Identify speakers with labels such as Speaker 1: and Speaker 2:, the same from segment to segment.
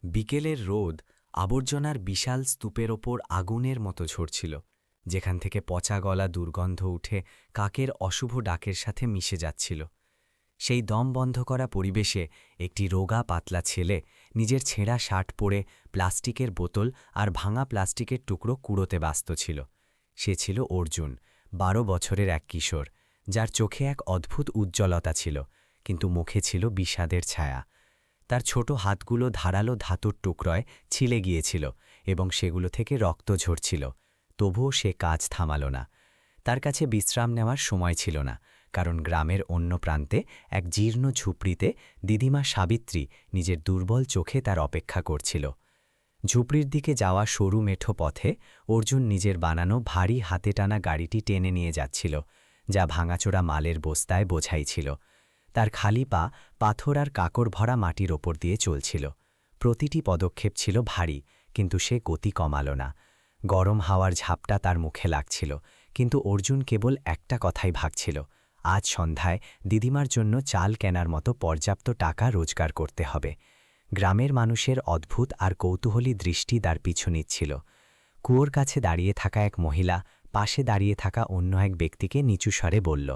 Speaker 1: বিকেলের রোদ আবর্জনার বিশাল স্তূপের ওপর আগুনের মতো ঝরছিল, যেখান থেকে পচা গলা দুর্গন্ধ উঠে কাকের অশুভ ডাকের সাথে মিশে যাচ্ছিল। সেই দম বন্ধ করা পরিবেশে একটি রোগা পাতলা ছেলে নিজের ছেঁড়া শার্ট পরে প্লাস্টিকের বোতল আর ভাঙা প্লাস্টিকের টুকরো কুড়োতে ব্যস্ত ছিল। সে ছিল অর্জুন, 12 বছরের এক কিশোর, যার চোখে এক অদ্ভুত উজ্জ্বলতা ছিল, কিন্তু মুখে ছিল বিষাদের ছায়া। তার ছোট হাতগুলো ধারালো ধাতুর টুকরোয় ছিলে গিয়েছিল এবং সেগুলো থেকে রক্ত ঝরছিল। তবুও সে কাজ থামাল না। তার কাছে বিশ্রাম নেওয়ার সময় ছিল না, কারণ গ্রামের অন্য প্রান্তে এক জীর্ণ ঝুপড়িতে দিদিমা সাবিত্রী নিজের দুর্বল চোখে তার অপেক্ষা করছিল। ঝুপড়ির দিকে যাওয়া সরু মেঠো পথে অর্জুন নিজের বানানো ভারী হাতে টানা গাড়িটি টেনে নিয়ে যাচ্ছিল, যা ভাঙাচোরা মালের বস্তায় বোঝাই ছিল। তার খালি পা পাথর আর কাকড় ভরা মাটির ওপর দিয়ে চলছিল। প্রতিটি পদক্ষেপ ছিল ভারী, কিন্তু সে গতি কমাল না। গরম হাওয়ার ঝাপটা তার মুখে লাগছিল, কিন্তু অর্জুন কেবল একটা কথাই ভাবছিল, আজ সন্ধ্যায় দিদিমার জন্য চাল কেনার মতো পর্যাপ্ত টাকা রোজগার করতে হবে। গ্রামের মানুষের অদ্ভুত আর কৌতূহলী দৃষ্টি তার পিছু নিচ্ছিল। কুয়োর কাছে দাঁড়িয়ে থাকা এক মহিলা পাশে দাঁড়িয়ে থাকা অন্য এক ব্যক্তিকে নিচু স্বরে বলল,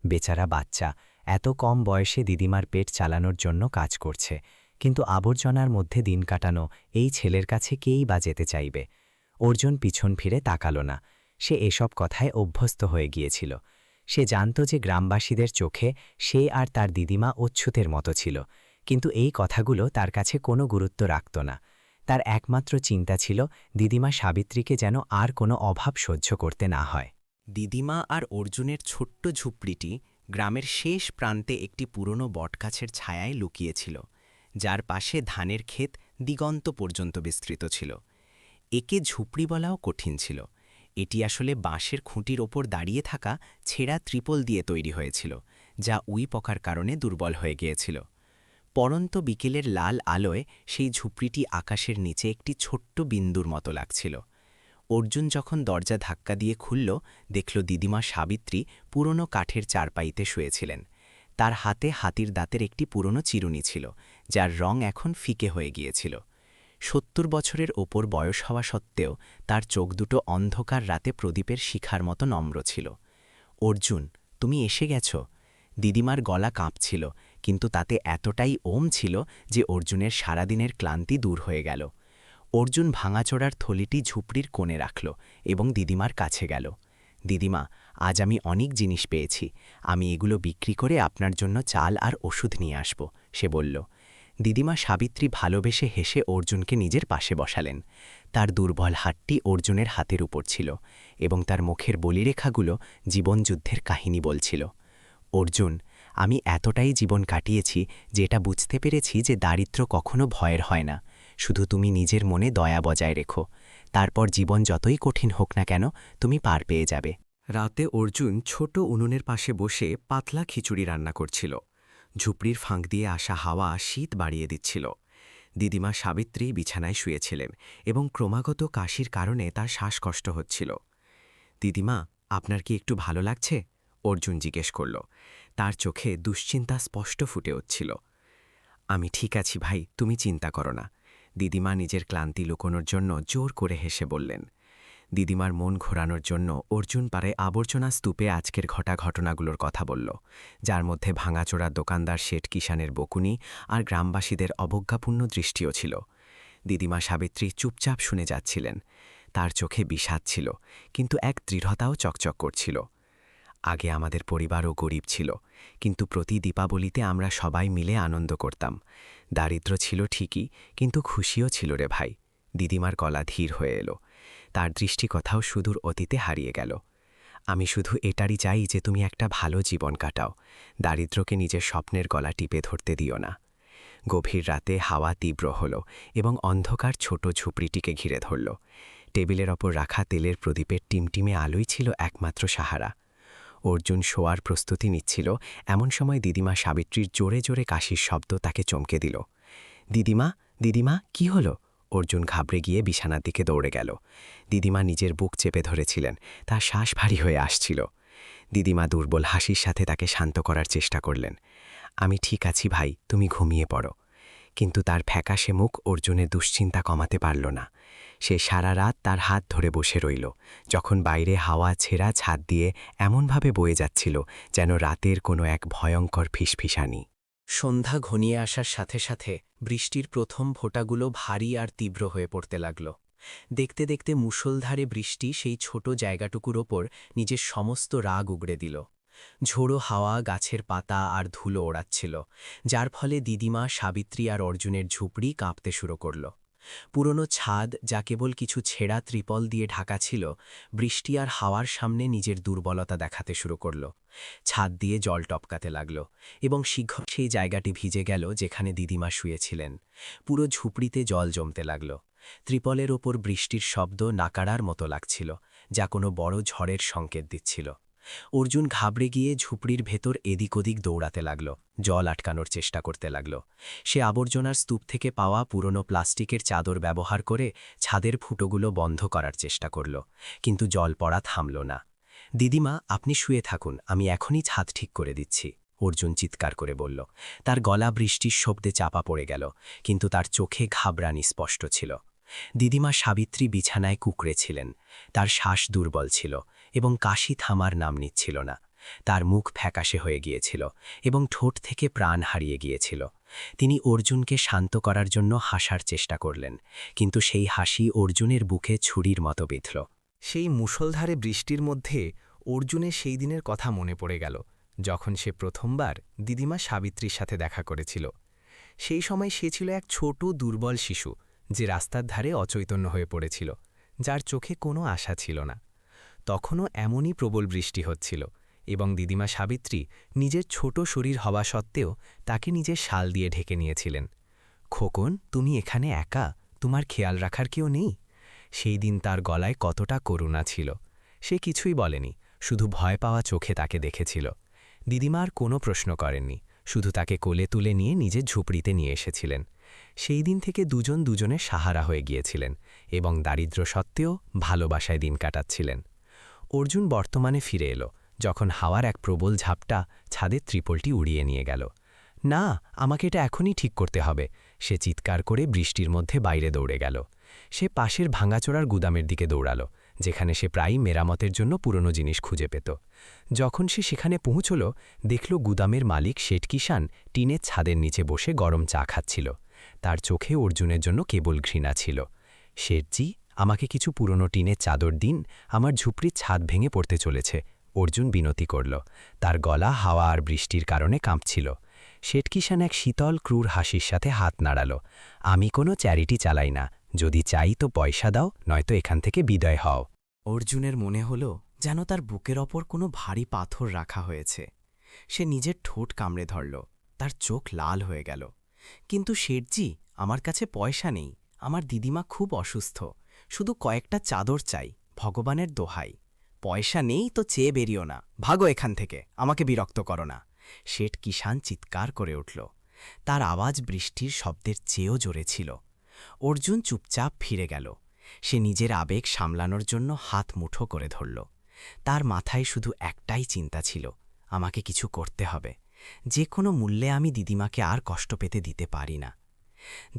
Speaker 1: বেচারা বাচ্চা, এত কম বয়সে দিদিমার পেট চালানোর জন্য কাজ করছে, কিন্তু আবর্জনার মধ্যে দিন কাটানো এই ছেলের কাছে কেই বা যেতে চাইবে। অর্জুন পিছন ফিরে তাকাল না। সে এসব কথায় অভ্যস্ত হয়ে গিয়েছিল। সে জানত যে গ্রামবাসীদের চোখে সে আর তার দিদিমা অচ্ছুতের মতো ছিল, কিন্তু এই কথাগুলো তার কাছে কোনো গুরুত্ব রাখত না। তার একমাত্র চিন্তা ছিল দিদিমা সাবিত্রীকে যেন আর কোনো অভাব সহ্য করতে না হয়।
Speaker 2: দিদিমা আর অর্জুনের ছোট্ট ঝুপড়িটি গ্রামের শেষ প্রান্তে একটি পুরনো বটগাছের ছায়ায় লুকিয়েছিল, যার পাশে ধানের ক্ষেত দিগন্ত পর্যন্ত বিস্তৃত ছিল। একে ঝুপড়ি বলাও কঠিন ছিল। এটি আসলে বাঁশের খুঁটির ওপর দাঁড়িয়ে থাকা ছেঁড়া ত্রিপল দিয়ে তৈরি হয়েছিল, যা উই পোকার কারণে দুর্বল হয়ে গিয়েছিল। পরন্ত বিকেলের লাল আলোয় সেই ঝুপড়িটি আকাশের নিচে একটি ছোট্ট বিন্দুর মতো লাগছিল। অর্জুন যখন দরজা ধাক্কা দিয়ে খুলল, দেখল দিদিমা সাবিত্রী পুরনো কাঠের চারপাইতে শুয়েছিলেন। তার হাতে হাতির দাঁতের একটি পুরনো চিরুনি ছিল, যার রং এখন ফিকে হয়ে গিয়েছিল। ৭০ বছরের ওপর বয়স হওয়া সত্ত্বেও তার চোখ দুটো অন্ধকার রাতে প্রদীপের শিখার মতো নম্র ছিল। অর্জুন, তুমি এসে গেছ। দিদিমার গলা কাঁপছিল, কিন্তু তাতে এতটাই ওম ছিল যে অর্জুনের সারাদিনের ক্লান্তি দূর হয়ে গেল। অর্জুন ভাঙাচোরার থলিটি ঝুপড়ির কোণে রাখল এবং দিদিমার কাছে গেল। দিদিমা, আজ আমি অনেক জিনিস পেয়েছি। আমি এগুলো বিক্রি করে আপনার জন্য চাল আর ওষুধ নিয়ে আসব, সে বলল। দিদিমা সাবিত্রী ভালোবেসে হেসে অর্জুনকে নিজের পাশে বসালেন। তার দুর্বল হাতটি অর্জুনের হাতের উপর ছিল এবং তার মুখের বলিরেখাগুলো জীবনযুদ্ধের কাহিনী বলছিল। অর্জুন, আমি এতটাই জীবন কাটিয়েছি যে এটা বুঝতে পেরেছি যে দারিদ্র্য কখনো ভয়ের হয় না। শুধু তুমি নিজের মনে দয়া বজায় রেখো। তারপর জীবন যতই কঠিন হোক না কেন, তুমি পার পেয়ে যাবে।
Speaker 1: রাতে অর্জুন ছোট উনুনের পাশে বসে পাতলা খিচুড়ি রান্না করছিল। ঝুপড়ির ফাঁক দিয়ে আসা হাওয়া শীত বাড়িয়ে দিচ্ছিল। দিদিমা সাবিত্রী বিছানায় শুয়েছিলেন এবং ক্রমাগত কাশির কারণে তার শ্বাসকষ্ট হচ্ছিল। দিদিমা, আপনার কি একটু ভালো লাগছে? অর্জুন জিজ্ঞেস করল। তার চোখে দুশ্চিন্তা স্পষ্ট ফুটে উঠছিল। আমি ঠিক আছি ভাই, তুমি চিন্তা করো না। দিদিমা নিজের ক্লান্তি লুকোনোর জন্য জোর করে হেসে বললেন। দিদিমার মন ঘোরানোর জন্য অর্জুন পারে আবর্জনা স্তূপে আজকের ঘটা ঘটনাগুলোর কথা বলল, যার মধ্যে ভাঙাচোরা দোকানদার শেঠ কিষানের বকুনি আর গ্রামবাসীদের অবজ্ঞাপূর্ণ দৃষ্টিও ছিল। দিদিমা সাবিত্রী চুপচাপ শুনে যাচ্ছিলেন। তার চোখে বিষাদ ছিল, কিন্তু এক দৃঢ়তাও চকচক করছিল। আগে আমাদের পরিবারও গরিব ছিল, কিন্তু প্রতি দীপাবলিতে আমরা সবাই মিলে আনন্দ করতাম। দারিদ্র্য ছিল ঠিকই, কিন্তু খুশিও ছিল রে ভাই। দিদিমার গলা ধীর হয়ে এলো। তার দৃষ্টি কথাও সুদূর অতীতে হারিয়ে গেল। আমি শুধু এটারই চাই যে তুমি একটা ভালো জীবন কাটাও। দারিদ্র্যকে নিজের স্বপ্নের গলা টিপে ধরতে দিও না। গভীর রাতে হাওয়া তীব্র হল এবং অন্ধকার ছোট ঝুপড়িটিকে ঘিরে ধরল। টেবিলের ওপর রাখা তেলের প্রদীপের টিমটিমে আলোই ছিল একমাত্র সাহারা। অর্জুন শোয়ার প্রস্তুতি নিচ্ছিল, এমন সময় দিদিমা সাবিত্রীর জোরে জোরে কাশির শব্দ তাকে চমকে দিল। দিদিমা, দিদিমা, কি হলো? অর্জুন ঘাবড়ে গিয়ে বিছানার দিকে দৌড়ে গেল। দিদিমা নিজের বুক চেপে ধরেছিলেন, তার শ্বাস ভারী হয়ে আসছিল। দিদিমা দুর্বল হাসির সাথে তাকে শান্ত করার চেষ্টা করলেন। আমি ঠিক আছি ভাই, তুমি ঘুমিয়ে পড়ো।
Speaker 2: কিন্তু তার ফ্যাকাশে মুখ অর্জুনের দুশ্চিন্তা কমাতে পারল না। সে সারা রাত তার হাত ধরে বসে রইল, যখন বাইরে হাওয়া ছেঁড়া ছাদ দিয়ে এমনভাবে বয়ে যাচ্ছিল যেন রাতের কোনো এক ভয়ঙ্কর ফিসফিসানি। সন্ধ্যা ঘনিয়ে আসার সাথে সাথে বৃষ্টির প্রথম ফোঁটাগুলো ভারী আর তীব্র হয়ে পড়তে লাগল। দেখতে দেখতে মুষলধারে বৃষ্টি সেই ছোট জায়গাটুকুর ওপর নিজের সমস্ত রাগ উগড়ে দিল। ঝোড়ো হাওয়া গাছের পাতা আর ধুলো ওড়াচ্ছিল, যার ফলে দিদিমা, সাবিত্রী আর অর্জুনের ঝুপড়ি কাঁপতে শুরু করল। পুরনো ছাদ, যা কেবল কিছু ছেঁড়া ত্রিপল দিয়ে ঢাকা ছিল, বৃষ্টি আর হাওয়ার সামনে নিজের দুর্বলতা দেখাতে শুরু করল। ছাদ দিয়ে জল টপকাতে লাগল এবং শীঘ্র সেই জায়গাটি ভিজে গেল যেখানে দিদিমা শুয়েছিলেন। পুরো ঝুপড়িতে জল জমতে লাগল। ত্রিপলের ওপর বৃষ্টির শব্দ নাকাড়ার মতো লাগছিল, যা কোনো বড় ঝড়ের সংকেত দিচ্ছিল। অর্জুন ঘাবড়ে গিয়ে ঝুপড়ির ভেতর এদিক ওদিক দৌড়াতে লাগল, জল আটকানোর চেষ্টা করতে লাগল। সে আবর্জনার স্তূপ থেকে পাওয়া পুরনো প্লাস্টিকের চাদর ব্যবহার করে ছাদের ফুটোগুলো বন্ধ করার চেষ্টা করল, কিন্তু জল পড়া থামল না। দিদিমা, আপনি শুয়ে থাকুন, আমি এখনই ছাদ ঠিক করে দিচ্ছি, অর্জুন চিৎকার করে বলল। তার গলা বৃষ্টির শব্দে চাপা পড়ে গেল, কিন্তু তার চোখে ঘাবড়ানি স্পষ্ট ছিল। দিদিমা সাবিত্রী বিছানায় কুঁকড়েছিলেন। তার শ্বাস দুর্বল ছিল এবং কাশি থামার নাম নিচ্ছিল না। তার মুখ ফ্যাকাশে হয়ে গিয়েছিল এবং ঠোঁট থেকে প্রাণ হারিয়ে গিয়েছিল। তিনি অর্জুনকে শান্ত করার জন্য হাসার চেষ্টা করলেন, কিন্তু সেই হাসি অর্জুনের বুকে ছুরির মতো বিঁধল।
Speaker 3: সেই মুষলধারে বৃষ্টির মধ্যে অর্জুনের সেই দিনের কথা মনে পড়ে গেল, যখন সে প্রথমবার দিদিমা সাবিত্রীর সাথে দেখা করেছিল। সেই সময় সে ছিল এক ছোট দুর্বল শিশু, যে রাস্তার ধারে অচৈতন্য হয়ে পড়েছিল, যার চোখে কোনো আশা ছিল না। তখনও এমনই প্রবল বৃষ্টি হচ্ছিল এবং দিদিমা সাবিত্রী নিজের ছোট শরীর হওয়া সত্ত্বেও তাকে নিজের শাল দিয়ে ঢেকে নিয়েছিলেন। খোকন, তুমি এখানে একা? তোমার খেয়াল রাখার কেউ নেই? সেই দিন তার গলায় কতটা করুণা ছিল। সে কিছুই বলেনি, শুধু ভয় পাওয়া চোখে তাকে দেখেছিল। দিদিমা আর কোনো প্রশ্ন করেননি, শুধু তাকে কোলে তুলে নিয়ে নিজের ঝুপড়িতে নিয়ে এসেছিলেন। সেই দিন থেকে দুজন দুজনের সাহারা হয়ে গিয়েছিলেন এবং দারিদ্র্য সত্ত্বেও ভালোবাসায় দিন কাটাচ্ছিলেন। অর্জুন বর্তমানে ফিরে এলো, যখন হাওয়ার এক প্রবল ঝাপটা ছাদের ত্রিপলটি উড়িয়ে নিয়ে গেল। না, আমাকে এটা এখনই ঠিক করতে হবে, সে চিৎকার করে বৃষ্টির মধ্যে বাইরে দৌড়ে গেল। সে পাশের ভাঙাচোরার গুদামের দিকে দৌড়াল, যেখানে সে প্রায়ই মেরামতের জন্য পুরনো জিনিস খুঁজে পেত। যখন সে সেখানে পৌঁছল, দেখল গুদামের মালিক শেঠ কিষান টিনের ছাদের নিচে বসে গরম চা খাচ্ছিল। তার চোখে অর্জুনের জন্য কেবল ঘৃণা ছিল। শেঠজি, আমাকে কিছু পুরনো টিনের চাদর দিন, আমার ঝুপড়ির ছাদ ভেঙে পড়তে চলেছে, অর্জুন বিনতি করল। তার গলা হাওয়া আর বৃষ্টির কারণে কাঁপছিল। শেঠ কিষান এক শীতল ক্রূর হাসির সাথে হাত নাড়াল। আমি কোনো চ্যারিটি চালাই না, যদি চাই তো পয়সা দাও, নয়তো এখান থেকে বিদায় হও।
Speaker 2: অর্জুনের মনে হল যেন তার বুকের ওপর কোনো ভারী পাথর রাখা হয়েছে। সে নিজের ঠোঁট কামড়ে ধরল, তার চোখ লাল হয়ে গেল। কিন্তু শেঠজি, আমার কাছে পয়সা নেই, আমার দিদিমা খুব অসুস্থ, শুধু কয়েকটা চাদর চাই, ভগবানের দোহাই। পয়সা নেই তো চেয়ে বেরিও না, ভাগো এখান থেকে, আমাকে বিরক্ত করো না। শেঠ কিষান চিৎকার করে উঠল। তার আওয়াজ বৃষ্টির শব্দের চেয়েও জোরে ছিল। অর্জুন চুপচাপ ফিরে গেল। সে নিজের আবেগ সামলানোর জন্য হাত মুঠো করে ধরল। তার মাথায় শুধু একটাই চিন্তা ছিল, আমাকে কিছু করতে হবে, যে কোনো মূল্যে আমি দিদিমাকে আর কষ্ট পেতে দিতে পারি না।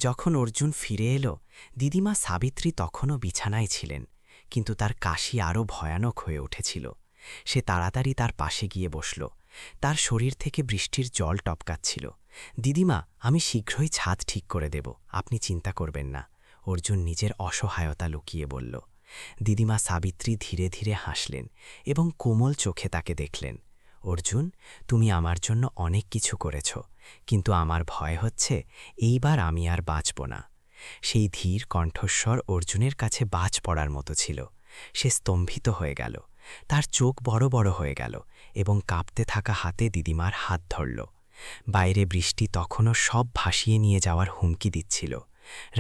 Speaker 2: যখন অর্জুন ফিরে এলো, দিদিমা সাবিত্রী তখনও বিছানায় ছিলেন, কিন্তু তার কাশি আরও ভয়ানক হয়ে উঠেছিল। সে তাড়াতাড়ি তার পাশে গিয়ে বসল। তার শরীর থেকে বৃষ্টির জল টপকাচ্ছিল। দিদিমা, আমি শীঘ্রই ছাদ ঠিক করে দেব, আপনি চিন্তা করবেন না, অর্জুন নিজের অসহায়তা লুকিয়ে বলল। দিদিমা সাবিত্রী ধীরে ধীরে হাসলেন এবং কোমল চোখে তাকে দেখলেন। অর্জুন, তুমি আমার জন্য অনেক কিছু করেছ, কিন্তু আমার ভয় হচ্ছে এইবার আমি আর বাঁচব না। সেই ধীর কণ্ঠস্বর অর্জুনের কাছে বাজ পড়ার মতো ছিল। সে স্তম্ভিত হয়ে গেল, তার চোখ বড় বড় হয়ে গেল এবং কাঁপতে থাকা হাতে দিদিমার হাত ধরল। বাইরে বৃষ্টি তখনও সব ভাসিয়ে নিয়ে যাওয়ার হুমকি দিচ্ছিল।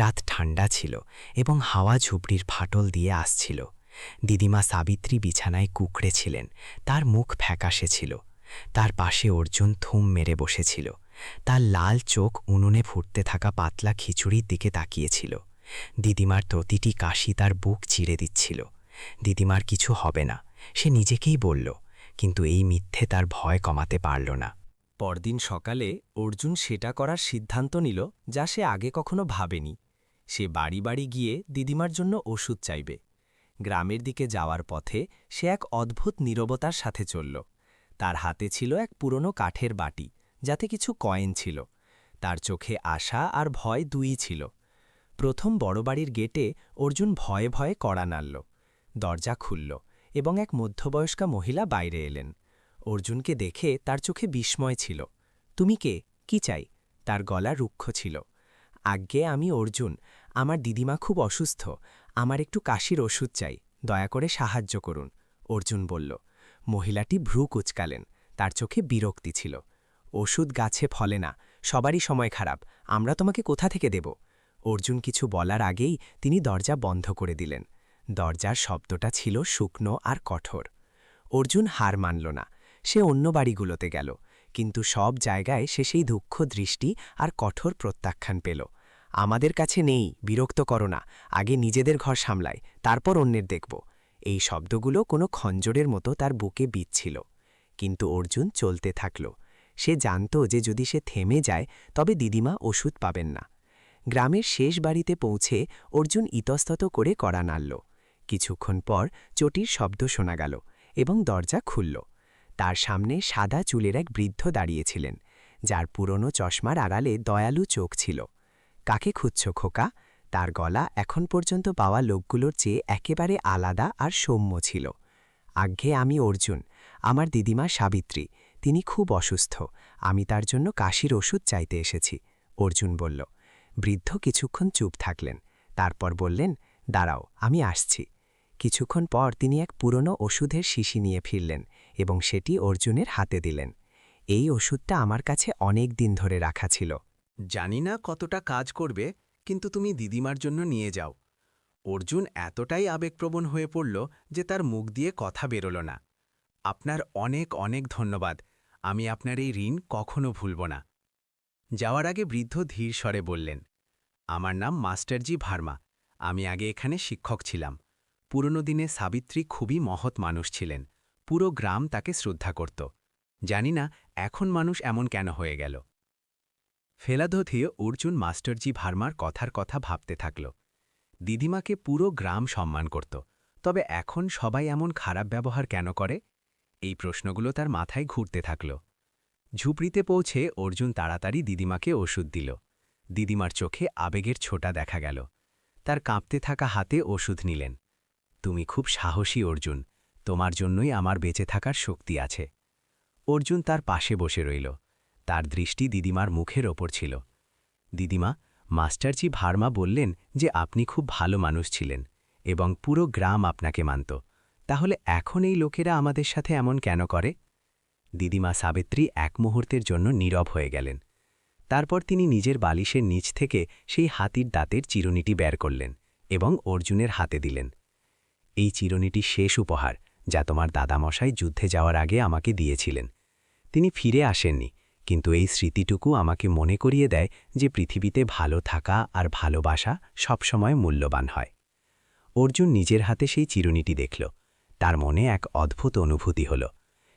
Speaker 2: রাত ঠান্ডা ছিল এবং হাওয়া ঝুপড়ির ফাটল দিয়ে আসছিল। দিদিমা সাবিত্রী বিছানায় কুঁকড়ে ছিলেন, তার মুখ ফ্যাকাশে ছিল। তার পাশে অর্জুন থুম মেরে বসেছিল। তার লাল চোখ উনুনে ফুটতে থাকা পাতলা খিচুড়ির দিকে তাকিয়েছিল। দিদিমার প্রতিটি কাশি তার বুক চিরে দিচ্ছিল। দিদিমার কিছু হবে না, সে নিজেকেই বলল, কিন্তু এই মিথ্যে তার ভয় কমাতে পারল না।
Speaker 3: পরদিন সকালে অর্জুন সেটা করার সিদ্ধান্ত নিল যা সে আগে কখনো ভাবেনি। সে বাড়ি বাড়ি গিয়ে দিদিমার জন্য ওষুধ চাইবে। গ্রামের দিকে যাওয়ার পথে সে এক অদ্ভুত নীরবতার সাথে চলল। তার হাতে ছিল এক পুরনো কাঠের বাটি, যাতে কিছু কয়েন ছিল। তার চোখে আশা আর ভয় দুইই ছিল। প্রথম বড় বাড়ির গেটে অর্জুন ভয়ে ভয়ে কড়া নাড়ল। দরজা খুলল এবং এক মধ্যবয়স্কা মহিলা বাইরে এলেন। অর্জুনকে দেখে তার চোখে বিস্ময় ছিল। তুমি কে? কি চাই? তার গলা রুক্ষ ছিল। আজ্ঞে, আমি অর্জুন। আমার দিদিমা খুব অসুস্থ। আমার একটু কাশির ওষুধ চাই। দয়া করে সাহায্য করুন, অর্জুন বলল। মহিলাটি ভ্রু কুঁচকালেন। তার চোখে বিরক্তি ছিল। ওষুধ গাছে ফলে না, সবারই সময় খারাপ। আমরা তোমাকে কোথা থেকে দেব? অর্জুন কিছু বলার আগেই তিনি দরজা বন্ধ করে দিলেন। দরজার শব্দটা ছিল শুকনো আর কঠোর। অর্জুন হার মানল না। সে অন্য বাড়িগুলোতে গেল, কিন্তু সব জায়গায় সে সেই দুঃখ দৃষ্টি আর কঠোর প্রত্যাখ্যান পেল। আমাদের কাছে নেই, বিরক্ত করো না। আগে নিজেদের ঘর সামলায়, তারপর অন্যের দেখব। এই শব্দগুলো কোনো খঞ্জরের মতো তার বুকে বিচ্ছিল। কিন্তু অর্জুন চলতে থাকল। সে জানত যে যদি সে থেমে যায় তবে দিদিমা ওষুধ পাবেন না। গ্রামের শেষ বাড়িতে পৌঁছে অর্জুন ইতস্তত করে কড়া নাড়ল। কিছুক্ষণ পর চটির শব্দ শোনা গেল এবং দরজা খুলল। তার সামনে সাদা চুলের এক বৃদ্ধ দাঁড়িয়েছিলেন, যার পুরনো চশমার আড়ালে দয়ালু চোখ ছিল। কাকে খুঁজছ খোকা? তার গলা এখন পর্যন্ত পাওয়া লোকগুলোর চেয়ে একেবারে আলাদা আর সৌম্য ছিল। আজ্ঞে, আমি অর্জুন। আমার দিদিমা সাবিত্রী। তিনি খুব অসুস্থ। আমি তার জন্য কাশির ওষুধ চাইতে এসেছি, অর্জুন বলল। বৃদ্ধ কিছুক্ষণ চুপ থাকলেন। তারপর বললেন, দাঁড়াও, আমি আসছি। কিছুক্ষণ পর তিনি এক পুরনো ওষুধের শিশি নিয়ে ফিরলেন এবং সেটি অর্জুনের হাতে দিলেন। এই ওষুধটা আমার কাছে অনেক দিন ধরে রাখা ছিল।
Speaker 2: জানি না কতটা কাজ করবে, কিন্তু তুমি দিদিমার জন্য নিয়ে যাও। অর্জুন এতটাই আবেগপ্রবণ হয়ে পড়ল যে তার মুখ দিয়ে কথা বেরোল না। আপনার অনেক অনেক ধন্যবাদ। আমি আপনার এই ঋণ কখনো ভুলব না। যাওয়ার আগে বৃদ্ধ ধীর স্বরে বললেন, আমার নাম মাস্টারজি ভার্মা। আমি আগে এখানে শিক্ষক ছিলাম। পুরনো দিনে সাবিত্রী খুবই মহৎ মানুষ ছিলেন। পুরো গ্রাম তাকে শ্রদ্ধা করত। জানি না এখন মানুষ এমন কেন হয়ে গেল। ফেলাদথিয়ে অর্জুন মাস্টারজি ভার্মার কথার কথা ভাবতে থাকল। দিদিমাকে পুরো গ্রাম সম্মান করত, তবে এখন সবাই এমন খারাপ ব্যবহার কেন করে? এই প্রশ্নগুলো তার মাথায় ঘুরতে থাকল। ঝুপড়িতে পৌঁছে অর্জুন তাড়াতাড়ি দিদিমাকে ওষুধ দিল। দিদিমার চোখে আবেগের ছোটা দেখা গেল। তার কাঁপতে থাকা হাতে ওষুধ নিলেন। তুমি খুব সাহসী অর্জুন, তোমার জন্যই আমার বেঁচে থাকার শক্তি আছে। অর্জুন তার পাশে বসে রইল। তার দৃষ্টি দিদিমার মুখের ওপর ছিল। দিদিমা, মাস্টারজি ভার্মা বললেন যে আপনি খুব ভালো মানুষ ছিলেন এবং পুরো গ্রাম আপনাকে মানত। তাহলে এখন এই লোকেরা আমাদের সাথে এমন কেন করে? দিদিমা সাবিত্রী এক মুহূর্তের জন্য নীরব হয়ে গেলেন। তারপর তিনি নিজের বালিশের নিচ থেকে সেই হাতির দাঁতের চিরুনিটি বের করলেন এবং অর্জুনের হাতে দিলেন। এই চিরুনিটি শেষ উপহার, যা তোমার দাদামশাই যুদ্ধে যাওয়ার আগে আমাকে দিয়েছিলেন। তিনি ফিরে আসেননি, কিন্তু এই স্মৃতিটুকু আমাকে মনে করিয়ে দেয় যে পৃথিবীতে ভালো থাকা আর ভালোবাসা সবসময় মূল্যবান হয়। অর্জুন নিজের হাতে সেই চিরুনিটি দেখল। তার মনে এক অদ্ভুত অনুভূতি হল।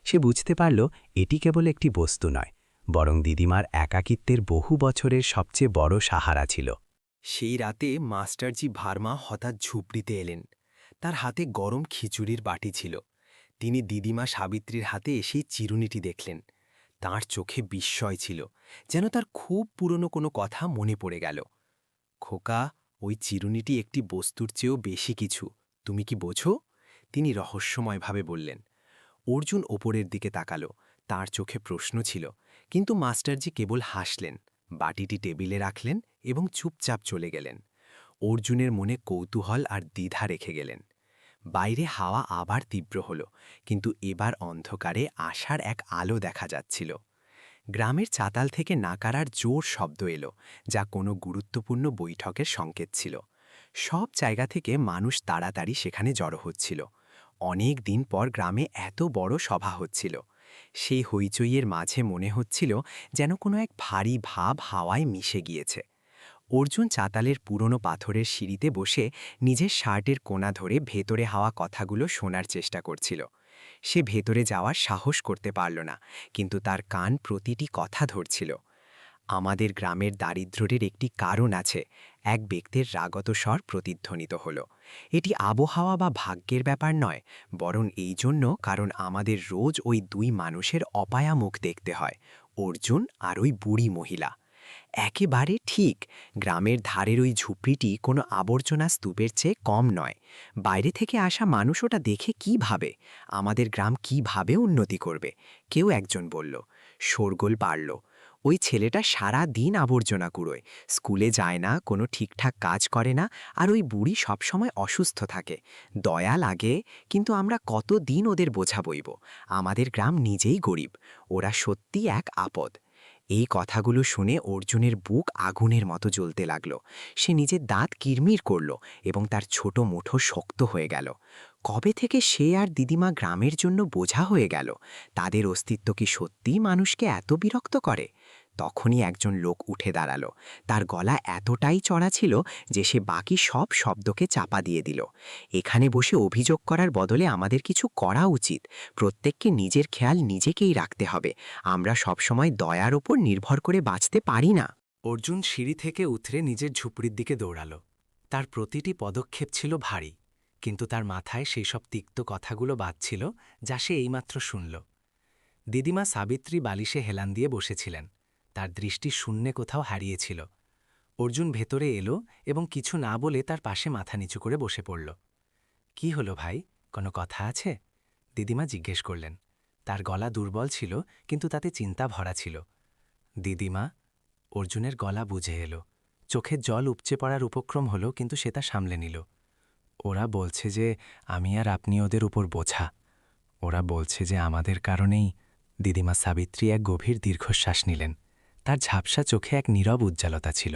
Speaker 2: সে বুঝতে পারল এটি কেবল একটি বস্তু নয়, বরং দিদিমার একাকিত্বের বহু বছরের সবচেয়ে বড় সাহারা ছিল।
Speaker 3: সেই রাতে মাস্টারজি ভার্মা হঠাৎ ঝুপড়িতে এলেন। তার হাতে গরম খিচুড়ির বাটি ছিল। তিনি দিদিমা সাবিত্রীর হাতে এসেই চিরুনিটি দেখলেন। তাঁর চোখে বিস্ময় ছিল, যেন তার খুব পুরনো কোনো কথা মনে পড়ে গেল। খোকা, ওই চিরুনিটি একটি বস্তুর চেয়েও বেশি কিছু, তুমি কি বোঝো? তিনি রহস্যময়ভাবে বললেন। অর্জুন ওপরের দিকে তাকালো। তার চোখে প্রশ্ন ছিল, কিন্তু মাস্টারজি কেবল হাসলেন, বাটিটি টেবিলে রাখলেন এবং চুপচাপ চলে গেলেন। অর্জুনের মনে কৌতূহল আর দ্বিধা রেখে গেলেন। বাইরে হাওয়া আবার তীব্র হল, কিন্তু এবার অন্ধকারে আশার এক আলো দেখা যাচ্ছিল। গ্রামের চাতাল থেকে নাকারার জোর শব্দ এলো, যা কোনো গুরুত্বপূর্ণ বৈঠকের সংকেত ছিল। সব জায়গা থেকে মানুষ তাড়াতাড়ি সেখানে জড়ো হচ্ছিল। অনেক দিন পর গ্রামে এত বড় সভা হচ্ছিল। সেই হইচইয়ের মাঝে মনে হচ্ছিল যেন কোনো এক ভারী ভাব হাওয়ায় মিশে গিয়েছে। অর্জুন চাতালের পুরনো পাথরের সিঁড়িতে বসে নিজের শার্টের কোণা ধরে ভেতরে হাওয়া কথাগুলো শোনার চেষ্টা করছিল।
Speaker 2: সে ভেতরে যাওয়ার সাহস করতে পারল না, কিন্তু তার কান প্রতিটি কথা ধরছিল। আমাদের গ্রামের দারিদ্র্যের একটি কারণ আছে, এক ব্যক্তির রাগত স্বর প্রতিধ্বনিত হল। এটি আবহাওয়া বা ভাগ্যের ব্যাপার নয়, বরং এই জন্য কারণ আমাদের রোজ ওই দুই মানুষের অপায়া মুখ দেখতে হয়, অর্জুন আর ওই বুড়ি মহিলা। একেবারে ঠিক, গ্রামের ধারের ওই ঝুপড়িটি কোনো আবর্জনা স্তূপের চেয়ে কম নয়। বাইরে থেকে আসা মানুষ ওটা দেখে কি ভাবে, আমাদের গ্রাম কিভাবে উন্নতি করবে? কেউ একজন বলল। শোরগোল বাড়ল। ওই ছেলেটা সারা দিন আবর্জনা কুড়োয়, স্কুলে যায় না, কোনো ঠিকঠাক কাজ করে না, আর ওই বুড়ি সবসময় অসুস্থ থাকে। দয়া লাগে, কিন্তু আমরা কত দিন ওদের বোঝা বইব? আমাদের গ্রাম নিজেই গরিব, ওরা সত্যি এক আপদ। এই কথাগুলো শুনে অর্জুনের বুক আগুনের মতো জ্বলতে লাগল। সে নিজের দাঁত কিরমির করল এবং তার ছোট মুঠো শক্ত হয়ে গেল। কবে থেকে সে আর দিদিমা গ্রামের জন্য বোঝা হয়ে গেল? তাদের অস্তিত্ব কি সত্যিই মানুষকে এত বিরক্ত করে? তখনই একজন লোক উঠে দাঁড়ালো। তার গলা এতটাই চড়া ছিল যে সে বাকি সব শব্দকে চাপা দিয়ে দিল। এখানে বসে অভিযোগ করার বদলে আমাদের কিছু করা উচিত। প্রত্যেককে নিজের খেয়াল নিজেকেই রাখতে হবে। আমরা সবসময় দয়ার ওপর নির্ভর করে বাঁচতে পারি না।
Speaker 3: অর্জুন সিঁড়ি থেকে উতরে নিজের ঝুপড়ির দিকে দৌড়াল। তার প্রতিটি পদক্ষেপ ছিল ভারী, কিন্তু তার মাথায় সেই সব তিক্ত কথাগুলো বাজছিল যা সে এইমাত্র শুনল। দিদিমা সাবিত্রী বালিশে হেলান দিয়ে বসেছিলেন, তার দৃষ্টি শূন্যে কোথাও হারিয়েছিল। অর্জুন ভেতরে এলো এবং কিছু না বলে তার পাশে মাথা নিচু করে বসে পড়ল। কি হলো ভাই, কোনো কথা আছে? দিদিমা জিজ্ঞেস করলেন। তার গলা দুর্বল ছিল, কিন্তু তাতে চিন্তা ভরা ছিল। দিদিমা, অর্জুনের গলা বুঝে এলো। চোখের জল উপচে পড়ার উপক্রম হলো, কিন্তু সে তা সামলে নিল। ওরা বলছে যে আমি আর আপনি ওদের উপর বোঝা। ওরা বলছে যে আমাদের কারণেই। দিদিমা সাবিত্রী এক গভীর দীর্ঘশ্বাস নিলেন। তার ঝাপসা চোখে এক নীরব উজ্জ্বলতা ছিল।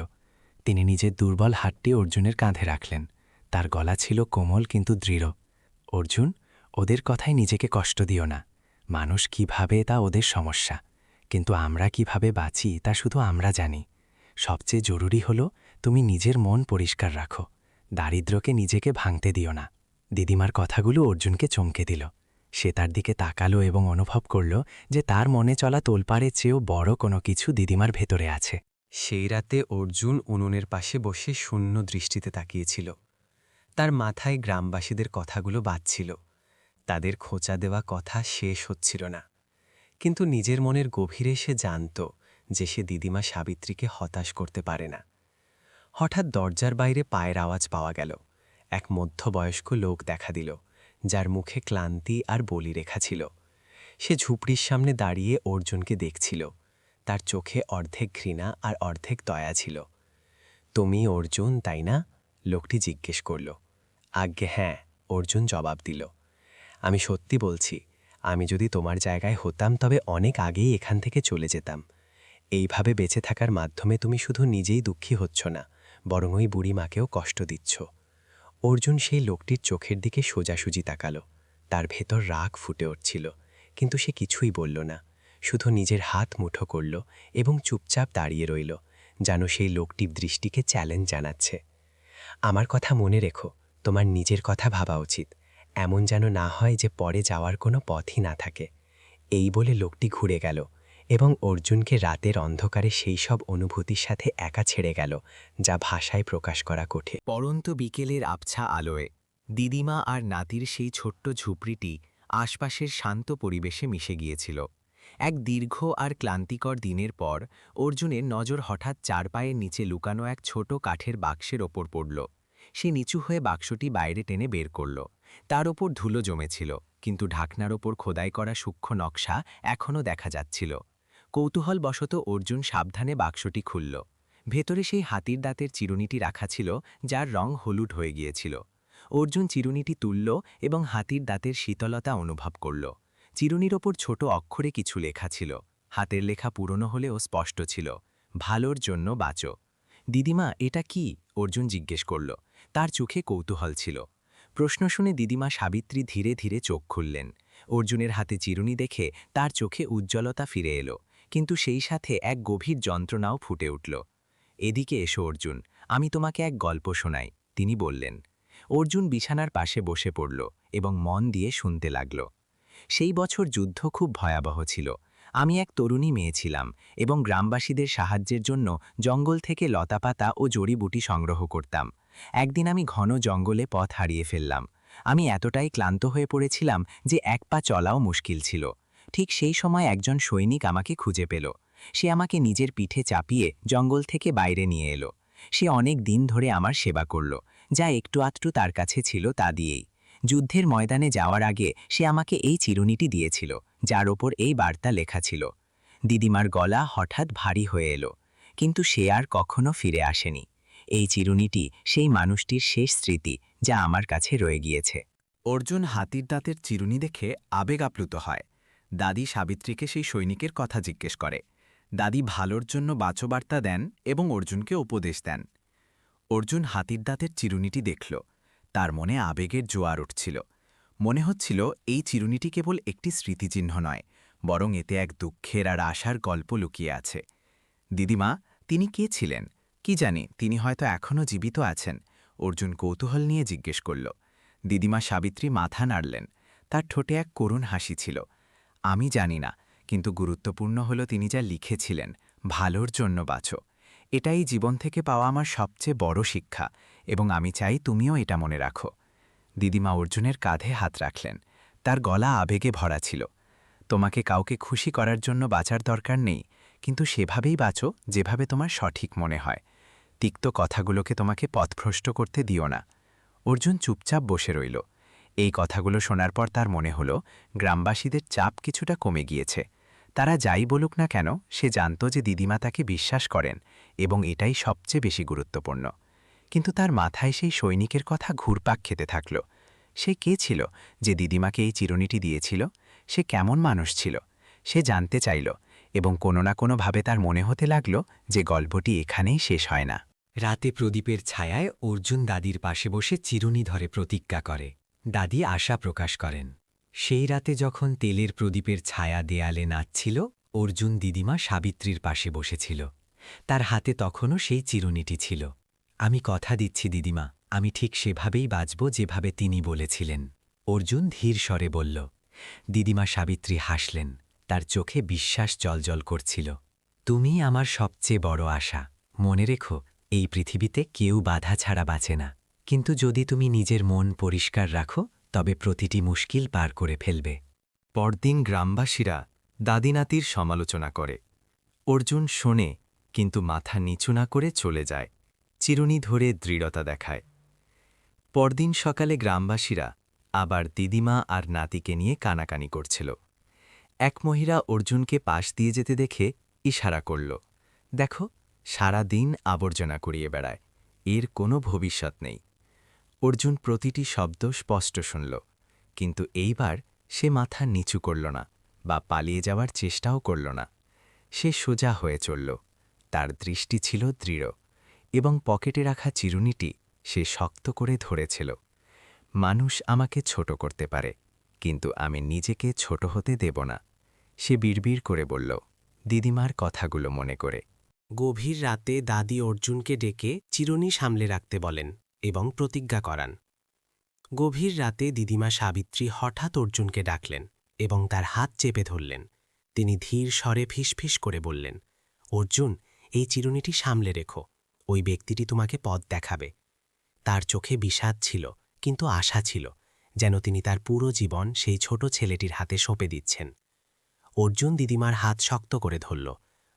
Speaker 3: তিনি নিজের দুর্বল হাতটি অর্জুনের কাঁধে রাখলেন। তার গলা ছিল কোমল কিন্তু দৃঢ়। অর্জুন, ওদের কথায় নিজেকে কষ্ট দিও না। মানুষ কিভাবে তা ওদের সমস্যা, কিন্তু আমরা কিভাবে বাঁচি তা শুধু আমরা জানি। সবচেয়ে জরুরি হলো তুমি নিজের মন পরিষ্কার রাখো, দারিদ্র্যকে নিজেকে ভাঙতে দিও না। দিদিমার কথাগুলো অর্জুনকে চমকে দিল। সে তার দিকে তাকালো এবং অনুভব করল যে তার মনে চলা তোলপাড়ের চেয়েও বড় কোনো কিছু দিদিমার ভেতরে আছে।
Speaker 1: সেই রাতে অর্জুন উনুনের পাশে বসে শূন্য দৃষ্টিতে তাকিয়েছিল। তার মাথায় গ্রামবাসীদের কথাগুলো বাজছিল। তাদের খোঁচা দেওয়া কথা শেষ হচ্ছিল না, কিন্তু নিজের মনের গভীরে সে জানত যে সে দিদিমা সাবিত্রীকে হতাশ করতে পারে না। হঠাৎ দরজার বাইরে পায়ের আওয়াজ পাওয়া গেল। এক মধ্যবয়স্ক লোক দেখা দিল, যার মুখে ক্লান্তি আর বলিরেখা ছিল। সে ঝুপড়ির সামনে দাঁড়িয়ে অর্জুনকে দেখছিল। তার চোখে অর্ধেক ঘৃণা আর অর্ধেক দয়া ছিল। তুমি অর্জুন, তাই না? লোকটি জিজ্ঞেস করল। আজ্ঞে হ্যাঁ, অর্জুন জবাব দিল। আমি সত্যি বলছি, আমি যদি তোমার জায়গায় হতাম তবে অনেক আগেই এখান থেকে চলে যেতাম। এইভাবে বেঁচে থাকার মাধ্যমে তুমি শুধু নিজেই দুঃখী হচ্ছ না, বরং ওই বুড়ি মাকেও কষ্ট দিচ্ছ। অর্জুন সেই লোকটির চোখের দিকে সোজাসুজি তাকালো। তার ভেতর রাগ ফুটে উঠছিল, কিন্তু সে কিছুই বলল না, শুধু নিজের হাত মুঠো করল এবং চুপচাপ দাঁড়িয়ে রইল, যেন সেই লোকটির দৃষ্টিকে চ্যালেঞ্জ জানাচ্ছে। আমার কথা মনে রেখো, তোমার নিজের কথা ভাবা উচিত। এমন যেন না হয় যে পরে যাওয়ার কোনো পথই না থাকে। এই বলে লোকটি ঘুরে গেল এবং অর্জুনকে রাতের অন্ধকারে সেই সব অনুভূতির সাথে একা ছেড়ে গেল যা ভাষায় প্রকাশ করা কঠিন।
Speaker 2: পরন্ত বিকেলের আবছা আলোয় দিদিমা আর নাতির সেই ছোট্ট ঝুপড়িটি আশপাশের শান্ত পরিবেশে মিশে গিয়েছিল। এক দীর্ঘ আর ক্লান্তিকর দিনের পর অর্জুনের নজর হঠাৎ চার পায়ের নিচে লুকানো এক ছোট কাঠের বাক্সের ওপর পড়ল। সে নিচু হয়ে বাক্সটি বাইরে টেনে বের করল। তার ওপর ধুলো জমেছিল, কিন্তু ঢাকনার ওপর খোদাই করা সূক্ষ্ম নকশা এখনও দেখা যাচ্ছিল। কৌতূহলবশত অর্জুন সাবধানে বাক্সটি খুলল। ভেতরে সেই হাতির দাঁতের চিরুনিটি রাখা ছিল, যার রং হলুদ হয়ে গিয়েছিল। অর্জুন চিরুনিটি তুলল এবং হাতির দাঁতের শীতলতা অনুভব করল। চিরুনির ওপর ছোট অক্ষরে কিছু লেখা ছিল। হাতের লেখা পুরনো হলেও স্পষ্ট ছিল, ভালোর জন্য বাঁচো। দিদিমা, এটা কি? অর্জুন জিজ্ঞেস করল। তার চোখে কৌতূহল ছিল। প্রশ্ন শুনে দিদিমা সাবিত্রী ধীরে ধীরে চোখ খুললেন। অর্জুনের হাতে চিরুনি দেখে তার চোখে উজ্জ্বলতা ফিরে এলো, কিন্তু সেই সাথে এক গভীর যন্ত্রণাও ফুটে উঠল। এদিকে এসো অর্জুন, আমি তোমাকে এক গল্প শোনাই, তিনি বললেন। অর্জুন বিছানার পাশে বসে পড়ল এবং মন দিয়ে শুনতে লাগল।
Speaker 3: সেই বছর যুদ্ধ খুব ভয়াবহ ছিল। আমি এক তরুণী মেয়ে ছিলাম এবং গ্রামবাসীদের সাহায্যের জন্য জঙ্গল থেকে লতাপাতা ও জড়িবুটি সংগ্রহ করতাম। একদিন আমি ঘন জঙ্গলে পথ হারিয়ে ফেললাম। আমি এতটাই ক্লান্ত হয়ে পড়েছিলাম যে এক পা চলাও মুশকিল ছিল। ঠিক সেই সময় একজন সৈনিক আমাকে খুঁজে পেল। সে আমাকে নিজের পিঠে চাপিয়ে জঙ্গল থেকে বাইরে নিয়ে এলো। সে অনেক দিন ধরে আমার সেবা করল, যা একটু আধটু তার কাছে ছিল তা দিয়েই। যুদ্ধের ময়দানে যাওয়ার আগে সে আমাকে এই চিরুনিটি দিয়েছিল, যার ওপর এই বার্তা লেখা ছিল। দিদিমার গলা হঠাৎ ভারী হয়ে এলো, কিন্তু সে আর কখনো ফিরে আসেনি। এই চিরুনিটি সেই মানুষটির শেষ স্মৃতি, যা আমার কাছে রয়ে গিয়েছে।
Speaker 2: অর্জুন হাতির দাঁতের চিরুনি দেখে আবেগ আপ্লুত হয়। দাদি সাবিত্রীকে সেই সৈনিকের কথা জিজ্ঞেস করে। দাদি ভালোর জন্য বার্তা দেন এবং অর্জুনকে উপদেশ দেন। অর্জুন হাতির দাঁতের চিরুনিটি দেখল। তার মনে আবেগের জোয়ার উঠছিল। মনে হচ্ছিল এই চিরুনিটি কেবল একটি স্মৃতিচিহ্ন নয়, বরং এতে এক দুঃখের আর আশার গল্প লুকিয়ে আছে। দিদিমা, তিনি কে ছিলেন? কি জানি, তিনি হয়তো এখনও জীবিত আছেন। অর্জুন কৌতূহল নিয়ে জিজ্ঞেস করল। দিদিমা সাবিত্রী মাথা নাড়লেন। তার ঠোঁটে এক করুণ হাসি ছিল। আমি জানি না, কিন্তু গুরুত্বপূর্ণ হল তিনি যা লিখেছিলেন, ভালোর জন্য বাঁচো। এটাই জীবন থেকে পাওয়া আমার সবচেয়ে বড় শিক্ষা, এবং আমি চাই তুমিও এটা মনে রাখো। দিদিমা অর্জুনের কাঁধে হাত রাখলেন। তার গলা আবেগে ভরা ছিল। তোমাকে কাউকে খুশি করার জন্য বাঁচার দরকার নেই, কিন্তু সেভাবেই বাঁচো যেভাবে তোমার সঠিক মনে হয়। তিক্ত কথাগুলোকে তোমাকে পথভ্রষ্ট করতে দিও না। অর্জুন চুপচাপ বসে রইল। এই কথাগুলো শোনার পর তার মনে হল গ্রামবাসীদের চাপ কিছুটা কমে গিয়েছে। তারা যাই বলুক না কেন, সে জানত যে দিদিমা তাকে বিশ্বাস করেন, এবং এটাই সবচেয়ে বেশি গুরুত্বপূর্ণ। কিন্তু তার মাথায় সেই সৈনিকের কথা ঘুরপাক খেতে থাকল। সে কে ছিল যে দিদিমাকে এই চিরুনিটি দিয়েছিল? সে কেমন মানুষ ছিল? সে জানতে চাইল, এবং কোনো না কোনোভাবে তার মনে হতে লাগল যে গল্পটি এখানেই শেষ হয় না।
Speaker 1: রাতে প্রদীপের ছায়ায় অর্জুন দাদির পাশে বসে চিরুনি ধরে প্রতিজ্ঞা করে। দাদি আশা প্রকাশ করেন। সেই রাতে যখন তেলের প্রদীপের ছায়া দেয়ালে নাচছিল, অর্জুন দিদিমা সাবিত্রীর পাশে বসেছিল। তার হাতে তখনও সেই চিরুনিটি ছিল। আমি কথা দিচ্ছি দিদিমা, আমি ঠিক সেভাবেই বাঁচব যেভাবে তিনি বলেছিলেন, অর্জুন ধীর স্বরে বলল। দিদিমা সাবিত্রী হাসলেন। তার চোখে বিশ্বাস জলজল করছিল। তুমি আমার সবচেয়ে বড় আশা। মনে রেখো, এই পৃথিবীতে কেউ বাধা ছাড়া বাঁচে না, কিন্তু যদি তুমি নিজের মন পরিষ্কার রাখো, তবে প্রতিটি মুশকিল পার করে ফেলবে।
Speaker 3: পরদিন গ্রামবাসীরা দাদিনাতির সমালোচনা করে। অর্জুন শোনে, কিন্তু মাথা নিচু না করে চলে যায়। চিরুনি ধরে দৃঢ়তা দেখায়। পরদিন সকালে গ্রামবাসীরা আবার দিদিমা আর নাতিকে নিয়ে কানাকানি করছিল। এক মহিলা অর্জুনকে পাশ দিয়ে যেতে দেখে ইশারা করল। দেখো, সারা দিন আবর্জনা কুড়িয়ে বেড়ায়, এর কোনো ভবিষ্যৎ নেই। অর্জুন প্রতিটি শব্দ স্পষ্ট শুনল, কিন্তু এইবার সে মাথা নিচু করল না বা পালিয়ে যাওয়ার চেষ্টাও করল না। সে সোজা হয়ে চলল। তার দৃষ্টি ছিল দৃঢ়, এবং পকেটে রাখা চিরুনিটি সে শক্ত করে ধরেছিল। মানুষ আমাকে ছোট করতে পারে, কিন্তু আমি নিজেকে ছোট হতে দেব না, সে বিড়বিড় করে বলল, দিদিমার কথাগুলো মনে করে।
Speaker 4: গভীর রাতে দাদি অর্জুনকে ডেকে চিরুনি সামলে রাখতে বলেন এবং প্রতিজ্ঞা করান। গভীর রাতে দিদিমা সাবিত্রী হঠাৎ অর্জুনকে ডাকলেন এবং তার হাত চেপে ধরলেন। তিনি ধীর স্বরে ফিসফিস করে বললেন, অর্জুন, এই চিরুনিটি সামলে রেখো। ওই ব্যক্তিটি তোমাকে পথ দেখাবে। তার চোখে বিষাদ ছিল, কিন্তু আশা ছিল, যেন তিনি তার পুরো জীবন সেই ছোট ছেলেটির হাতে সঁপে দিচ্ছেন। অর্জুন দিদিমার হাত শক্ত করে ধরল,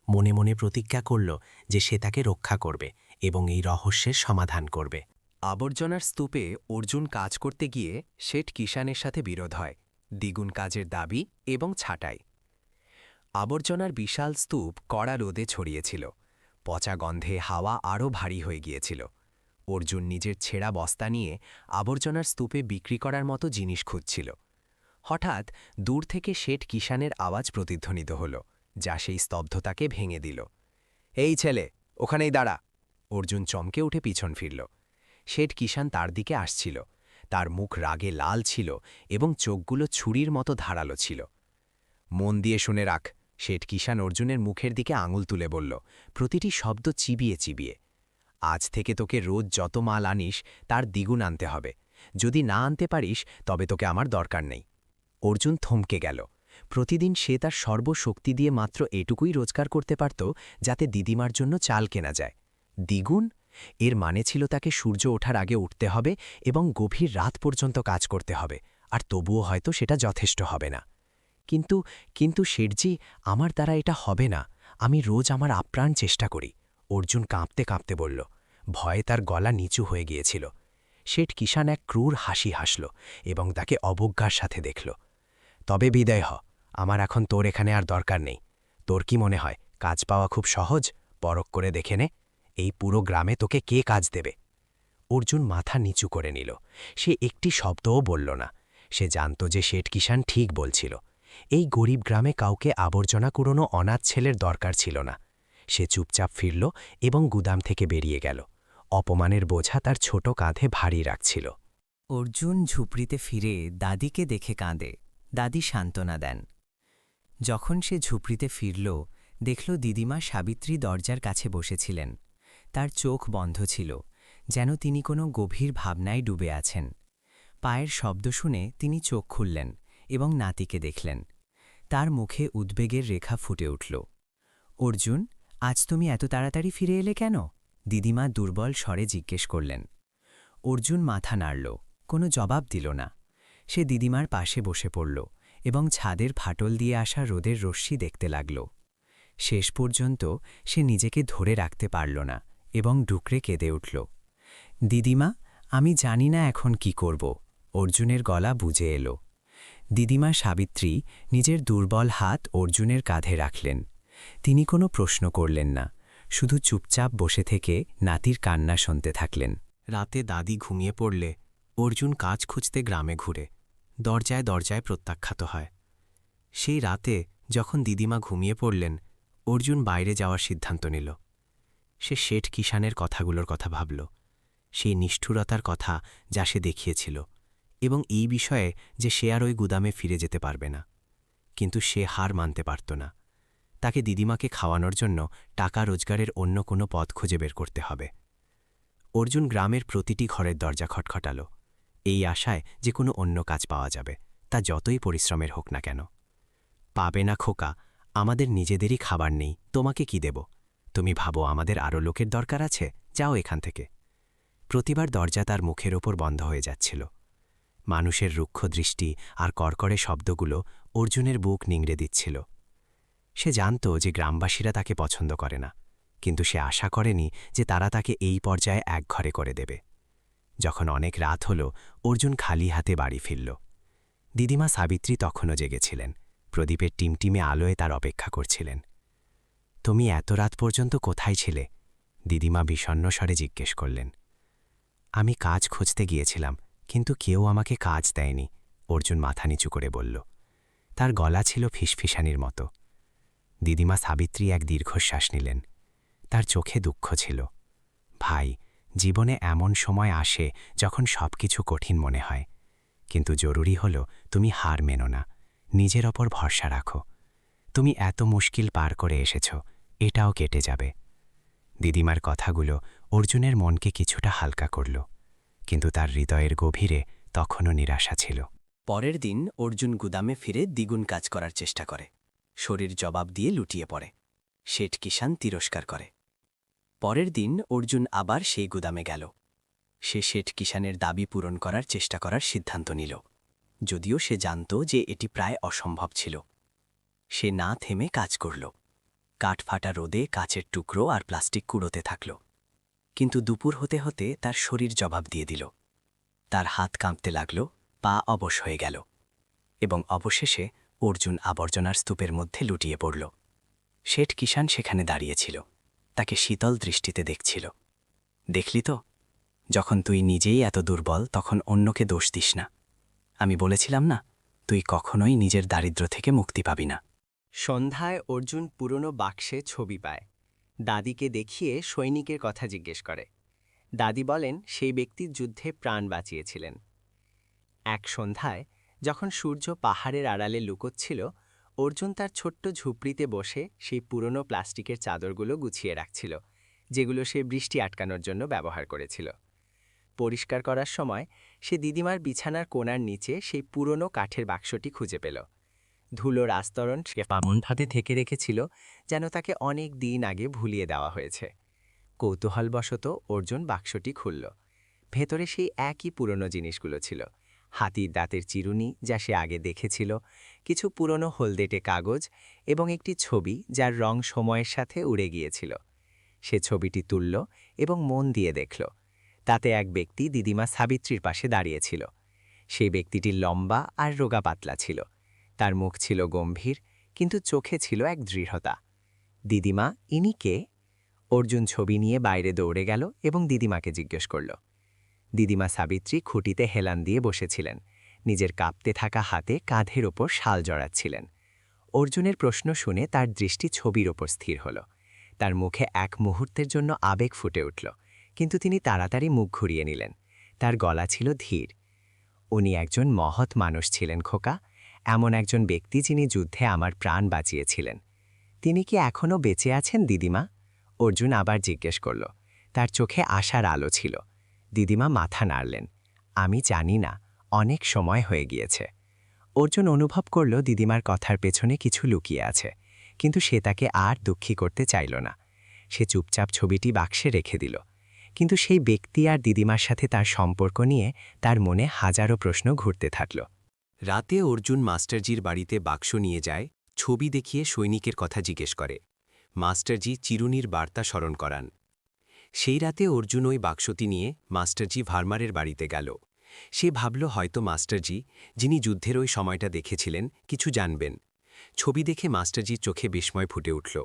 Speaker 4: মনে মনে প্রতিজ্ঞা করল যে সে তাকে রক্ষা করবে এবং এই রহস্যের সমাধান করবে।
Speaker 3: আবর্জনার স্তূপে অর্জুন কাজ করতে গিয়ে শেঠ কিষানের সাথে বিরোধ হয়, দ্বিগুণ কাজের দাবি এবং ছাঁটাই। আবর্জনার বিশাল স্তূপ কড়া রোদে ছড়িয়েছিল। পচা গন্ধে হাওয়া আরও ভারী হয়ে গিয়েছিল। অর্জুন নিজের ছেঁড়া বস্তা নিয়ে আবর্জনার স্তূপে বিক্রি করার মতো জিনিস খুঁজছিল। হঠাৎ দূর থেকে শেঠ কিষানের আওয়াজ প্রতিধ্বনিত হল, যা সেই স্তব্ধতাকে ভেঙে দিল। এই ছেলে, ওখানেই দাঁড়া! অর্জুন চমকে উঠে পিছন ফিরল। শেঠ কিষান তার দিকে আসছিল। তার মুখ রাগে লাল ছিল এবং চোখগুলো ছুরির মতো ধারালো ছিল। মন দিয়ে শুনে রাখ, শেঠ কিষান অর্জুনের মুখের দিকে আঙুল তুলে বলল, প্রতিটি শব্দ চিবিয়ে চিবিয়ে। আজ থেকে তোকে রোজ যত মাল আনিস তার দ্বিগুণ আনতে হবে। যদি না আনতে পারিস, তবে তোকে আমার দরকার নেই। অর্জুন থমকে গেল। প্রতিদিন সে তার সর্বশক্তি দিয়ে মাত্র এটুকুই রোজগার করতে পারত যাতে দিদিমার জন্য চাল কেনা যায়। দ্বিগুণ? এর মানে ছিল তাকে সূর্য ওঠার আগে উঠতে হবে এবং গভীর রাত পর্যন্ত কাজ করতে হবে, আর তবুও হয়তো সেটা যথেষ্ট হবে না। কিন্তু শেঠজি, আমার দ্বারা এটা হবে না। আমি রোজ আমার আপ্রাণ চেষ্টা করি। অর্জুন কাঁপতে কাঁপতে বলল। ভয়ে তার গলা নিচু হয়ে গিয়েছিল। শেঠ কিষাণ এক ক্রূর হাসি হাসল এবং তাকে অবজ্ঞার সাথে দেখল। তবে বিদায় হ, আমার এখন তোর এখানে আর দরকার নেই। তোর কি মনে হয় কাজ পাওয়া খুব সহজ? পরখ করে দেখে নে, এই পুরো গ্রামে তোকে কে কাজ দেবে? অর্জুন মাথা নিচু করে নিল। সে একটি শব্দও বলল না। সে জানত যে শেঠ কিষাণ ঠিক বলছিল। এই গরিব গ্রামে কাউকে আবর্জনা কুড়োনো অনাথ ছেলের দরকার ছিল না। সে চুপচাপ ফিরল এবং গুদাম থেকে বেরিয়ে গেল। অপমানের বোঝা তার ছোট কাঁধে ভারী রাখছিল।
Speaker 1: অর্জুন ঝুপড়িতে ফিরে দাদিকে দেখে কাঁদে। দাদি সান্ত্বনা দেন। যখন সে ঝুপড়িতে ফিরল, দেখল দিদিমা সাবিত্রী দরজার কাছে বসেছিলেন। তার চোখ বন্ধ ছিল, যেন তিনি কোনো গভীর ভাবনায় ডুবে আছেন। পায়ের শব্দ শুনে তিনি চোখ খুললেন এবং নাতিকে দেখলেন। তার মুখে উদ্বেগের রেখা ফুটে উঠল। অর্জুন, আজ তুমি এত তাড়াতাড়ি ফিরে এলে কেন? দিদিমা দুর্বল স্বরে জিজ্ঞেস করলেন। অর্জুন মাথা নাড়ল, কোনো জবাব দিল না। সে দিদিমার পাশে বসে পড়ল এবং ছাদের ফাটল দিয়ে আসা রোদের রশ্মি দেখতে লাগল। শেষ পর্যন্ত সে নিজেকে ধরে রাখতে পারল না এবং ডুকরে কেঁদে উঠল। দিদিমা, আমি জানি না এখন কি করব। অর্জুনের গলা বুজে এলো। দিদিমা সাবিত্রী নিজের দুর্বল হাত অর্জুনের কাঁধে রাখলেন। তিনি কোনো প্রশ্ন করলেন না, শুধু চুপচাপ বসে থেকে নাতির কান্না শুনতে থাকলেন।
Speaker 4: রাতে দাদি ঘুমিয়ে পড়লে অর্জুন কাজ খুঁজতে গ্রামে ঘুরে দরজায় দরজায় প্রত্যাখ্যাত হয়। সেই রাতে যখন দিদিমা ঘুমিয়ে পড়লেন, অর্জুন বাইরে যাওয়ার সিদ্ধান্ত নিল। সে শেঠ কিষাণের কথাগুলোর কথা ভাবল, সেই নিষ্ঠুরতার কথা যা সে দেখিয়েছিল, এবং এই বিষয়ে যে সে আর ওই গুদামে ফিরে যেতে পারবে না। কিন্তু সে হার মানতে পারত না। তাকে দিদিমাকে খাওয়ানোর জন্য টাকা রোজগারের অন্য কোনো পথ খুঁজে বের করতে হবে। অর্জুন গ্রামের প্রতিটি ঘরের দরজা খটখটাল, এই আশায় যে কোনো অন্য কাজ পাওয়া যাবে, তা যতই পরিশ্রমের হোক না কেন। পাবে না খোকা, আমাদের নিজেদেরই খাবার নেই, তোমাকে কি দেব? তুমি ভাবো আমাদের আরও লোকের দরকার আছে? যাও এখান থেকে। প্রতিবার দরজা তার মুখের ওপর বন্ধ হয়ে যাচ্ছিল। মানুষের রুক্ষ দৃষ্টি আর কড়কড়ে শব্দগুলো অর্জুনের বুক নিংড়ে দিচ্ছিল। সে জানত যে গ্রামবাসীরা তাকে পছন্দ করে না, কিন্তু সে আশা করেনি যে তারা তাকে এই পর্যায়ে একঘরে করে দেবে। যখন অনেক রাত হল, অর্জুন খালি হাতে বাড়ি ফিরল। দিদিমা সাবিত্রী তখনও জেগেছিলেন, প্রদীপের টিমটিমে আলোয় তার অপেক্ষা করছিলেন। তুমি এত রাত পর্যন্ত কোথায় ছিলে? দিদিমা বিষণ্ণ স্বরে জিজ্ঞেস করলেন। আমি কাজ খুঁজতে গিয়েছিলাম, কিন্তু কেউ আমাকে কাজ দেয়নি, অর্জুন মাথা নিচু করে বলল। তার গলা ছিল ফিসফিসানির মতো। দিদিমা সাবিত্রী এক দীর্ঘশ্বাস নিলেন। তার চোখে দুঃখ ছিল। ভাই, জীবনে এমন সময় আসে যখন সবকিছু কঠিন মনে হয়, কিন্তু জরুরি হল তুমি হার মেনো না, নিজের ওপর ভরসা রাখো। তুমি এত মুশকিল পার করে এসেছ, এটাও কেটে যাবে। দিদিমার কথাগুলো অর্জুনের মনকে কিছুটা হালকা করল, কিন্তু তার হৃদয়ের গভীরে তখনও নিরাশা ছিল।
Speaker 2: পরের দিন অর্জুন গুদামে ফিরে দ্বিগুণ কাজ করার চেষ্টা করে। শরীর জবাব দিয়ে লুটিয়ে পড়ে। শেঠ কিষাণ তিরস্কার করে। পরের দিন অর্জুন আবার সেই গুদামে গেল। সে শেঠ কিষাণের দাবি পূরণ করার চেষ্টা করার সিদ্ধান্ত নিল, যদিও সে জানত যে এটি প্রায় অসম্ভব ছিল। সে না থেমে কাজ করল। কাঠ ফাটা রোদে কাচের টুকরো আর প্লাস্টিক কুড়োতে থাকল। কিন্তু দুপুর হতে হতে তার শরীর জবাব দিয়ে দিল। তার হাত কাঁপতে লাগল, পা অবশ হয়ে গেল, এবং অবশেষে অর্জুন আবর্জনার স্তূপের মধ্যে লুটিয়ে পড়ল। শেঠ কিষাণ সেখানে দাঁড়িয়েছিল, তাকে শীতল দৃষ্টিতে দেখছিল। দেখলি তো, যখন তুই নিজেই এত দুর্বল তখন অন্যকে দোষ দিস না। আমি বলেছিলাম না, তুই কখনোই নিজের দারিদ্র্য থেকে মুক্তি পাবি না।
Speaker 4: সন্ধ্যায় অর্জুন পুরনো বাক্সে ছবি পায়। দাদিকে দেখিয়ে সৈনিকের কথা জিজ্ঞেস করে। দাদি বলেন সেই ব্যক্তি যুদ্ধে প্রাণ বাঁচিয়েছিলেন। এক সন্ধ্যায় যখন সূর্য পাহাড়ের আড়ালে লুকোচ্ছিল, অর্জুন তার ছোট্ট ঝুপড়িতে বসে সেই পুরনো প্লাস্টিকের চাদরগুলো গুছিয়ে রাখছিল, যেগুলো সে বৃষ্টি আটকানোর জন্য ব্যবহার করেছিল।
Speaker 2: পরিষ্কার করার সময় সে দিদিমার বিছানার কোণার নিচে সেই পুরনো কাঠের বাক্সটি খুঁজে পেল। ধুলোর আস্তরণ সে এমনভাবে থেকে রেখেছিল যেন তাকে অনেক দিন আগে ভুলিয়ে দেওয়া হয়েছে। কৌতূহলবশত অর্জুন বাক্সটি খুলল। ভেতরে সেই একই পুরনো জিনিসগুলো ছিল। হাতির দাঁতের চিরুনি যা সে আগে দেখেছিল, কিছু পুরনো হলদেটে কাগজ এবং একটি ছবি যার রং সময়ের সাথে উড়ে গিয়েছিল। সে ছবিটি তুলল এবং মন দিয়ে দেখল। তাতে এক ব্যক্তি দিদিমা সাবিত্রীর পাশে দাঁড়িয়েছিল। সেই ব্যক্তিটি লম্বা আর রোগা পাতলা ছিল। তার মুখ ছিল গম্ভীর, কিন্তু চোখে ছিল এক দৃঢ়তা। দিদিমা, ইনি কে? অর্জুন ছবি নিয়ে বাইরে দৌড়ে গেল এবং দিদিমাকে জিজ্ঞেস করল। দিদিমা সাবিত্রী খুঁটিতে হেলান দিয়ে বসেছিলেন, নিজের কাঁপতে থাকা হাতে কাঁধের ওপর শাল জড়াচ্ছিলেন। অর্জুনের প্রশ্ন শুনে তার দৃষ্টি ছবির ওপর স্থির হল। তার মুখে এক মুহূর্তের জন্য আবেগ ফুটে উঠল, কিন্তু তিনি তাড়াতাড়ি মুখ ঘুরিয়ে নিলেন। তার গলা ছিল ধীর। উনি একজন মহৎ মানুষ ছিলেন খোকা, এমন একজন ব্যক্তি যিনি যুদ্ধে আমার প্রাণ বাঁচিয়েছিলেন। তিনি কি এখনও বেঁচে আছেন দিদিমা? অর্জুন আবার জিজ্ঞেস করল। তার চোখে আশার আলো ছিল। দিদিমা মাথা নাড়লেন। আমি জানি না, অনেক সময় হয়ে গিয়েছে। অর্জুন অনুভব করল দিদিমার কথার পেছনে কিছু লুকিয়ে আছে, কিন্তু সে তাকে আর দুঃখী করতে চাইল না। সে চুপচাপ ছবিটি বাক্সে রেখে দিল। কিন্তু সেই ব্যক্তি আর দিদিমার সাথে তার সম্পর্ক নিয়ে তার মনে হাজারো প্রশ্ন ঘুরতে থাকল।
Speaker 4: রাতে অর্জুন মাস্টারজির বাড়িতে বাক্স নিয়ে যায়, ছবি দেখিয়ে সৈনিকের কথা জিজ্ঞেস করে। মাস্টারজি চিরুনির বার্তা স্মরণ করান। সেই রাতে অর্জুন ওই বাক্সটি নিয়ে মাস্টারজি ভার্মারের বাড়িতে গেল। সে ভাবল হয়তো মাস্টারজি, যিনি যুদ্ধের ওই সময়টা দেখেছিলেন, কিছু জানবেন। ছবি দেখে মাস্টারজির চোখে বিস্ময় ফুটে উঠল।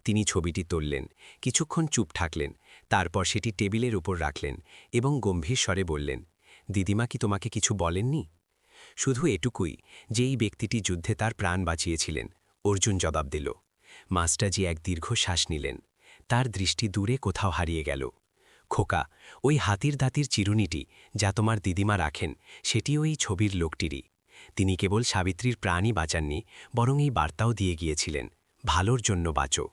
Speaker 4: তিনি ছবিটি তুললেন, কিছুক্ষণ চুপ থাকলেন, তারপর সেটি টেবিলের উপর রাখলেন এবং গম্ভীর স্বরে বললেন, দিদিমা কি তোমাকে কিছু বলেননি? শুধু এটুকুই যে এই ব্যক্তিটি যুদ্ধে তার প্রাণ বাঁচিয়েছিলেন, অর্জুন জবাব দিল। মাস্টারজি এক দীর্ঘ শ্বাস নিলেন। তার দৃষ্টি দূরে কোথাও হারিয়ে গেল। খোকা, ওই হাতির দাঁতির চিরুনিটি যা তোমার দিদিমা রাখেন, সেটিও এই ছবির লোকটিরই। তিনি কেবল সাবিত্রীর প্রাণই বাঁচাননি, বরং এই বার্তাও দিয়ে গিয়েছিলেন, ভালোর জন্য বাঁচো।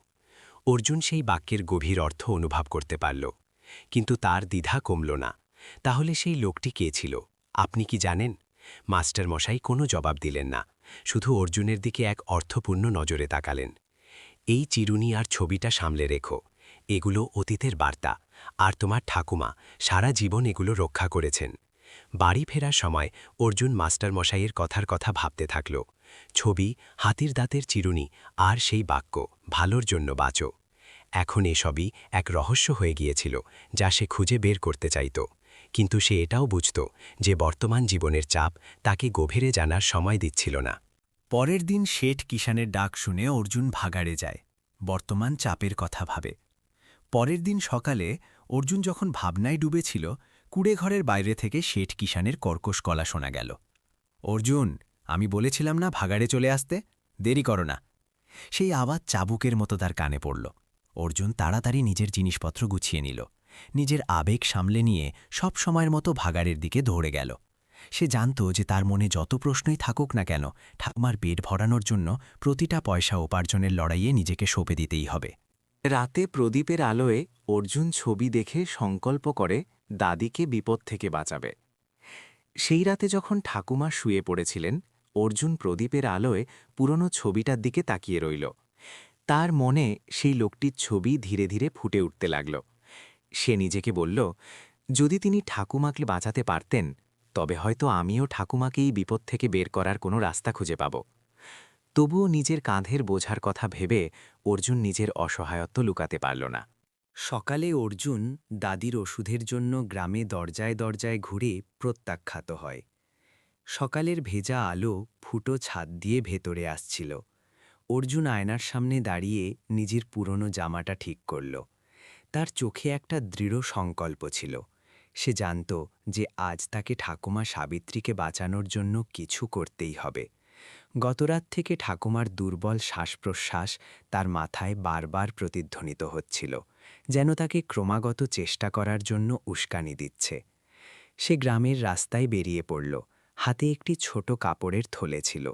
Speaker 4: অর্জুন সেই বাক্যের গভীর অর্থ অনুভব করতে পারল, কিন্তু তার দ্বিধা কমল না। তাহলে সেই লোকটি কে ছিল, আপনি কি জানেন? মাস্টার মশাই কোনো জবাব দিলেন না, শুধু অর্জুনের দিকে এক অর্থপূর্ণ নজরে তাকালেন। এই চিরুনি আর ছবিটা সামলে রেখো, এগুলো অতীতের বার্তা, আর তোমার ঠাকুমা সারা জীবন এগুলো রক্ষা করেছেন। বাড়ি ফেরার সময় অর্জুন মাস্টার মশাইয়ের কথার কথা ভাবতে থাকল। ছবি, হাতির দাঁতের চিরুনি আর সেই বাক্য, ভালোর জন্য বাঁচো। এখন এসবই এক রহস্য হয়ে গিয়েছিল যা সে খুঁজে বের করতে চাইত, কিন্তু সে এটাও বুঝত যে বর্তমান জীবনের চাপ তাকে গভীরে জানার সময় দিচ্ছিল না।
Speaker 3: পরের দিন শেঠ কিষানের ডাক শুনে অর্জুন ভাগাড়ে যায়, বর্তমান চাপের কথা ভাবে। পরের দিন সকালে অর্জুন যখন ভাবনায় ডুবেছিল, কুড়েঘরের বাইরে থেকে শেঠ কিষানের কর্কশ গলা শোনা গেল। অর্জুন, আমি বলেছিলাম না ভাগাড়ে চলে আসতে, দেরি করো না। সেই আওয়াজ চাবুকের মতো তার কানে পড়ল। অর্জুন তাড়াতাড়ি নিজের জিনিসপত্র গুছিয়ে নিল। নিজের আবেগ সামলে নিয়ে সব সময়ের মতো ভাগাড়ের দিকে দৌড়ে গেল। সে জানত যে তার মনে যত প্রশ্নই থাকুক না কেন, ঠাকুমার পেট ভরানোর জন্য প্রতিটা পয়সা উপার্জনের লড়াইয়ে নিজেকে সঁপে দিতেই হবে।
Speaker 2: রাতে প্রদীপের আলোয় অর্জুন ছবি দেখে সংকল্প করে দাদিকে বিপদ থেকে বাঁচাবে। সেই রাতে যখন ঠাকুমা শুয়ে পড়েছিলেন, অর্জুন প্রদীপের আলোয় পুরনো ছবিটার দিকে তাকিয়ে রইল। তার মনে সেই লোকটির ছবি ধীরে ধীরে ফুটে উঠতে লাগল। সে নিজেকে বলল, যদি তিনি ঠাকুমাকে বাঁচাতে পারতেন, তবে হয়তো আমিও ঠাকুমাকে এই বিপদ থেকে বের করার কোনো রাস্তা খুঁজে পাব। তবুও নিজের কাঁধের বোঝার কথা ভেবে অর্জুন নিজের অসহায়ত্ব লুকাতে পারল না।
Speaker 3: সকালে অর্জুন দাদির ওষুধের জন্য গ্রামে দরজায় দরজায় ঘুরে প্রত্যাখ্যাত হয়। সকালের ভেজা আলো ফুটো ছাদ দিয়ে ভেতরে আসছিল। অর্জুন আয়নার সামনে দাঁড়িয়ে নিজের পুরনো জামাটা ঠিক করল। তার চোখে একটা দৃঢ় সংকল্প ছিল। সে জানত যে আজ তাকে ঠাকুমা সাবিত্রীকে বাঁচানোর জন্য কিছু করতেই হবে। গতরাত থেকে ঠাকুমার দুর্বল শ্বাস-প্রশ্বাস তার মাথায় বারবার প্রতিধ্বনিত হচ্ছিল, যেন তাকে ক্রমাগত চেষ্টা করার জন্য উস্কানি দিচ্ছে। সে গ্রামের রাস্তায় বেরিয়ে পড়ল। হাতে একটি ছোট কাপড়ের থলে ছিল।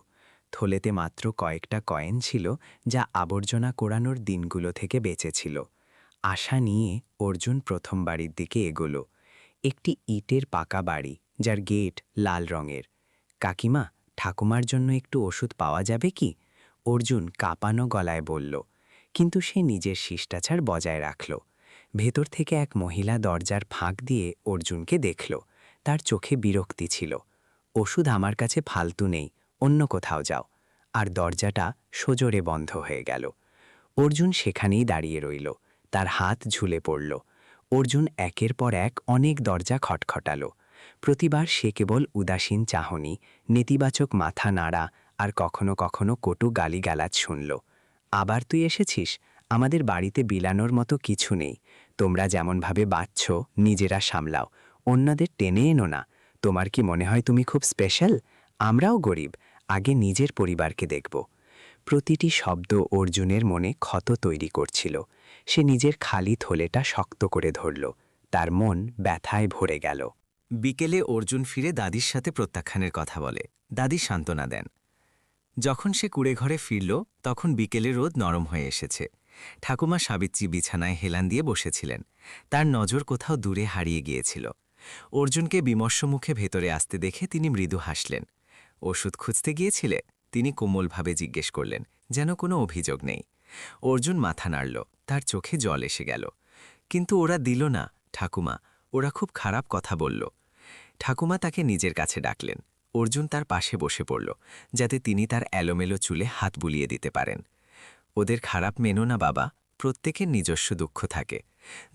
Speaker 3: থলেতে মাত্র কয়েকটা কয়েন ছিল, যা আবর্জনা কোড়ানোর দিনগুলো থেকে বেঁচেছিল। আশা নিয়ে অর্জুন প্রথম বাড়ির দিকে এগোল।
Speaker 2: একটি ইটের পাকা বাড়ি, যার গেট লাল রঙের। কাকিমা, ঠাকুমার জন্য একটু ওষুধ পাওয়া যাবে কি? অর্জুন কাঁপানো গলায় বলল, কিন্তু সে নিজের শিষ্টাচার বজায় রাখল। ভেতর থেকে এক মহিলা দরজার ফাঁক দিয়ে অর্জুনকে দেখল। তার চোখে বিরক্তি ছিল। ওষুধ আমার কাছে ফালতু নেই, অন্য কোথাও যাও। আর দরজাটা সজোরে বন্ধ হয়ে গেল। অর্জুন সেখানেই দাঁড়িয়ে রইল, তার হাত ঝুলে পড়ল। অর্জুন একের পর এক অনেক দরজা খটখটালো। প্রতিবার সে কেবল উদাসীন চাহনি, নেতিবাচক মাথা নাড়া আর কখনো কখনো কটু গালিগালাজ শুনল। আবার তুই এসেছিস? আমাদের বাড়িতে বিলানোর মতো কিছু নেই। তোমরা যেমনভাবে বাঁচছ নিজেরা সামলাও, অন্যদের টেনে এনো না। তোমার কি মনে হয় তুমি খুব স্পেশাল? আমরাও গরিব, আগে নিজের পরিবারকে দেখব। প্রতিটি শব্দ অর্জুনের মনে ক্ষত তৈরি করছিল। সে নিজের খালি থলেটা শক্ত করে ধরল। তার মন ব্যথায় ভরে গেল।
Speaker 3: বিকেলে অর্জুন ফিরে দাদির সাথে প্রত্যাখ্যানের কথা বলে। দাদি সান্ত্বনা দেন। যখন সে কুঁড়েঘরে ফিরল, তখন বিকেলে রোদ নরম হয়ে এসেছে। ঠাকুমা সাবিত্রী বিছানায় হেলান দিয়ে বসেছিলেন। তার নজর কোথাও দূরে হারিয়ে গিয়েছিল। অর্জুনকে বিমর্ষ মুখে ভেতরে আসতে দেখে তিনি মৃদু হাসলেন। ওষুধ খুঁজতে গিয়েছিলে? তিনি কোমলভাবে জিজ্ঞেস করলেন, যেন কোনো অভিযোগ নেই। অর্জুন মাথা নাড়ল, তার চোখে জল এসে গেল। কিন্তু ওরা দিল না ঠাকুমা, ওরা খুব খারাপ কথা বলল। ঠাকুমা তাকে নিজের কাছে ডাকলেন। অর্জুন তার পাশে বসে পড়ল, যাতে তিনি তার এলোমেলো চুলে হাত বুলিয়ে দিতে পারেন। ওদের খারাপ মেনো না বাবা, প্রত্যেকের নিজস্ব দুঃখ থাকে।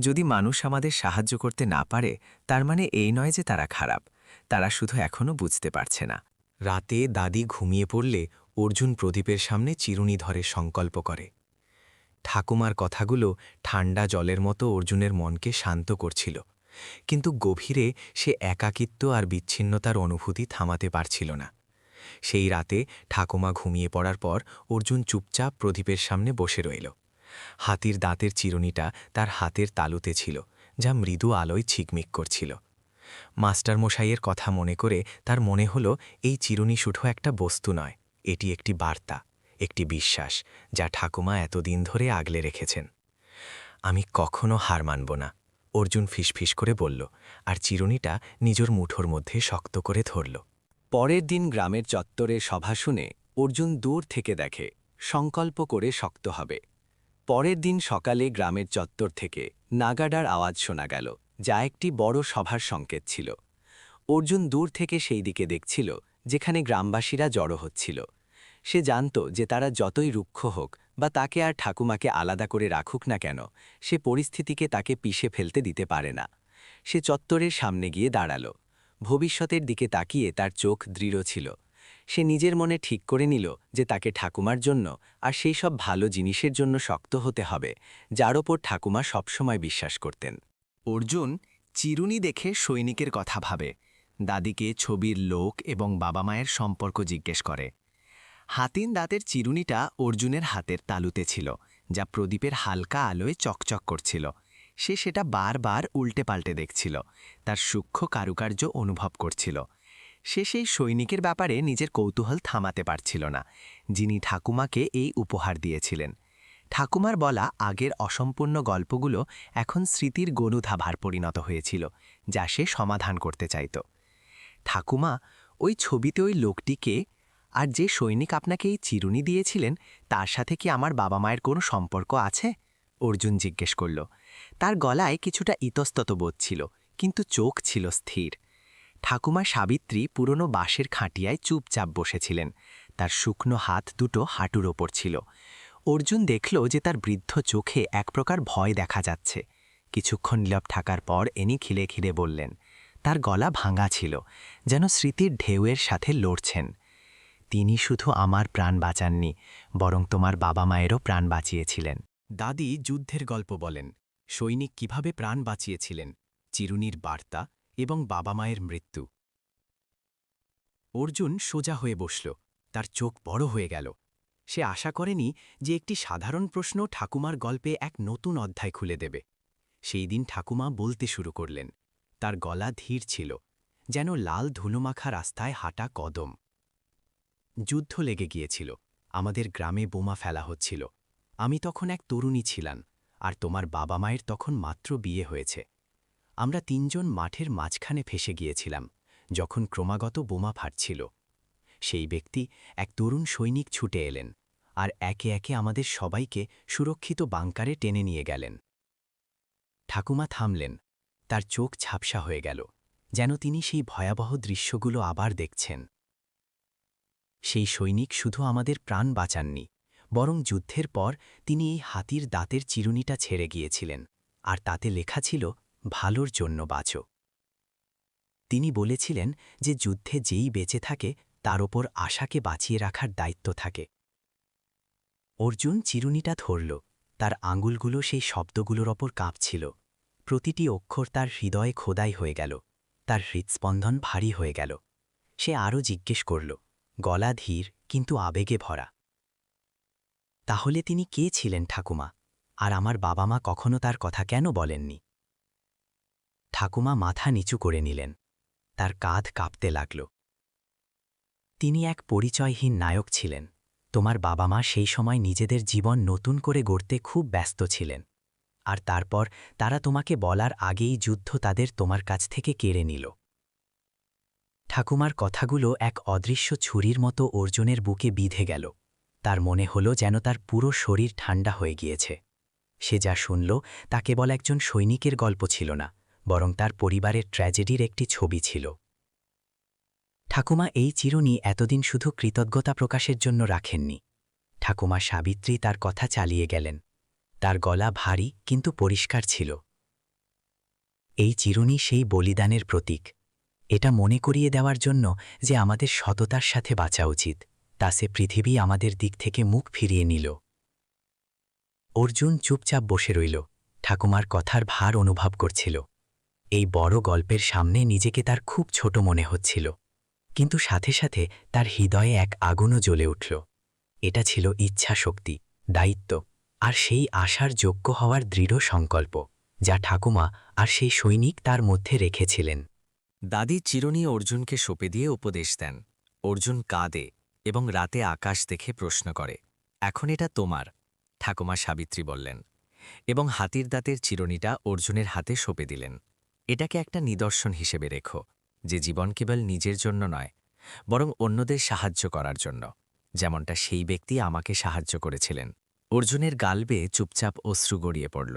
Speaker 3: যদি মানুষ আমাদের সাহায্য করতে না পারে, তার মানে এই নয় যে তারা খারাপ, তারা শুধু এখনও বুঝতে পারছে না। রাতে দাদি ঘুমিয়ে পড়লে অর্জুন প্রদীপের সামনে চিরুনি ধরে সংকল্প করে। ঠাকুমার কথাগুলো ঠান্ডা জলের মতো অর্জুনের মনকে শান্ত করছিল, কিন্তু গভীরে সে একাকিত্ব আর বিচ্ছিন্নতার অনুভূতি থামাতে পারছিল না। সেই রাতে ঠাকুমা ঘুমিয়ে পড়ার পর অর্জুন চুপচাপ প্রদীপের সামনে বসে রইল। হাতির দাঁতের চিরুনিটা তার হাতের তালুতে ছিল, যা মৃদু আলোয় ছিকমিক করছিল। মাস্টারমশাইয়ের কথা মনে করে তার মনে হল এই চিরুনি শুধু একটা বস্তু নয়, এটি একটি বার্তা, একটি বিশ্বাস, যা ঠাকুমা এতদিন ধরে আগলে রেখেছেন। আমি কখনো হার মানব না, অর্জুন ফিসফিস করে বলল, আর চিরুনিটা নিজের মুঠোর মধ্যে শক্ত করে ধরল। পরের দিন গ্রামের চত্বরে সভা শুনে অর্জুন দূর থেকে দেখে, সংকল্প করে শক্ত হবে। পরের দিন সকালে গ্রামের চত্বর থেকে নাগাডার আওয়াজ শোনা গেল, যা একটি বড় সভার সংকেত ছিল। অর্জুন দূর থেকে সেই দিকে দেখছিল, যেখানে গ্রামবাসীরা জড়ো হচ্ছিল। সে জানত যে তারা যতই রুক্ষ হোক বা তাকে আর ঠাকুমাকে আলাদা করে রাখুক না কেন, সে পরিস্থিতিকে তাকে পিষে ফেলতে দিতে পারে না। সে চত্বরের সামনে গিয়ে দাঁড়াল। ভবিষ্যতের দিকে তাকিয়ে তার চোখ দৃঢ় ছিল। সে নিজের মনে ঠিক করে নিল যে তাকে ঠাকুমার জন্য আর সেই সব ভালো জিনিসের জন্য শক্ত হতে হবে, যার ওপর ঠাকুমা সবসময় বিশ্বাস করতেন। অর্জুন চিরুনি দেখে সৈনিকের কথা ভাবে, দাদিকে ছবির লোক এবং বাবা মায়ের সম্পর্ক জিজ্ঞেস করে। হাতিন দাঁতের চিরুনিটা অর্জুনের হাতের তালুতে ছিল, যা প্রদীপের হালকা আলোয় চকচক করছিল। সে সেটা বারবার উল্টে পাল্টে দেখছিল, তার সূক্ষ্ম কারুকার্য অনুভব করছিল। সে সেই সৈনিকের ব্যাপারে নিজের কৌতূহল থামাতে পারছিল না, যিনি ঠাকুমাকে এই উপহার দিয়েছিলেন। ঠাকুমার বলা আগের অসম্পূর্ণ গল্পগুলো এখন স্মৃতির গণুধাভার পরিণত হয়েছিল, যা সে সমাধান করতে চাইত। ঠাকুমা, ওই ছবিতে ওই লোকটিকে, আর যে সৈনিক আপনাকে এই চিরুনি দিয়েছিলেন, তার সাথে কি আমার বাবা মায়ের কোনো সম্পর্ক আছে? অর্জুন জিজ্ঞেস করল। তার গলায় কিছুটা ইতস্তত বোধ ছিল, কিন্তু চোখ ছিল স্থির। ঠাকুমা সাবিত্রী পুরনো বাঁশের খাটিয়ায় চুপচাপ বসেছিলেন, তার শুকনো হাত দুটো হাঁটুর ওপর ছিল। অর্জুন দেখল যে তার বৃদ্ধ চোখে এক প্রকার ভয় দেখা যাচ্ছে। কিছুক্ষণ নীরব থাকার পর এনি খিলে খিলে বললেন। তার গলা ভাঙা ছিল, যেন স্মৃতির ঢেউয়ের সাথে লড়ছেন। তিনি শুধু আমার প্রাণ বাঁচাননি, বরং তোমার বাবা মায়েরও প্রাণ বাঁচিয়েছিলেন। দাদি যুদ্ধের গল্প বলেন, সৈনিক কিভাবে প্রাণ বাঁচিয়েছিলেন, চিরুনির বার্তা এবং বাবা মায়ের মৃত্যু। অর্জুন সোজা হয়ে বসল, তার চোখ বড় হয়ে গেল। সে আশা করেনি যে একটি সাধারণ প্রশ্ন ঠাকুমার গল্পে এক নতুন অধ্যায় খুলে দেবে। সেই দিন ঠাকুমা বলতে শুরু করলেন। তার গলা ধীর ছিল, যেন লাল ধুলোমাখা রাস্তায় হাঁটা কদম। যুদ্ধ লেগে গিয়েছিল, আমাদের গ্রামে বোমা ফেলা হচ্ছিল। আমি তখন এক তরুণী ছিলাম, আর তোমার বাবা মায়ের তখন মাত্র বিয়ে হয়েছে।
Speaker 2: আমরা তিনজন মাঠের মাঝখানে ফেসে গিয়েছিলাম যখন ক্রমাগত বোমা ফাটছিল। সেই ব্যক্তি এক তরুণ সৈনিক ছুটে এলেন আর একে একে আমাদের সবাইকে সুরক্ষিত বাংকারে টেনে নিয়ে গেলেন। ঠাকুমা থামলেন, তার চোখ ঝাপসা হয়ে গেল, যেন তিনি সেই ভয়াবহ দৃশ্যগুলো আবার দেখছেন। সেই সৈনিক শুধু আমাদের প্রাণ বাঁচাননি, বরং যুদ্ধের পর তিনি এই হাতির দাঁতের চিরুনিটা ছেড়ে গিয়েছিলেন, আর তাতে লেখা ছিল, ভালোর জন্য বাঁচো। তিনি বলেছিলেন যে যুদ্ধে যেই বেঁচে থাকে তার ওপর আশাকে বাঁচিয়ে রাখার দায়িত্ব থাকে। অর্জুন চিরুনিটা ধরল, তার আঙুলগুলো সেই শব্দগুলোর ওপর কাঁপছিল। প্রতিটি অক্ষর তার হৃদয়ে খোদাই হয়ে গেল, তার হৃৎস্পন্দন ভারী হয়ে গেল। সে আরও জিজ্ঞেস করল, গলা ধীর কিন্তু আবেগে ভরা, তাহলে তিনি কে ছিলেন ঠাকুমা? আর আমার বাবা মা কখনো তার কথা কেন বলেননি? ঠাকুমা মাথা নিচু করে নিলেন, তার কাঁধ কাঁপতে লাগল। তিনি এক পরিচয়হীন নায়ক ছিলেন। তোমার বাবা মা সেই সময় নিজেদের জীবন নতুন করে গড়তে খুব ব্যস্ত ছিলেন, আর তারপর তারা তোমাকে বলার আগেই যুদ্ধ তাদের তোমার কাছ থেকে কেড়ে নিল। ঠাকুমার কথাগুলো এক অদৃশ্য ছুরির মতো অর্জুনের বুকে বিঁধে গেল। তার মনে হল যেন তার পুরো শরীর ঠান্ডা হয়ে গিয়েছে। সে যা শুনল তা কেবল একজন সৈনিকের গল্প ছিল না, বরং তার পরিবারের ট্র্যাজেডির একটি ছবি ছিল। ঠাকুমা এই চিরুনি এতদিন শুধু কৃতজ্ঞতা প্রকাশের জন্য রাখেননি। ঠাকুমা সাবিত্রী তার কথা চালিয়ে গেলেন। তার গলা ভারী কিন্তু পরিষ্কার ছিল। এই চিরুনি সেই বলিদানের প্রতীক। এটা মনে করিয়ে দেওয়ার জন্য যে আমাদের সততার সাথে বাঁচা উচিত, তা সে পৃথিবী আমাদের দিক থেকে মুখ ফিরিয়ে নিল। অর্জুন চুপচাপ বসে রইল, ঠাকুমার কথার ভার অনুভব করছিল। এই বড় গল্পের সামনে নিজেকে তার খুব ছোট মনে হচ্ছিল, কিন্তু সাথে সাথে তার হৃদয়ে এক আগুনও জ্বলে উঠল। এটা ছিল ইচ্ছা শক্তি, দায়িত্ব আর সেই আশার যোগ্য হওয়ার দৃঢ় সংকল্প, যা ঠাকুমা আর সেই সৈনিক তার মধ্যে রেখেছিলেন।
Speaker 1: দাদি চিরুনি অর্জুনকে সঁপে দিয়ে উপদেশ দেন। অর্জুন কাঁদে এবং রাতে আকাশ দেখে প্রশ্ন করে, এখন এটা তোমার? ঠাকুমা সাবিত্রী বললেন, এবং হাতির দাঁতের চিরুনিটা অর্জুনের হাতে সঁপে দিলেন। এটাকে একটা নিদর্শন হিসেবে রেখো, যে জীবন কেবল নিজের জন্য নয়, বরং অন্যদের সাহায্য করার জন্য, যেমনটা সেই ব্যক্তি আমাকে সাহায্য করেছিলেন। অর্জুনের গাল বেয়ে চুপচাপ অশ্রু গড়িয়ে পড়ল।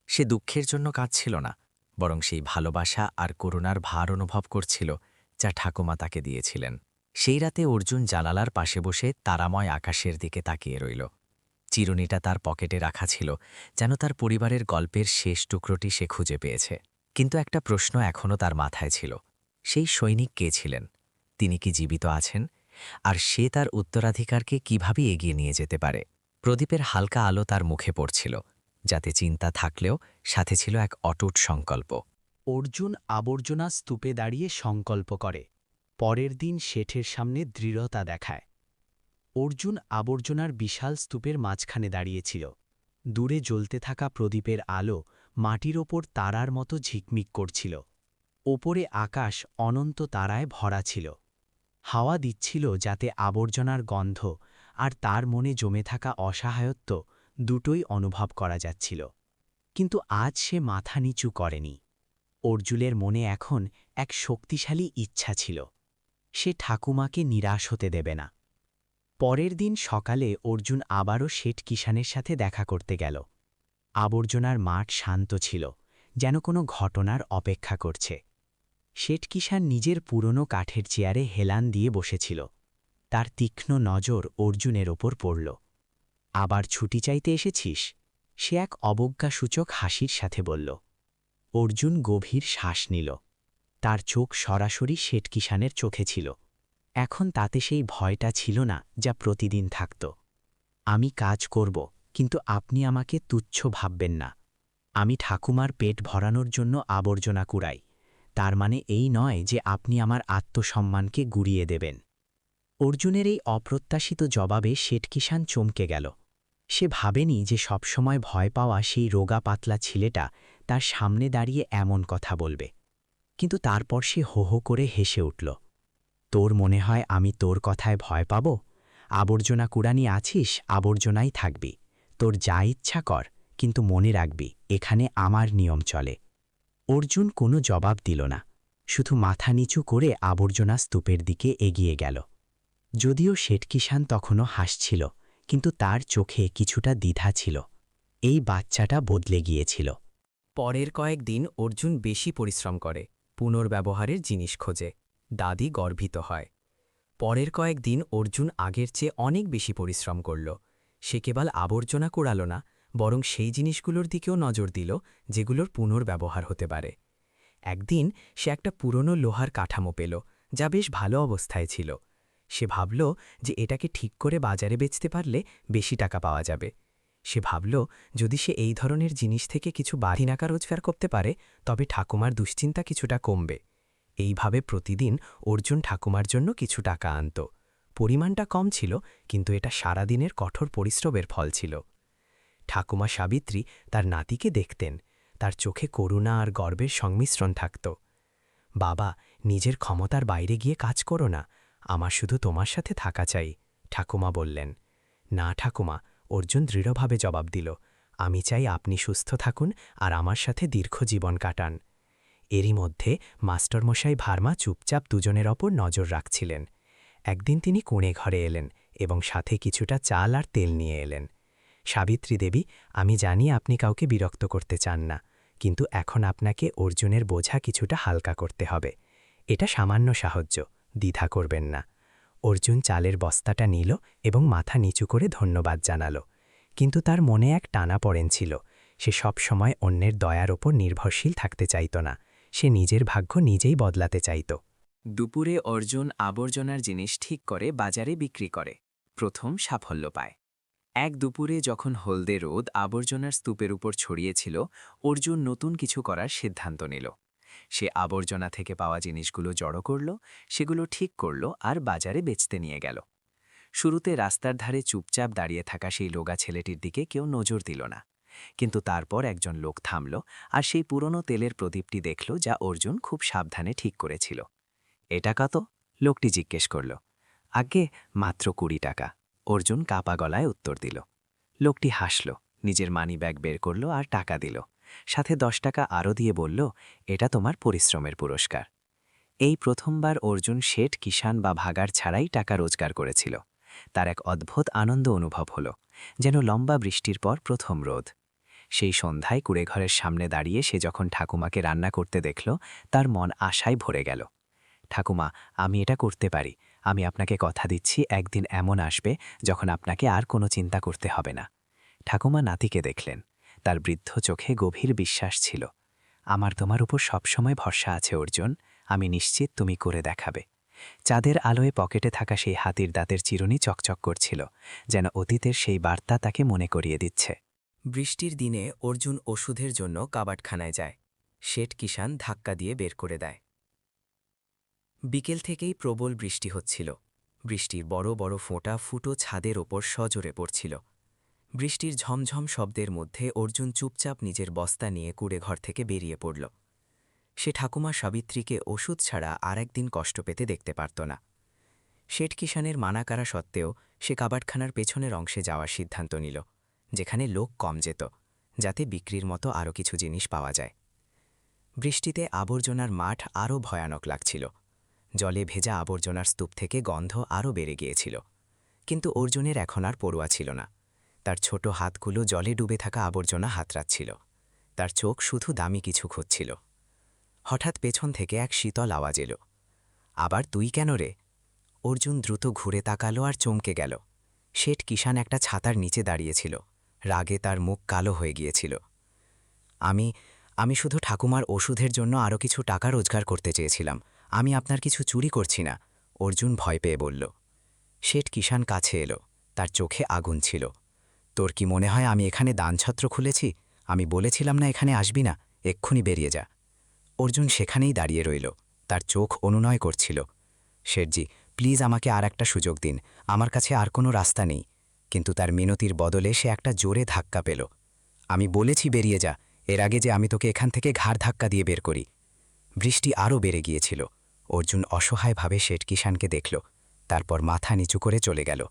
Speaker 1: সে দুঃখের জন্য কাঁদছিল না, বরং সেই ভালোবাসা আর করুণার ভার অনুভব করছিল যা ঠাকুমা তাকে দিয়েছিলেন। সেই রাতে অর্জুন জানালার পাশে বসে তারাময় আকাশের দিকে তাকিয়ে রইল। চিরুনিটা তার পকেটে রাখা ছিল, যেন তার পরিবারের গল্পের শেষ টুকরোটি সে খুঁজে পেয়েছে। কিন্তু একটা প্রশ্ন এখনও তার মাথায় ছিল, সেই সৈনিক কে ছিলেন? তিনি কি জীবিত আছেন? আর সে তার উত্তরাধিকারকে কিভাবে এগিয়ে নিয়ে যেতে পারে? প্রদীপের হালকা আলো তার মুখে পড়ছিল, যাতে চিন্তা থাকলেও সাথে ছিল এক অটুট সংকল্প।
Speaker 3: অর্জুন আবর্জনা স্তূপে দাঁড়িয়ে সংকল্প করে, পরের দিন শেঠের সামনে দৃঢ়তা দেখায়। অর্জুন আবর্জনার বিশাল স্তূপের মাঝখানে দাঁড়িয়েছিল। দূরে জ্বলতে থাকা প্রদীপের আলো মাটির ওপর তারার মতো ঝিকমিক করছিল। ওপরে আকাশ অনন্ত তারায় ভরা ছিল। হাওয়া দিচ্ছিল যাতে আবর্জনার গন্ধ আর তার মনে জমে থাকা অসহায়ত্ব দুটোই অনুভব করা যাচ্ছিল। কিন্তু আজ সে মাথা নিচু করেনি। অর্জুনের মনে এখন এক শক্তিশালী ইচ্ছা ছিল। সে ঠাকুমাকে নিরাশ হতে দেবে না। পরের দিন সকালে অর্জুন আবারও শেঠ কিষানের সাথে দেখা করতে গেল। আবর্জনার মাঠ শান্ত ছিল, যেন কোনো ঘটনার অপেক্ষা করছে। শেঠ কিষান নিজের পুরনো কাঠের চেয়ারে হেলান দিয়ে বসেছিল। তার তীক্ষ্ণ নজর অর্জুনের ওপর পড়ল। আবার ছুটি চাইতে এসেছিস? সে এক অবজ্ঞাসূচক হাসির সাথে বলল। অর্জুন গভীর শ্বাস নিল। তার চোখ সরাসরি শেঠ কিষানের চোখে ছিল। এখন তাতে সেই ভয়টা ছিল না যা প্রতিদিন থাকত। আমি কাজ করব, কিন্তু আপনি আমাকে তুচ্ছ ভাববেন না। আমি ঠাকুমার পেট ভরানোর জন্য আবর্জনা কুড়াই, তার মানে এই নয় যে আপনি আমার আত্মসম্মানকে গুড়িয়ে দেবেন। অর্জুনের এই অপ্রত্যাশিত জবাবে শেঠ কিষান চমকে গেল। সে ভাবেনি যে সবসময় ভয় পাওয়া সেই রোগা পাতলা ছেলেটা তার সামনে দাঁড়িয়ে এমন কথা বলবে। কিন্তু তারপর সে হো হো করে হেসে উঠল। তোর মনে হয় আমি তোর কথায় ভয় পাব? আবর্জনা কুড়ানি আছিস, আবর্জনাই থাকবি। তোর যা ইচ্ছা কর, কিন্তু মনে রাখবি এখানে আমার নিয়ম চলে।
Speaker 5: অর্জুন কোনো জবাব দিল না, শুধু মাথা নিচু করে আবর্জনা স্তূপের দিকে এগিয়ে গেল। যদিও শেঠ কিষাণ তখনও হাসছিল, কিন্তু তার চোখে কিছুটা দ্বিধা ছিল। এই বাচ্চাটা বদলে গিয়েছিল।
Speaker 1: পরের কয়েকদিন অর্জুন বেশি পরিশ্রম করে, পুনর্ব্যবহারের জিনিস খোঁজে। দাদি গর্বিত হয়। পরের কয়েকদিন অর্জুন আগের চেয়ে অনেক বেশি পরিশ্রম করল। সে কেবল আবর্জনা কুড়াল না, বরং সেই জিনিসগুলোর দিকেও নজর দিল যেগুলোর পুনর্ব্যবহার হতে পারে। একদিন সে একটা পুরনো লোহার কাঠামো পেল, যা বেশ ভালো অবস্থায় ছিল। সে ভাবল যে এটাকে ঠিক করে বাজারে বেচতে পারলে বেশি টাকা পাওয়া যাবে। সে ভাবল যদি সে এই ধরনের জিনিস থেকে কিছু বাড়ি টাকা রোজগার করতে পারে, তবে ঠাকুমার দুশ্চিন্তা কিছুটা কমবে। এইভাবে প্রতিদিন অর্জুন ঠাকুমার জন্য কিছু টাকা আনত। পরিমাণটা কম ছিল, কিন্তু এটা সারাদিনের কঠোর পরিশ্রমের ফল ছিল। ঠাকুমা সাবিত্রী তার নাতিকে দেখতেন। তার চোখে করুণা আর গর্বের সংমিশ্রণ থাকত। বাবা, নিজের ক্ষমতার বাইরে গিয়ে কাজ করো না, আমার শুধু তোমার সাথে থাকা চাই, ঠাকুমা বললেন। না ঠাকুমা, অর্জুন দৃঢ়ভাবে জবাব দিল, আমি চাই আপনি সুস্থ থাকুন আর আমার সাথে দীর্ঘ জীবন কাটান। এরই মধ্যে মাস্টারমশাই ভার্মা চুপচাপ দুজনের ওপর নজর রাখছিলেন। একদিন তিনি কোণে ঘরে এলেন এবং সাথে কিছুটা চাল আর তেল নিয়ে এলেন। সাবিত্রী দেবী, আমি জানি আপনি কাউকে বিরক্ত করতে চান না, কিন্তু এখন আপনাকে অর্জুনের বোঝা কিছুটা হালকা করতে হবে। এটা সামান্য সাহায্য, দ্বিধা করবেন না। অর্জুন চালের বস্তাটা নিল এবং মাথা নিচু করে ধন্যবাদ জানাল। কিন্তু তার মনে এক টানাপড়েন ছিল। সে সব সময় অন্যের দয়ার ওপর নির্ভরশীল থাকতে চাইত না। সে নিজের ভাগ্য নিজেই বদলাতে চাইত।
Speaker 2: দুপুরে অর্জুন আবর্জনার জিনিস ঠিক করে বাজারে বিক্রি করে। প্রথম সাফল্য পায়। এক দুপুরে যখন হলদে রোদ আবর্জনার স্তূপের উপর ছড়িয়েছিল, অর্জুন নতুন কিছু করার সিদ্ধান্ত নিল। সে আবর্জনা থেকে পাওয়া জিনিসগুলো জড়ো করল, সেগুলো ঠিক করল আর বাজারে বেচতে নিয়ে গেল। শুরুতে রাস্তার ধারে চুপচাপ দাঁড়িয়ে থাকা সেই লোগা ছেলেটির দিকে কেউ নজর দিল না। কিন্তু তারপর একজন লোক থামল আর সেই পুরনো তেলের প্রদীপটি দেখল, যা অর্জুন খুব সাবধানে ঠিক করেছিল। এটা কত? লোকটি জিজ্ঞেস করল। আগে মাত্র 20 টাকা, অর্জুন কাপা গলায় উত্তর দিল। লোকটি হাসল, নিজের মানিব্যাগ বের করল আর টাকা দিল। সাথে 10 টাকা আরও দিয়ে বলল, এটা তোমার পরিশ্রমের পুরস্কার। এই প্রথমবার অর্জুন শেঠ কিষাণ বা ভাগার ছাড়াই টাকা রোজগার করেছিল। তার এক অদ্ভুত আনন্দ অনুভব হল, যেন লম্বা বৃষ্টির পর প্রথম রোদ। সেই সন্ধ্যায় কুড়েঘরের সামনে দাঁড়িয়ে সে যখন ঠাকুমাকে রান্না করতে দেখল, তার মন আশায় ভরে গেল। ঠাকুমা, আমি এটা করতে পারি। আমি আপনাকে কথা দিচ্ছি, একদিন এমন আসবে যখন আপনাকে আর কোনো চিন্তা করতে হবে না। ঠাকুমা নাতিকে দেখলেন। তার বৃদ্ধ চোখে গভীর বিশ্বাস ছিল। আমার তোমার উপর সবসময় ভরসা আছে অর্জুন, আমি নিশ্চিত তুমি করে দেখাবে। চাঁদের আলোয় পকেটে থাকা সেই হাতির দাঁতের চিরুনি চকচক করছিল, যেন অতীতের সেই বার্তা তাকে মনে করিয়ে দিচ্ছে।
Speaker 1: বৃষ্টির দিনে অর্জুন ওষুধের জন্য কাবাটখানায় যায়। শেঠ কিষাণ ধাক্কা দিয়ে বের করে দেয়। বিকেল থেকেই প্রবল বৃষ্টি হচ্ছিল। বৃষ্টির বড় বড় ফোঁটা ফুটো ছাদের ওপর সজোরে পড়ছিল। বৃষ্টির ঝমঝম শব্দের মধ্যে অর্জুন চুপচাপ নিজের বস্তা নিয়ে কুড়েঘর থেকে বেরিয়ে পড়ল। সে ঠাকুমা সাবিত্রীকে ওষুধ ছাড়া আর একদিন কষ্ট পেতে দেখতে পারত না। শেঠ কিষাণের মানা করা সত্ত্বেও সে কাবাটখানার পেছনের অংশে যাওয়ার সিদ্ধান্ত নিল, যেখানে লোক কম যেত, যাতে বিক্রির মতো আরও কিছু জিনিস পাওয়া যায়। বৃষ্টিতে আবর্জনার মাঠ আরও ভয়ানক লাগছিল। জলে ভেজা আবর্জনার স্তূপ থেকে গন্ধ আরও বেড়ে গিয়েছিল। কিন্তু অর্জুনের এখন আর পড়ুয়া ছিল না। তার ছোট হাতগুলো জলে ডুবে থাকা আবর্জনা হাতড়াচ্ছিল। তার চোখ শুধু দামি কিছু খুঁজছিল। হঠাৎ পেছন থেকে এক শীতল আওয়াজ এলো। আবার তুই কেন রে? অর্জুন দ্রুত ঘুরে তাকালো আর চমকে গেল। শেঠ কিষাণ একটা ছাতার নিচে দাঁড়িয়েছিল। রাগে তার মুখ কালো হয়ে গিয়েছিল। আমি শুধু ঠাকুমার ওষুধের জন্য আরও কিছু টাকা রোজগার করতে চেয়েছিলাম। আমি আপনার কিছু চুরি করছি না, অর্জুন ভয় পেয়ে বলল। শেঠ কিষাণ কাছে এলো। তার চোখে আগুন ছিল। তোর কি মনে হয় আমি এখানে দানছত্র খুলেছি? আমি বলেছিলাম না এখানে আসবি না, এক্ষুনি বেরিয়ে যা। অর্জুন সেখানেই দাঁড়িয়ে রইল। তার চোখ অনুনয় করছিল। শেঠজি, প্লিজ আমাকে আর একটা সুযোগ দিন, আমার কাছে আর কোনো রাস্তা নেই। কিন্তু তার মিনতির বদলে সে একটা জোরে ধাক্কা পেল। আমি বলেছি বেরিয়ে যা, এর আগে যে আমি তোকে এখান থেকে ঘাড় ধাক্কা দিয়ে বের করি। বৃষ্টি আরও বেড়ে গিয়েছিল। অর্জুন অসহায়ভাবে শেঠ কিষাণকে দেখল, তারপর মাথা নিচু করে চলে গেল।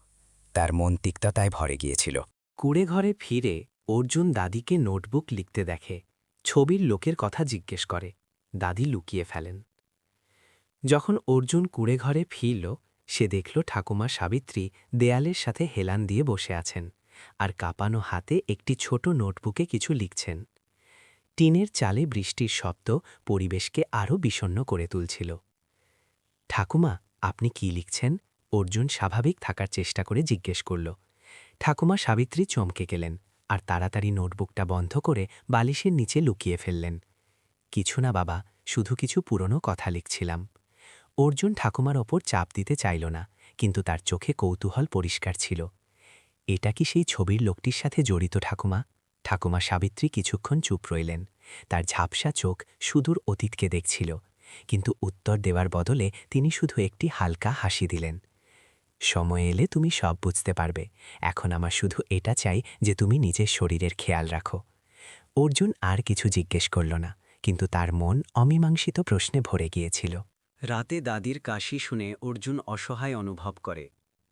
Speaker 1: তার মন তিক্ততায় ভরে গিয়েছিল।
Speaker 4: কুড়েঘরে ফিরে অর্জুন দাদিকে নোটবুক লিখতে দেখে। ছবির লোকের কথা জিজ্ঞেস করে। দাদি লুকিয়ে ফেলেন। যখন অর্জুন কুঁড়েঘরে ফিরল, সে দেখল ঠাকুমা সাবিত্রী দেয়ালের সাথে হেলান দিয়ে বসে আছেন আর কাঁপানো হাতে একটি ছোট নোটবুকে কিছু লিখছেন। টিনের চালে বৃষ্টির শব্দ পরিবেশকে আরও বিষণ্ণ করে তুলছিল। ঠাকুমা, আপনি কি লিখছেন? অর্জুন স্বাভাবিক থাকার চেষ্টা করে জিজ্ঞেস করল। ঠাকুমা সাবিত্রী চমকে গেলেন আর তাড়াতাড়ি নোটবুকটা বন্ধ করে বালিশের নিচে লুকিয়ে ফেললেন। কিছু না বাবা, শুধু কিছু পুরনো কথা লিখছিলাম। অর্জুন ঠাকুমার ওপর চাপ দিতে চাইল না, কিন্তু তার চোখে কৌতূহল পরিষ্কার ছিল। এটা কি সেই ছবির লোকটির সাথে জড়িত ঠাকুমা? ঠাকুমা সাবিত্রী কিছুক্ষণ চুপ রইলেন। তার ঝাপসা চোখ সুদূর অতীতকে দেখছিল, কিন্তু উত্তর দেওয়ার বদলে তিনি শুধু একটি হালকা হাসি দিলেন। সময় এলে তুমি সব বুঝতে পারবে। এখন আমার শুধু এটা চাই যে তুমি নিজের শরীরের খেয়াল রাখো। অর্জুন আর কিছু জিজ্ঞেস করল না, কিন্তু তার মন অমীমাংসিত প্রশ্নে ভরে গিয়েছিল।
Speaker 1: রাতে দাদির কাশি শুনে অর্জুন অসহায় অনুভব করে।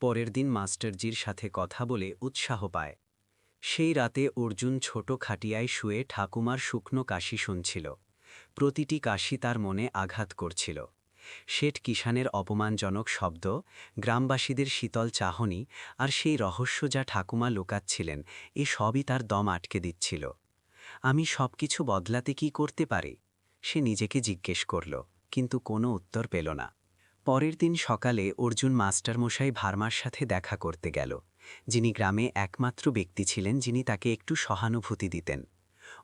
Speaker 1: পরের দিন মাস্টারজির সাথে কথা বলে উৎসাহ পায়। সেই রাতে অর্জুন ছোট খাটিয়ায় শুয়ে ঠাকুমার শুকনো কাশি শুনছিল। প্রতিটি কাশি তার মনে আঘাত করছিল। শেঠ কিষানের অপমানজনক শব্দ, গ্রামবাসীদের শীতল চাহনি আর সেই রহস্য যা ঠাকুমা লুকাচ্ছিলেন, এ সবই তার দম আটকে দিচ্ছিল। আমি সবকিছু বদলাতে কি করতে পারি? সে নিজেকে জিজ্ঞেস করল, কিন্তু কোনো উত্তর পেল না। পরের দিন সকালে অর্জুন মাস্টারমশাই ভার্মার সাথে দেখা করতে গেল, যিনি গ্রামে একমাত্র ব্যক্তি ছিলেন যিনি তাকে একটু সহানুভূতি দিতেন।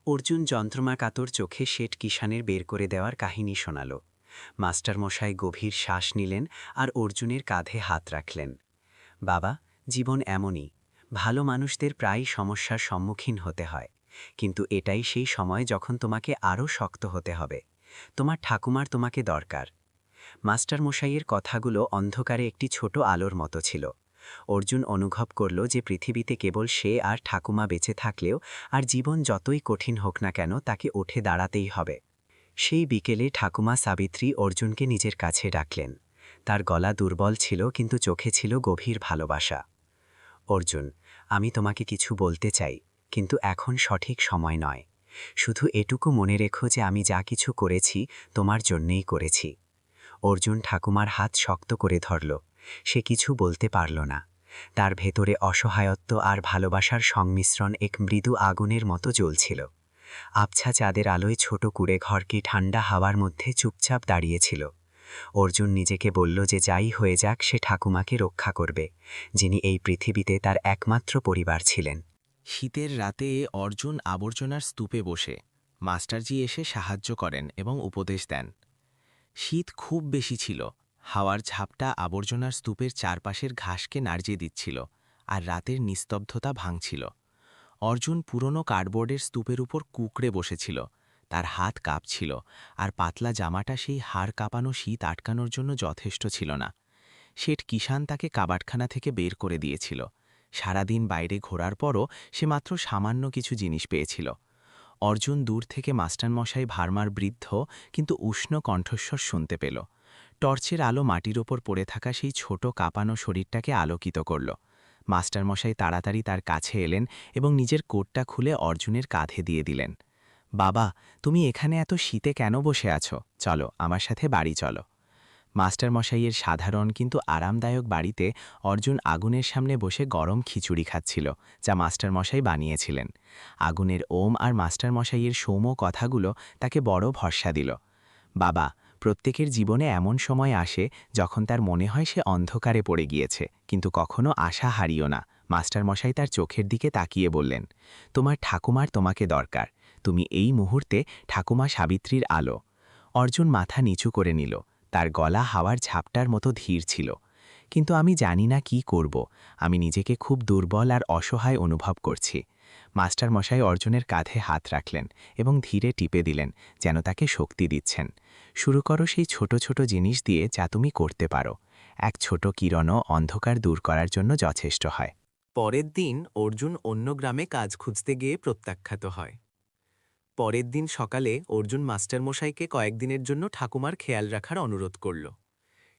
Speaker 1: অর্জুন যন্ত্রমাকাতর চোখে শেঠ কিষানের বের করে দেওয়ার কাহিনী শোনাল। মাস্টারমশাই গভীর শ্বাস নিলেন আর অর্জুনের কাঁধে হাত রাখলেন। বাবা, জীবন এমনই। ভালো মানুষদের প্রায়ই সমস্যার সম্মুখীন হতে হয়, কিন্তু এটাই সেই সময় যখন তোমাকে আরও শক্ত হতে হবে। তোমার ঠাকুমার তোমাকে দরকার। মাস্টারমশাইয়ের কথাগুলো অন্ধকারে একটি ছোট আলোর মতো ছিল। অর্জুন অনুভব করল যে পৃথিবীতে কেবল সে আর ঠাকুমা বেঁচে থাকলেও আর জীবন যতই কঠিন হোক না কেন তাকে উঠে দাঁড়াতেই হবে। সেই বিকেলে ঠাকুমা সাবিত্রী অর্জুনকে নিজের কাছে ডাকলেন। তার গলা দুর্বল ছিল, কিন্তু চোখে ছিল গভীর ভালোবাসা। অর্জুন, আমি তোমাকে কিছু বলতে চাই, কিন্তু এখন সঠিক সময় নয়। শুধু এটুকু মনে রেখো যে আমি যা কিছু করেছি তোমার জন্যেই করেছি। অর্জুন ঠাকুমার হাত শক্ত করে ধরল। সে কিছু বলতে পারল না। তার ভেতরে অসহায়ত্ব আর ভালোবাসার সংমিশ্রণ এক মৃদু আগুনের মতো জ্বলছিল। আবছা চাঁদের আলোয় ছোট কুঁড়ে ঘরটি ঠান্ডা হাওয়ার মধ্যে চুপচাপ দাঁড়িয়েছিল। অর্জুন নিজেকে বলল যে যাই হয়ে যাক সে ঠাকুমাকে রক্ষা করবে, যিনি এই পৃথিবীতে তার একমাত্র পরিবার ছিলেন।
Speaker 2: শীতের রাতে অর্জুন আবর্জনার স্তূপে বসে। মাস্টারজি এসে সাহায্য করেন এবং উপদেশ দেন। শীত খুব বেশি ছিল। হাওয়ার ঝাপটা আবর্জনার স্তূপের চারপাশের ঘাসকে নাড়িয়ে দিচ্ছিল, আর রাতের নিস্তব্ধতা ভাঙছিল। অর্জুন পুরনো কার্ডবোর্ডের স্তূপের উপর কুঁকড়ে বসেছিল। তার হাত কাঁপছিল, আর পাতলা জামাটা সেই হাড় কাঁপানো শীত আটকানোর জন্য যথেষ্ট ছিল না। শেঠ কিষান তাকে কাবাটখানা থেকে বের করে দিয়েছিল। সারাদিন বাইরে ঘোরার পরও সে মাত্র সামান্য কিছু জিনিস পেয়েছিল। অর্জুন দূর থেকে মাস্টারমশাই ভার্মার বৃদ্ধ কিন্তু উষ্ণ কণ্ঠস্বর শুনতে পেল। টর্চের আলো মাটির ওপর পড়ে থাকা সেই ছোট কাঁপানো শরীরটাকে আলোকিত করল। মাস্টারমশাই তাড়াতাড়ি তার কাছে এলেন এবং নিজের কোটটা খুলে অর্জুনের কাঁধে দিয়ে দিলেন। বাবা, তুমি এখানে এত শীতে কেন বসে আছো? চলো, আমার সাথে বাড়ি চলো। মাস্টারমশাইয়ের সাধারণ কিন্তু আরামদায়ক বাড়িতে অর্জুন আগুনের সামনে বসে গরম খিচুড়ি খাচ্ছিল, যা মাস্টারমশাই বানিয়েছিলেন। আগুনের ওম আর মাস্টারমশাইয়ের সৌম্য কথাগুলো তাকে বড় ভরসা দিল। বাবা, প্রত্যেকের জীবনে এমন সময় আসে যখন তার মনে হয় সে অন্ধকারে পড়ে গিয়েছে, কিন্তু কখনো আশা হারিও না। মাস্টারমশাই তার চোখের দিকে তাকিয়ে বললেন, তোমার ঠাকুমার তোমাকে দরকার। তুমি এই মুহূর্তে ঠাকুমা সাবিত্রীর আলো। অর্জুন মাথা নিচু করে নিল। তার গলা হাওয়ার ঝাপটার মতো ধীর ছিল। কিন্তু আমি জানি না কি করব। আমি নিজেকে খুব দুর্বল আর অসহায় অনুভব করছি। মাস্টারমশাই অর্জুনের কাঁধে হাত রাখলেন এবং ধীরে টিপে দিলেন, যেন তাকে শক্তি দিচ্ছেন। শুরু করো সেই ছোট ছোট জিনিস দিয়ে যা তুমি করতে পারো। এক ছোট কিরণও অন্ধকার দূর করার জন্য যথেষ্ট হয়।
Speaker 4: পরের দিন অর্জুন অন্য গ্রামে কাজ খুঁজতে গিয়ে প্রত্যাখ্যাত হয়। পরের দিন সকালে অর্জুন মাস্টারমশাইকে কয়েকদিনের জন্য ঠাকুমার খেয়াল রাখার অনুরোধ করল।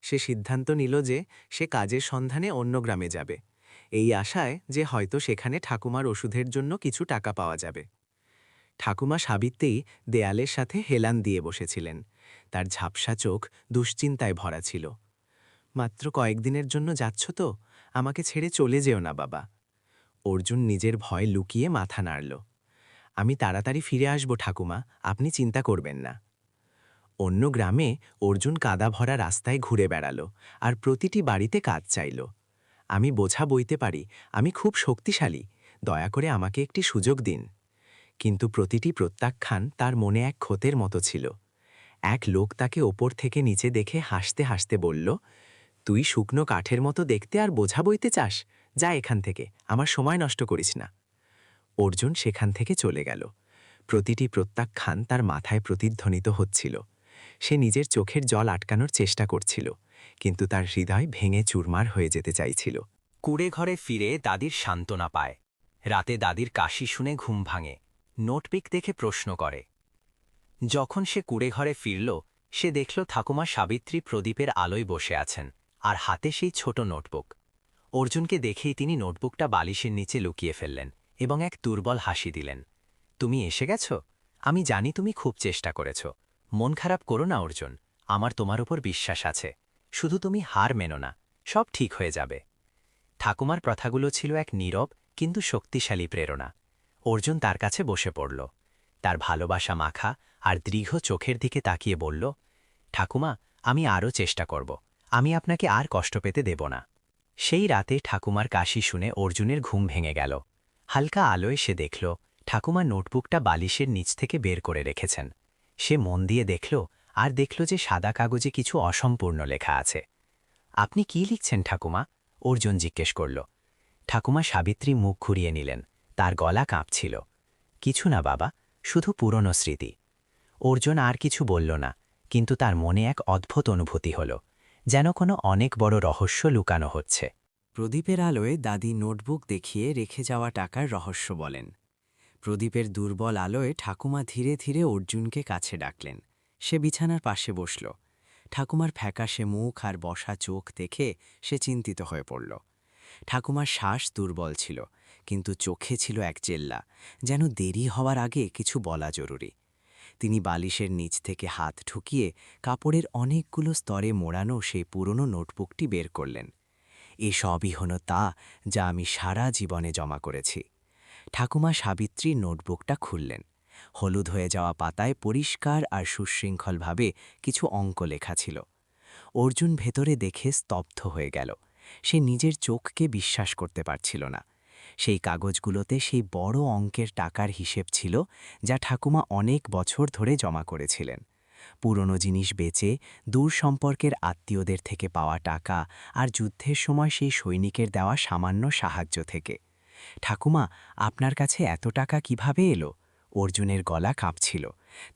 Speaker 4: সে সিদ্ধান্ত নিল যে সে কাজের সন্ধানে অন্য গ্রামে যাবে, এই আশায় যে হয়তো সেখানে ঠাকুমার ওষুধের জন্য কিছু টাকা পাওয়া যাবে।
Speaker 2: ঠাকুমা সাবিত্রী দেয়ালের সাথে হেলান দিয়ে বসেছিলেন। তার ঝাপসা চোখ দুশ্চিন্তায় ভরা ছিল। মাত্র কয়েকদিনের জন্য যাচ্ছ তো, আমাকে ছেড়ে চলে যেও না বাবা। অর্জুন নিজের ভয় লুকিয়ে মাথা নাড়ল। আমি তাড়াতাড়ি ফিরে আসব ঠাকুমা, আপনি চিন্তা করবেন না। অন্য গ্রামে অর্জুন কাদা ভরা রাস্তায় ঘুরে বেড়াল আর প্রতিটি বাড়িতে কাজ চাইল। আমি বোঝা বইতে পারি, আমি খুব শক্তিশালী, দয়া করে আমাকে একটি সুযোগ দিন। কিন্তু প্রতিটি প্রত্যাখ্যান তার মনে এক ক্ষতের মতো ছিল। এক লোক তাকে ওপর থেকে নিচে দেখে হাসতে হাসতে বলল, তুই শুকনো কাঠের মতো দেখতে আর বোঝা বইতে চাস? যা এখান থেকে, আমার সময় নষ্ট করিস না। অর্জুন সেখান থেকে চলে গেল। প্রতিটি প্রত্যাখ্যান তার মাথায় প্রতিধ্বনিত হচ্ছিল। সে নিজের চোখের জল আটকানোর চেষ্টা করছিল, কিন্তু তার হৃদয় ভেঙে চুরমার হয়ে যেতে চাইছিল।
Speaker 1: কুড়ে ঘরে ফিরে দাদির সান্ত্বনা পায়। রাতে দাদির কাশি শুনে ঘুম ভাঙে, নোটপিক দেখে প্রশ্ন করে। যখন সে কুড়ে ঘরে ফিরল, সে দেখল ঠাকুমা সাবিত্রী প্রদীপের আলোয় বসে আছেন, আর হাতে সেই ছোট নোটবুক। অর্জুনকে দেখেই তিনি নোটবুকটা বালিশের নিচে লুকিয়ে ফেললেন এবং এক দুর্বল হাসি দিলেন। তুমি এসে গেছ? আমি জানি তুমি খুব চেষ্টা করেছ। মন খারাপ করো না অর্জুন, আমার তোমার উপর বিশ্বাস আছে। শুধু তুমি হার মেনো না, সব ঠিক হয়ে যাবে। ঠাকুমার কথাগুলো ছিল এক নীরব কিন্তু শক্তিশালী প্রেরণা। অর্জুন তার কাছে বসে পড়ল, তার ভালোবাসা মাখা আর দীর্ঘ চোখের দিকে তাকিয়ে বলল, ঠাকুমা, আমি আরও চেষ্টা করব, আমি আপনাকে আর কষ্ট পেতে দেব না। সেই রাতে ঠাকুমার কাশি শুনে অর্জুনের ঘুম ভেঙে গেল। হালকা আলোয় সে দেখল ঠাকুমা নোটবুকটা বালিশের নিচ থেকে বের করে রেখেছেন। সে মন দিয়ে দেখল আর দেখল যে সাদা কাগজে কিছু অসম্পূর্ণ লেখা আছে। আপনি কি লিখছেন ঠাকুমা? অর্জুন জিজ্ঞেস করল। ঠাকুমা সাবিত্রী মুখ ঘুরিয়ে নিলেন, তার গলা কাঁপছিল। কিছু না বাবা, শুধু পুরনো স্মৃতি। অর্জুন আর কিছু বলল না, কিন্তু তার মনে এক অদ্ভুত অনুভূতি হল, যেন কোনো অনেক বড় রহস্য লুকানো হচ্ছে।
Speaker 5: প্রদীপের আলোয় দাদি নোটবুক দেখিয়ে রেখে যাওয়া টাকার রহস্য বলেন। প্রদীপের দুর্বল আলোয় ঠাকুমা ধীরে ধীরে অর্জুনকে কাছে ডাকলেন। সে বিছানার পাশে বসল। ঠাকুমার ফ্যাকাশে মুখ আর বসা চোখ দেখে সে চিন্তিত হয়ে পড়ল। ঠাকুমার শ্বাস দুর্বল ছিল, কিন্তু চোখে ছিল এক জেল্লা, যেন দেরি হওয়ার আগে কিছু বলা জরুরি। তিনি বালিশের নিচ থেকে হাত ঢুকিয়ে কাপড়ের অনেকগুলো স্তরে মোড়ানো সেই পুরনো নোটবুকটি বের করলেন। এ সবই হল তা যা আমি সারা জীবনে জমা করেছি। ঠাকুমা সাবিত্রী নোটবুকটা খুললেন। হলুদ হয়ে যাওয়া পাতায় পরিষ্কার আর সুশৃঙ্খলভাবে কিছু অঙ্ক লেখা ছিল। অর্জুন ভেতরে দেখে স্তব্ধ হয়ে গেল। সে নিজের চোখকে বিশ্বাস করতে পারছিল না। সেই কাগজগুলোতে সেই বড় অঙ্কের টাকার হিসেব ছিল, যা ঠাকুমা অনেক বছর ধরে জমা করেছিলেন। পুরনো জিনিস বেচে দূর সম্পর্কের আত্মীয়দের থেকে পাওয়া টাকা আর যুদ্ধের সময় সেই সৈনিকের দেওয়া সামান্য সাহায্য থেকে। ঠাকুমা, আপনার কাছে এত টাকা কিভাবে এলো? অর্জুনের গলা কাঁপছিল,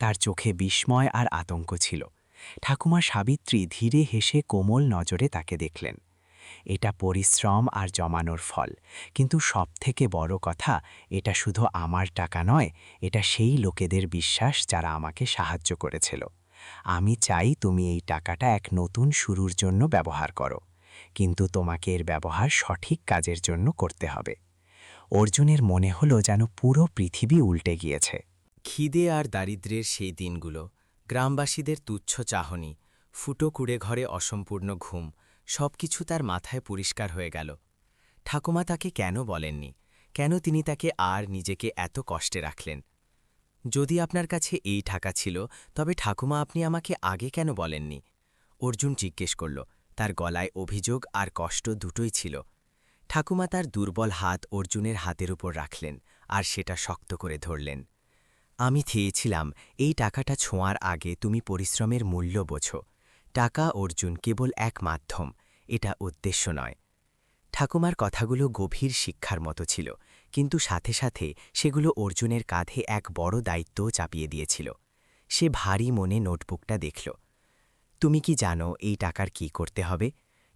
Speaker 5: তার চোখে বিস্ময় আর আতঙ্ক ছিল। ঠাকুমা সাবিত্রী ধীরে হেসে কোমল নজরে তাকে দেখলেন। এটা পরিশ্রম আর জমানোর ফল, কিন্তু সবথেকে বড় কথা, এটা শুধু আমার টাকা নয়, এটা সেই লোকেদের বিশ্বাস যারা আমাকে সাহায্য করেছিল। আমি চাই তুমি এই টাকাটা এক নতুন শুরুর জন্য ব্যবহার করো, কিন্তু তোমাকে এর ব্যবহার সঠিক কাজের জন্য করতে হবে। অর্জুনের মনে হলো যেন পুরো পৃথিবী উল্টে গিয়েছে।
Speaker 1: খিদে আর দারিদ্র্যের সেই দিনগুলো, গ্রামবাসীদের তুচ্ছ চাহনি, ফুটো কুড়ে ঘরে অসম্পূর্ণ ঘুম, সবকিছু তার মাথায় পরিষ্কার হয়ে গেল। ঠাকুমা তাকে কেন বলেননি? কেন তিনি তাকে আর নিজেকে এত কষ্টে রাখলেন? যদি আপনার কাছে এই টাকা ছিল, তবে ঠাকুমা আপনি আমাকে আগে কেন বলেননি? অর্জুন জিজ্ঞেস করল, তার গলায় অভিযোগ আর কষ্ট দুটোই ছিল। ঠাকুমা তার দুর্বল হাত অর্জুনের হাতের উপর রাখলেন আর সেটা শক্ত করে ধরলেন। আমি চেয়েছিলাম এই টাকাটা ছোঁয়ার আগে তুমি পরিশ্রমের মূল্য বোঝো। টাকা অর্জুন কেবল এক মাধ্যম, এটা উদ্দেশ্য নয়। ঠাকুমার কথাগুলো গভীর শিক্ষার মতো ছিল, কিন্তু সাথে সাথে সেগুলো অর্জুনের কাঁধে এক বড় দায়িত্বও চাপিয়ে দিয়েছিল। সে ভারী মনে নোটবুকটা দেখল। তুমি কি জানো এই টাকার কি করতে হবে?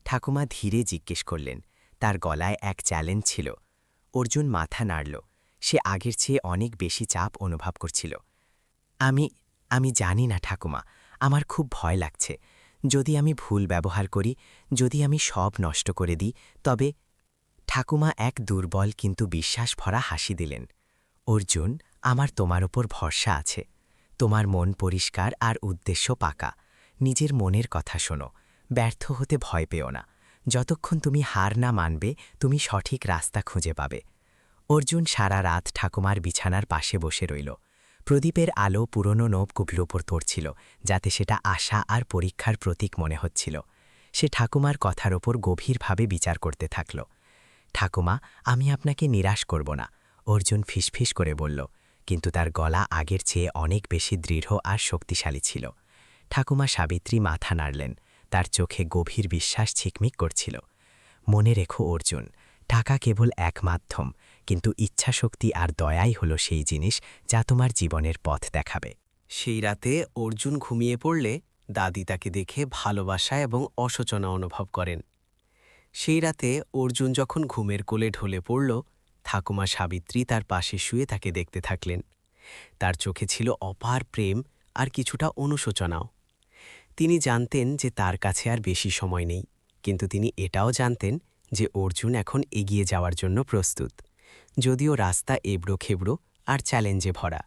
Speaker 1: ঠাকুমা ধীরে জিজ্ঞেস করলেন, তার গলায় এক চ্যালেঞ্জ ছিল। অর্জুন মাথা নাড়ল, সে আগের চেয়ে অনেক বেশি চাপ অনুভব করছিল। আমি জানি না ঠাকুমা, আমার খুব ভয় লাগছে। যদি আমি ভুল ব্যবহার করি, যদি আমি সব নষ্ট করে দিই, তবে। ঠাকুমা এক দুর্বল কিন্তু বিশ্বাস ভরা হাসি দিলেন।
Speaker 5: অর্জুন, আমার তোমার ওপর ভরসা আছে। তোমার মন পরিষ্কার আর উদ্দেশ্য পাকা। নিজের মনের কথা শোনো, ব্যর্থ হতে ভয় পেও না। যতক্ষণ তুমি হার না মানবে, তুমি সঠিক রাস্তা খুঁজে পাবে। অর্জুন সারা রাত ঠাকুমার বিছানার পাশে বসে রইল। প্রদীপের আলো পুরনো নবগুলোর ওপর পড়ছিল, যাতে সেটা আশা আর পরীক্ষার প্রতীক মনে হচ্ছিল। সে ঠাকুমার কথার ওপর গভীরভাবে বিচার করতে থাকল। ঠাকুমা, আমি আপনাকে নিরাশ করব না, অর্জুন ফিসফিস করে বলল, কিন্তু তার গলা আগের চেয়ে অনেক বেশি দৃঢ় আর শক্তিশালী ছিল। ঠাকুমা সাবিত্রী মাথা নাড়লেন, তার চোখে গভীর বিশ্বাস ঝিকমিক করছিল। মনে রেখো অর্জুন, টাকা কেবল এক মাধ্যম, কিন্তু ইচ্ছাশক্তি আর দয়াই হলো সেই জিনিস যা তোমার জীবনের পথ দেখাবে।
Speaker 4: সেই রাতে অর্জুন ঘুমিয়ে পড়লে দাদি তাকে দেখে ভালোবাসা এবং অসচনা অনুভব করেন। সেই রাতে অর্জুন যখন ঘুমের কোলে ঢলে পড়ল, ঠাকুমা সাবিত্রী তার পাশে শুয়ে তাকে দেখতে থাকলেন। তার চোখে ছিল অপার প্রেম আর কিছুটা অনুশোচনাও। তিনি জানতেন যে তার কাছে আর বেশি সময় নেই, কিন্তু তিনি এটাও জানতেন যে অর্জুন এখন এগিয়ে যাওয়ার জন্য প্রস্তুত, যদিও রাস্তা এবড়ো খেবড়ো আর চ্যালেঞ্জে ভরা।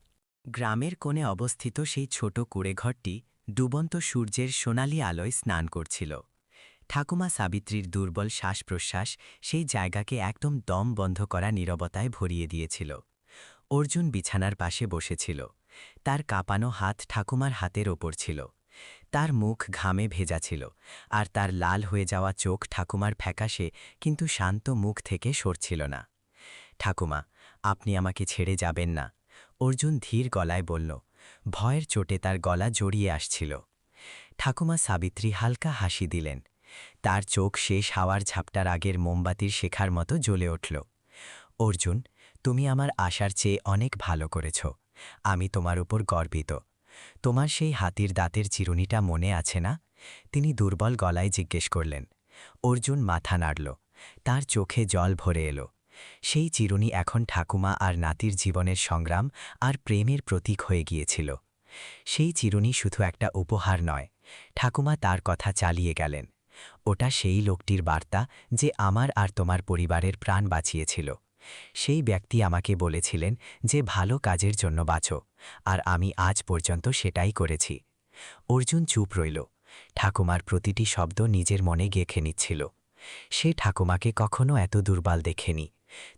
Speaker 5: গ্রামের কোণে অবস্থিত সেই ছোট কুঁড়েঘরটি ডুবন্ত সূর্যের সোনালি আলোয় স্নান করছিল। ঠাকুমা সাবিত্রীর দুর্বল শ্বাস-প্রশ্বাস সেই জায়গাকে একদম দম বন্ধ করা নীরবতায় ভরিয়ে দিয়েছিল। অর্জুন বিছানার পাশে বসেছিল। তার কাঁপানো হাত ঠাকুমার হাতের ওপর ছিল। তার মুখ ঘামে ভেজা ছিল, আর তার লাল হয়ে যাওয়া চোখ ঠাকুমার ফ্যাকাশে কিন্তু শান্ত মুখ থেকে সরছিল না। ঠাকুমা, আপনি আমাকে ছেড়ে যাবেন না, অর্জুন ধীর গলায় বলল। ভয়ের চোটে তার গলা জড়িয়ে আসছিল। ঠাকুমা সাবিত্রী হালকা হাসি দিলেন। তার চোখ শেষ হাওয়ার ঝাপটার আগের মোমবাতির শেখার মতো জ্বলে উঠল। অর্জুন, তুমি আমার আশার চেয়ে অনেক ভালো করেছ। আমি তোমার উপর গর্বিত। তোমার সেই হাতির দাঁতের চিরুনিটা মনে আছে না? তিনি দুর্বল গলায় জিজ্ঞেস করলেন। অর্জুন মাথা নাড়ল। তার চোখে জল ভরে এলো। সেই চিরুনি এখন ঠাকুমা আর নাতির জীবনের সংগ্রাম আর প্রেমের প্রতীক হয়ে গিয়েছিল। সেই চিরুনি শুধু একটা উপহার নয়, ঠাকুমা তার কথা চালিয়ে গেলেন। ওটা সেই লোকটির বার্তা যে আমার আর তোমার পরিবারের প্রাণ বাঁচিয়েছিল। সেই ব্যক্তি আমাকে বলেছিলেন যে ভালো কাজের জন্য বাঁচো, আর আমি আজ পর্যন্ত সেটাই করেছি। অর্জুন চুপ রইল। ঠাকুমার প্রতিটি শব্দ নিজের মনে গেঁথে নিচ্ছিল। সে ঠাকুমাকে কখনো এত দুর্বল দেখেনি,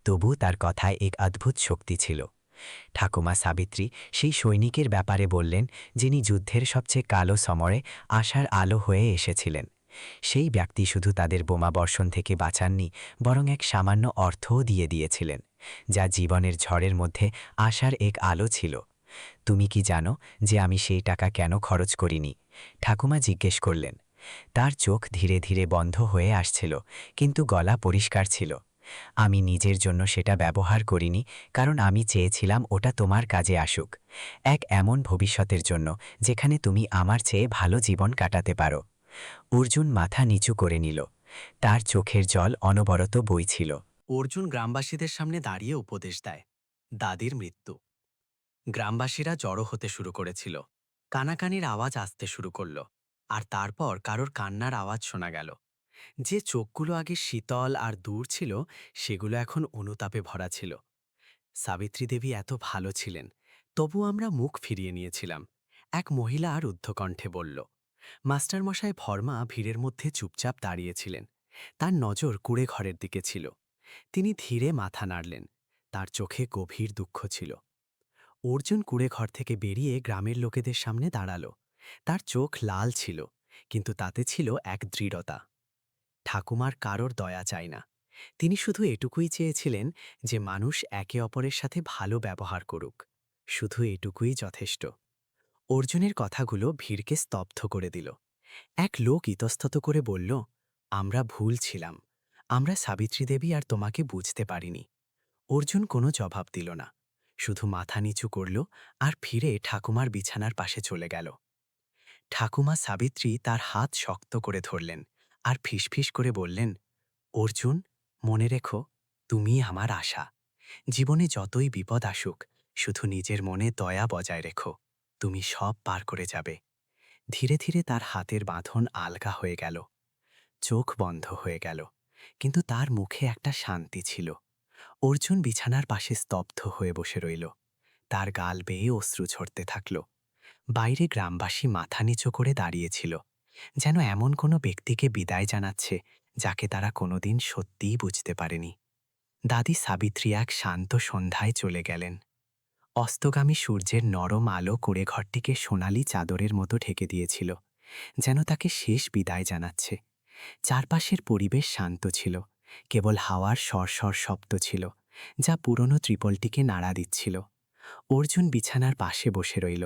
Speaker 5: তবু তার কথায় এক অদ্ভুত শক্তি ছিল। ঠাকুমা সাবিত্রী সেই সৈনিকের ব্যাপারে বললেন, যিনি যুদ্ধের সবচেয়ে কালো সমরে আশার আলো হয়ে এসেছিলেন। সেই ব্যক্তি শুধু তাদের বোমাবর্ষণ থেকে বাঁচাননি, বরং এক সামান্য অর্থও দিয়ে দিয়েছিলেন, যা জীবনের ঝড়ের মধ্যে আশার এক আলো ছিল। তুমি কি জানো যে আমি সেই টাকা কেন খরচ করিনি? ঠাকুমা জিজ্ঞেস করলেন। তার চোখ ধীরে ধীরে বন্ধ হয়ে আসছিল, কিন্তু গলা পরিষ্কার ছিল। আমি নিজের জন্য সেটা ব্যবহার করিনি, কারণ আমি চেয়েছিলাম ওটা তোমার কাজে আসুক। এক এমন ভবিষ্যতের জন্য যেখানে তুমি আমার চেয়ে ভালো জীবন কাটাতে পারো। অর্জুন মাথা নিচু করে নিল। তার চোখের জল অনবরত বইছিল।
Speaker 4: অর্জুন গ্রামবাসীদের সামনে দাঁড়িয়ে উপদেশ দেয়। দাদির মৃত্যু। গ্রামবাসীরা জড়ো হতে শুরু করেছিল। কানাকানির আওয়াজ আসতে শুরু করল, আর তারপর কারোর কান্নার আওয়াজ শোনা গেল। যে চোখগুলো আগে শীতল আর দূর ছিল, সেগুলো এখন অনুতাপে ভরা ছিল। সাবিত্রী দেবী এত ভালো ছিলেন, তবু আমরা মুখ ফিরিয়ে নিয়েছিলাম, এক মহিলা আর রুদ্ধকণ্ঠে বলল। মাস্টারমশাই ভর্মা ভিড়ের মধ্যে চুপচাপ দাঁড়িয়েছিলেন। তার নজর কুঁড়ে ঘরের দিকে ছিল। তিনি ধীরে মাথা নাড়লেন। তার চোখে গভীর দুঃখ ছিল। অর্জুন কুঁড়ে ঘর থেকে বেরিয়ে গ্রামের লোকেদের সামনে দাঁড়াল। তার চোখ লাল ছিল, কিন্তু তাতে ছিল এক দৃঢ়তা। ঠাকুমার কারোর দয়া চায় না। তিনি শুধু এটুকুই চেয়েছিলেন যে মানুষ একে অপরের সাথে ভালো ব্যবহার করুক। শুধু এটুকুই যথেষ্ট। অর্জুনের কথাগুলো ভিড়কে স্তব্ধ করে দিল। এক লোক ইতস্তত করে বলল, আমরা ভুল ছিলাম। আমরা সাবিত্রী দেবী আর তোমাকে বুঝতে পারিনি। অর্জুন কোনো জবাব দিল না, শুধু মাথা নিচু করল আর ফিরে ঠাকুমার বিছানার পাশে চলে গেল। ঠাকুমা সাবিত্রী তার হাত শক্ত করে ধরলেন আর ফিসফিস করে বললেন, অর্জুন, মনে রেখো, তুমি আমার আশা। জীবনে যতই বিপদ আসুক, শুধু নিজের মনে দয়া বজায় রেখো, তুমি সব পার করে যাবে। ধীরে ধীরে তার হাতের বাঁধন আলগা হয়ে গেল। চোখ বন্ধ হয়ে গেল, কিন্তু তার মুখে একটা শান্তি ছিল।
Speaker 3: অর্জুন বিছানার পাশে স্তব্ধ হয়ে বসে রইল। তার গাল বেয়ে অশ্রু ঝরতে থাকল। বাইরে গ্রামবাসী মাথা নিচু করে দাঁড়িয়েছিল, যেন এমন কোনো ব্যক্তিকে বিদায় জানাচ্ছে যাকে তারা কোনোদিন সত্যিই বুঝতে পারেনি। দাদি সাবিত্রী এক শান্ত সন্ধ্যায় চলে গেলেন। অস্তগামী সূর্যের নরম আলো কুঁড়েঘরটিকে সোনালি চাদরের মতো ঢেকে দিয়েছিল, যেন তাকে শেষ বিদায় জানাচ্ছে। চারপাশের পরিবেশ শান্ত ছিল, কেবল হাওয়ার সরসর শব্দ ছিল, যা পুরনো ত্রিপলটিকে নাড়া দিচ্ছিল। অর্জুন বিছানার পাশে বসে রইল।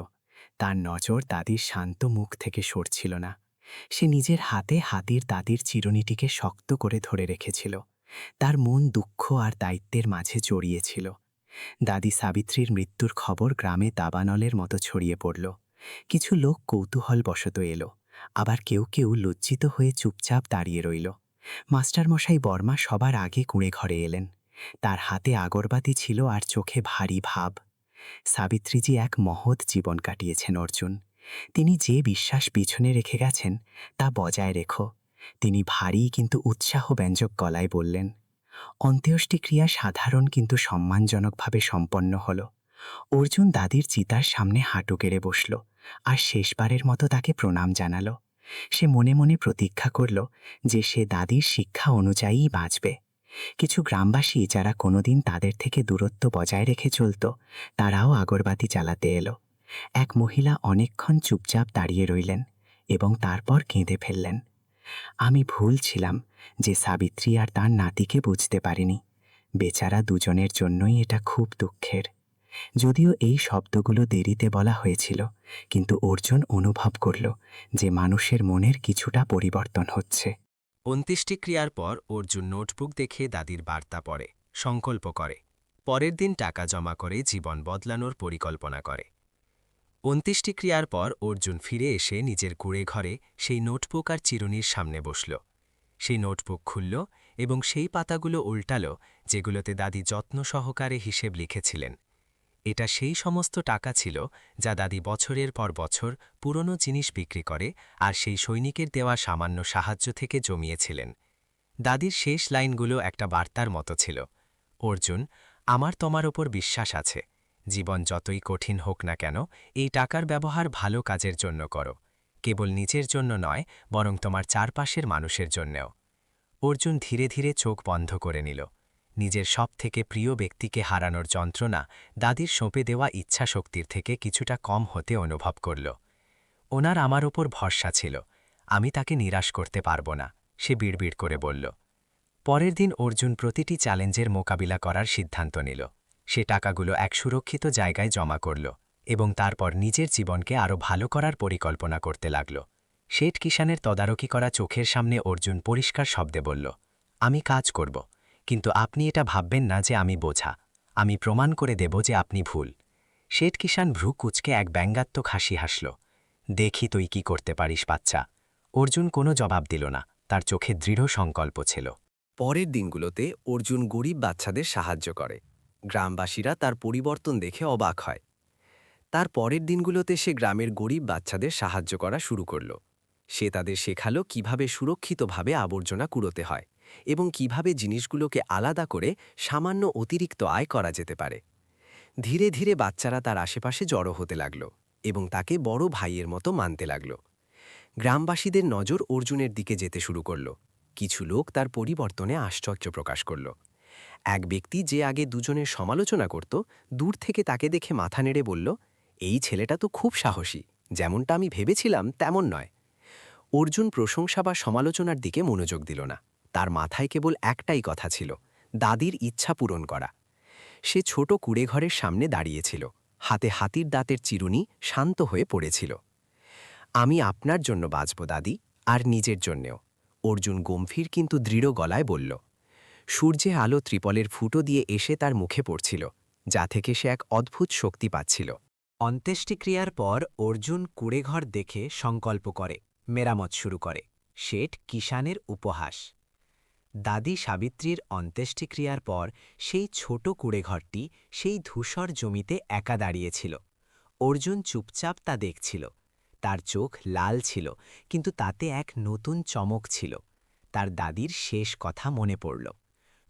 Speaker 3: তার নজর দাদির শান্ত মুখ থেকে সরছিল না। সে নিজের হাতে হাতির দাদির চিরুনিটিকে শক্ত করে ধরে রেখেছিল। তার মন দুঃখ আর দায়িত্বের মাঝে জড়িয়েছিল। দাদি সাবিত্রীর মৃত্যুর খবর গ্রামে দাবানলের মতো ছড়িয়ে পড়ল। কিছু লোক কৌতূহলবশত এলো, আবার কেউ কেউ লজ্জিত হয়ে চুপচাপ দাঁড়িয়ে রইল। মাস্টারমশাই বর্মা সবার আগে কুঁড়ে ঘরে এলেন। তার হাতে আগরবাতি ছিল আর চোখে ভারী ভাব। সাবিত্রীজি এক মহৎ জীবন কাটিয়েছেন অর্জুন। তিনি যে বিশ্বাস পিছনে রেখে গেছেন তা বজায় রেখো, তিনি ভারী কিন্তু উৎসাহব্যঞ্জক গলায় বললেন। অন্ত্যেষ্টিক্রিয়া সাধারণ কিন্তু সম্মানজনকভাবে সম্পন্ন হল। অর্জুন দাদির চিতার সামনে হাঁটু গেড়ে বসল আর শেষবারের মতো তাকে প্রণাম জানালো। সে মনে মনে প্রতীক্ষা করল যে সে দাদির শিক্ষা অনুযায়ীই বাঁচবে। কিছু গ্রামবাসী যারা কোনোদিন তাদের থেকে দূরত্ব বজায় রেখে চলত, তারাও আগরবাতি জ্বালাতে এলো। এক মহিলা অনেকক্ষণ চুপচাপ দাঁড়িয়ে রইলেন এবং তারপর কেঁদে ফেললেন। আমি ভুল ছিলাম যে সাবিত্রী আর তার নাতিকে বুঝতে পারিনি। বেচারা দুজনের জন্যই এটা খুব দুঃখের। যদিও এই শব্দগুলো দেরিতে বলা হয়েছিল, কিন্তু অর্জুন অনুভব করল যে মানুষের মনের কিছুটা পরিবর্তন হচ্ছে।
Speaker 2: অন্ত্যেষ্টিক্রিয়ার পর অর্জুন নোটবুক দেখে দাদির বার্তা পড়ে, সংকল্প করে, পরের দিন টাকা জমা করে জীবন বদলানোর পরিকল্পনা করে। অন্ত্যেষ্টিক্রিয়ার পর অর্জুন ফিরে এসে নিজের কুঁড়ে ঘরে সেই নোটবুক আর চিরুনির সামনে বসল। সেই নোটবুক খুলল এবং সেই পাতাগুলো উল্টাল যেগুলোতে দাদি যত্ন সহকারে হিসেব লিখেছিলেন। এটা সেই সমস্ত টাকা ছিল যা দাদি বছরের পর বছর পুরনো জিনিস বিক্রি করে আর সেই সৈনিকের দেওয়া সামান্য সাহায্য থেকে জমিয়েছিলেন। দাদির শেষ লাইনগুলো একটা বার্তার মতো ছিল, অর্জুন, আমার তোমার ওপর বিশ্বাস আছে। জীবন যতই কঠিন হোক না কেন, এই টাকার ব্যবহার ভালো কাজের জন্য করো, কেবল নিজের জন্য নয় বরং তোমার চারপাশের মানুষের জন্যেও। অর্জুন ধীরে ধীরে চোখ বন্ধ করে নিল। নিজের সবথেকে প্রিয় ব্যক্তিকে হারানোর যন্ত্রণা দাদির সঁপে দেওয়া ইচ্ছাশক্তির থেকে কিছুটা কম হতে অনুভব করল। ওনার আমার ওপর ভরসা ছিল, আমি তাকে নিরাশ করতে পারব না, সে বিড়বিড় করে বলল। পরের দিন অর্জুন প্রতিটি চ্যালেঞ্জের মোকাবিলা করার সিদ্ধান্ত নিল। সে টাকাগুলো এক সুরক্ষিত জায়গায় জমা করল এবং তারপর নিজের জীবনকে আরও ভালো করার পরিকল্পনা করতে লাগল। শেঠ কিষানের তদারকি করা চোখের সামনে অর্জুন পরিষ্কার শব্দে বলল, আমি কাজ করব, কিন্তু আপনি এটা ভাববেন না যে আমি বোঝা। আমি প্রমাণ করে দেব যে আপনি ভুল। শেঠ কিষান ভ্রু কুচকে এক ব্যঙ্গাত্মক হাসি হাসল। দেখি তুই কি করতে পারিস বাচ্চা। অর্জুন কোনো জবাব দিল না, তার চোখে দৃঢ় সংকল্প ছিল।
Speaker 3: পরের দিনগুলোতে অর্জুন গরিব বাচ্চাদের সাহায্য করে। গ্রামবাসীরা তার পরিবর্তন দেখে অবাক হয়। তার পরের দিনগুলোতে সে গ্রামের গরিব বাচ্চাদের সাহায্য করা শুরু করল। সে তাদের শেখালো কিভাবে সুরক্ষিতভাবে আবর্জনা কুড়োতে হয় এবং কিভাবে জিনিসগুলোকে আলাদা করে সামান্য অতিরিক্ত আয় করা যেতে পারে। ধীরে ধীরে বাচ্চারা তার আশেপাশে জড়ো হতে লাগল এবং তাকে বড় ভাইয়ের মতো মানতে লাগল। গ্রামবাসীদের নজর অর্জুনের দিকে যেতে শুরু করল। কিছু লোক তার পরিবর্তনে আশ্চর্য প্রকাশ করল। এক ব্যক্তি যে আগে দুজনের সমালোচনা করত, দূর থেকে তাকে দেখে মাথা নেড়ে বলল, এই ছেলেটা তো খুব সাহসী, যেমনটা আমি ভেবেছিলাম তেমন নয়। অর্জুন প্রশংসা বা সমালোচনার দিকে মনোযোগ দিল না। তার মাথায় কেবল একটাই কথা ছিল, দাদির ইচ্ছা পূরণ করা। সে ছোট কুঁড়েঘরের সামনে দাঁড়িয়েছিল, হাতে হাতির দাঁতের চিরুনি শান্ত হয়ে পড়েছিল। আমি আপনার জন্য বাঁচব দাদি, আর নিজের জন্যেও, অর্জুন গম্ভীর কিন্তু দৃঢ় গলায় বলল। সূর্যে আলো ত্রিপলের ফুটো দিয়ে এসে তার মুখে পড়ছিল, যা থেকে সে এক অদ্ভুত শক্তি পাচ্ছিল।
Speaker 2: অন্ত্যেষ্টিক্রিয়ার পর অর্জুন কুঁড়েঘর দেখে সংকল্প করে, মেরামত শুরু করে। শেঠ কিষানের উপহাস। দাদি সাবিত্রীর অন্ত্যেষ্টিক্রিয়ার পর সেই ছোট কুঁড়েঘরটি সেই ধূসর জমিতে একা দাঁড়িয়েছিল। অর্জুন চুপচাপ তা দেখছিল। তার চোখ লাল ছিল, কিন্তু তাতে এক নতুন চমক ছিল। তার দাদির শেষ কথা মনে পড়ল।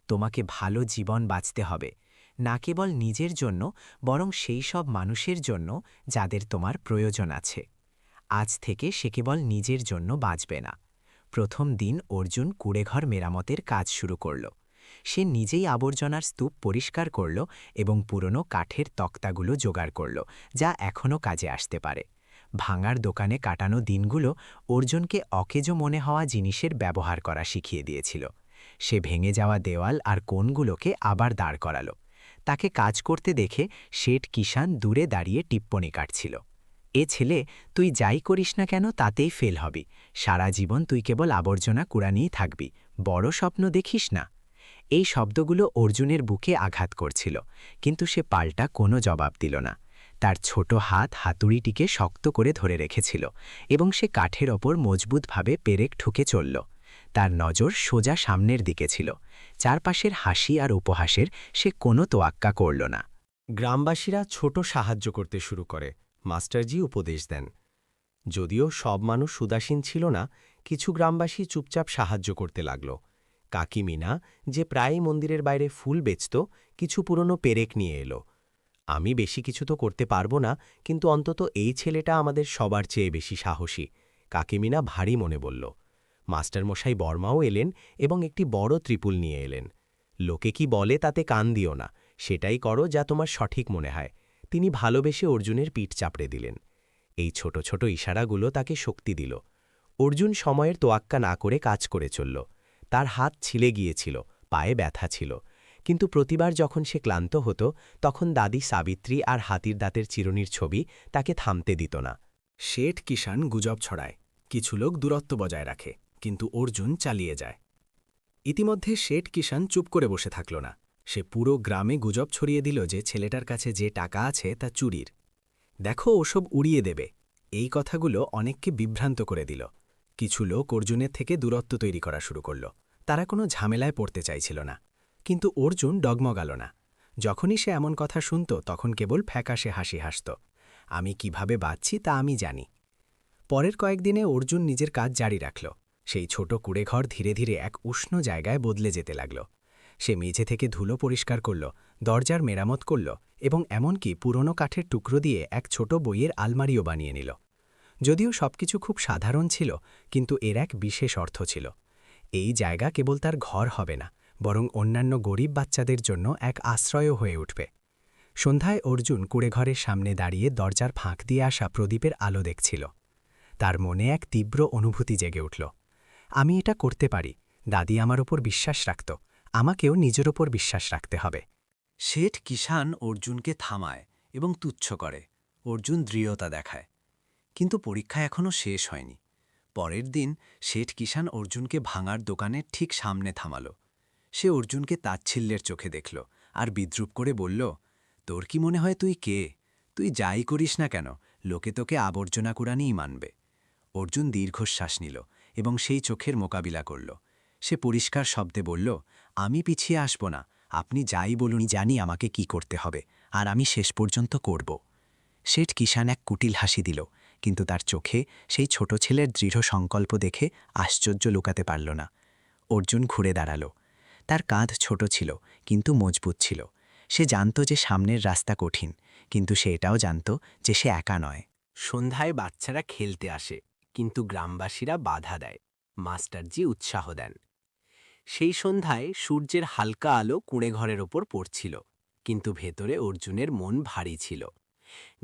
Speaker 2: তোমাকে ভালো জীবন বাঁচতে হবে, না কেবল নিজের জন্য বরং সেই সব মানুষের জন্য যাদের তোমার প্রয়োজন আছে। আজ থেকে সে কেবল নিজের জন্য বাঁচবে না। প্রথম দিন অর্জুন কুঁড়েঘর মেরামতের কাজ শুরু করল। সে নিজেই আবর্জনার স্তূপ পরিষ্কার করল এবং পুরনো কাঠের তক্তাগুলো জোগাড় করল, যা এখনও কাজে আসতে পারে। ভাঙার দোকানে কাটানো দিনগুলো অর্জুনকে অকেজো মনে হওয়া জিনিসের ব্যবহার করা শিখিয়ে দিয়েছিল। সে ভেঙে যাওয়া দেওয়াল আর কোণগুলোকে আবার দাঁড় করাল। তাকে কাজ করতে দেখে শেঠ কিষাণ দূরে দাঁড়িয়ে টিপ্পনি কাটছিল। এ ছেলে, তুই যাই করিস না কেন তাতেই ফেল হবি। সারা জীবন তুই কেবল আবর্জনা কুড়ানিয়েই থাকবি, বড় স্বপ্ন দেখিস না। এই শব্দগুলো অর্জুনের বুকে আঘাত করছিল, কিন্তু সে পাল্টা কোনো জবাব দিল না। তার ছোট হাত হাতুড়িটিকে শক্ত করে ধরে রেখেছিল এবং সে কাঠের ওপর মজবুতভাবে পেরেক ঠুকে চলল। তার নজর সোজা সামনের দিকে ছিল। চারপাশের হাসি আর উপহাসের সে কোনো তোয়াক্কা করল না।
Speaker 3: গ্রামবাসীরা ছোট সাহায্য করতে শুরু করে। মাস্টারজি উপদেশ দেন। যদিও সব মানুষ উদাসীন ছিল না, কিছু গ্রামবাসী চুপচাপ সাহায্য করতে লাগল। কাকি মিনা, যে প্রায়ই মন্দিরের বাইরে ফুল বেচত, কিছু পুরনো পেরেক নিয়ে এলো। আমি বেশি কিছু তো করতে পারবো না, কিন্তু অন্তত এই ছেলেটা আমাদের সবার চেয়ে বেশি সাহসী, কাকিমিনা ভারী মনে বলল। মাস্টারমশাই বর্মাও এলেন এবং একটি বড় ত্রিপুল নিয়ে এলেন। লোকে কি বলে তাতে কান দিও না, সেটাই করো যা তোমার সঠিক মনে হয়। তিনি ভালোবেসে অর্জুনের পিঠ চাপড়ে দিলেন। এই ছোট ছোট ইশারাগুলো তাকে শক্তি দিল। অর্জুন সময়ের তোয়াক্কা না করে কাজ করে চলল। তার হাত ছিলে গিয়েছিল, পায়ে ব্যথা ছিল, কিন্তু প্রতিবার যখন সে ক্লান্ত হতো তখন দাদি সাবিত্রী আর হাতির দাঁতের চিরুনির ছবি তাকে থামতে দিত না।
Speaker 6: শেঠ কিষাণ গুজব ছড়ায়, কিছু লোক দূরত্ব বজায় রাখে, কিন্তু অর্জুন চালিয়ে যায়। ইতিমধ্যে শেঠ কিষাণ চুপ করে বসে থাকল না। সে পুরো গ্রামে গুজব ছড়িয়ে দিল যে ছেলেটার কাছে যে টাকা আছে তা চুরির। দেখো, ওসব উড়িয়ে দেবে। এই কথাগুলো অনেককে বিভ্রান্ত করে দিল। কিছু লোক অর্জুনের থেকে দূরত্ব তৈরি করা শুরু করল। তারা কোনো ঝামেলায় পড়তে চাইছিল না। কিন্তু অর্জুন ডগমগাল না। যখনই সে এমন কথা শুনত তখন কেবল ফ্যাকাশে হাসি হাসত। আমি কিভাবে বাঁচছি তা আমি জানি। পরের কয়েকদিনে অর্জুন নিজের কাজ জারি রাখল। সেই ছোট কুঁড়েঘর ধীরে ধীরে এক উষ্ণ জায়গায় বদলে যেতে লাগল। সে মেঝে থেকে ধুলো পরিষ্কার করল, দরজার মেরামত করল এবং এমনকি পুরনো কাঠের টুকরো দিয়ে এক ছোট বইয়ের আলমারিও বানিয়ে নিল। যদিও সবকিছু খুব সাধারণ ছিল, কিন্তু এর এক বিশেষ অর্থ ছিল। এই জায়গা কেবল তার ঘর হবে না, বরং অন্যান্য গরিব বাচ্চাদের জন্য এক আশ্রয়ও হয়ে উঠবে। সন্ধ্যায় অর্জুন কুঁড়েঘরের সামনে দাঁড়িয়ে দরজার ফাঁক দিয়ে আসা প্রদীপের আলো দেখছিল। তার মনে এক তীব্র অনুভূতি জেগে উঠল। আমি এটা করতে পারি। দাদি আমার ওপর বিশ্বাস রাখত, আমাকেও নিজের ওপর বিশ্বাস রাখতে হবে।
Speaker 7: শেঠ কিষাণ অর্জুনকে থামায় এবং তুচ্ছ করে। অর্জুন দৃঢ়তা দেখায়। কিন্তু পরীক্ষা এখনও শেষ হয়নি। পরের দিন শেঠ কিষাণ অর্জুনকে ভাঙার দোকানের ঠিক সামনে থামাল। সে অর্জুনকে তাচ্ছিল্যের চোখে দেখল আর বিদ্রূপ করে বলল, তোর কি মনে হয় তুই কে? তুই যাই করিস না কেন, লোকে তোকে আবর্জনা কুড়ানিই মানবে। অর্জুন দীর্ঘশ্বাস নিল এবং সেই চোখের মোকাবিলা করল। সে পরিষ্কার শব্দে বলল, আমি পিছিয়ে আসব না। আপনি যাই বলুন, জানি আমাকে কি করতে হবে, আর আমি শেষ পর্যন্ত করব। শেঠ কিষাণ এক কুটিল হাসি দিল, কিন্তু তার চোখে সেই ছোট ছেলের দৃঢ় সংকল্প দেখে আশ্চর্য লুকাতে পারল না। অর্জুন ঘুরে দাঁড়াল। তার কাঁধ ছোট ছিল, কিন্তু মজবুত ছিল। সে জানত যে সামনের রাস্তা কঠিন, কিন্তু সে এটাও জানত যে সে একা নয়।
Speaker 2: সন্ধ্যায় বাচ্চারা খেলতে আসে, কিন্তু গ্রামবাসীরা বাধা দেয়। মাস্টারজি উৎসাহ দেন। সেই সন্ধ্যায় সূর্যের হালকা আলো কুঁড়েঘরের ওপর পড়ছিল, কিন্তু ভেতরে অর্জুনের মন ভারী ছিল।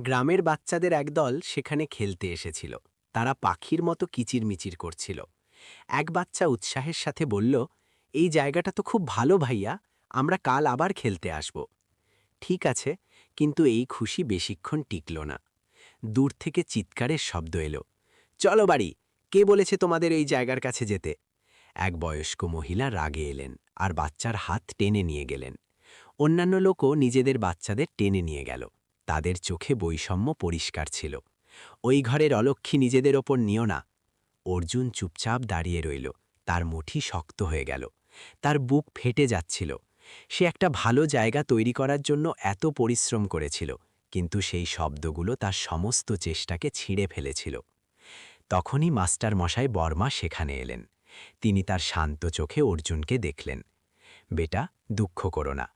Speaker 2: গ্রামের বাচ্চাদের একদল সেখানে খেলতে এসেছিল। তারা পাখির মতো কিচিরমিচির করছিল। এক বাচ্চা উৎসাহের সাথে বলল, এই জায়গাটা তো খুব ভালো ভাইয়া, আমরা কাল আবার খেলতে আসব। ঠিক আছে, কিন্তু এই খুশি বেশিক্ষণ টিকল না। দূর থেকে চিৎকারের শব্দ এলো, চলো বাড়ি, কে বলেছে তোমাদের এই জায়গার কাছে যেতে? এক বয়স্ক মহিলা রাগে এলেন আর বাচ্চার হাত টেনে নিয়ে গেলেন। অন্যান্য লোকও নিজেদের বাচ্চাদের টেনে নিয়ে গেল। তাদের চোখে বৈষম্য পরিষ্কার ছিল। ওই ঘরের অলক্ষী নিজেদের ওপর নিও না। অর্জুন চুপচাপ দাঁড়িয়ে রইল। তার মুঠি শক্ত হয়ে গেল। তার বুক ফেটে যাচ্ছিল। সে একটা ভালো জায়গা তৈরি করার জন্য এত পরিশ্রম করেছিল, কিন্তু সেই শব্দগুলো তার সমস্ত চেষ্টাকে ছিঁড়ে ফেলেছিল। তখনই মাস্টার মশাই বর্মা সেখানে এলেন। তিনি তার শান্ত চোখে অর্জুনকে দেখলেন।
Speaker 3: বেটা, দুঃখ করো না।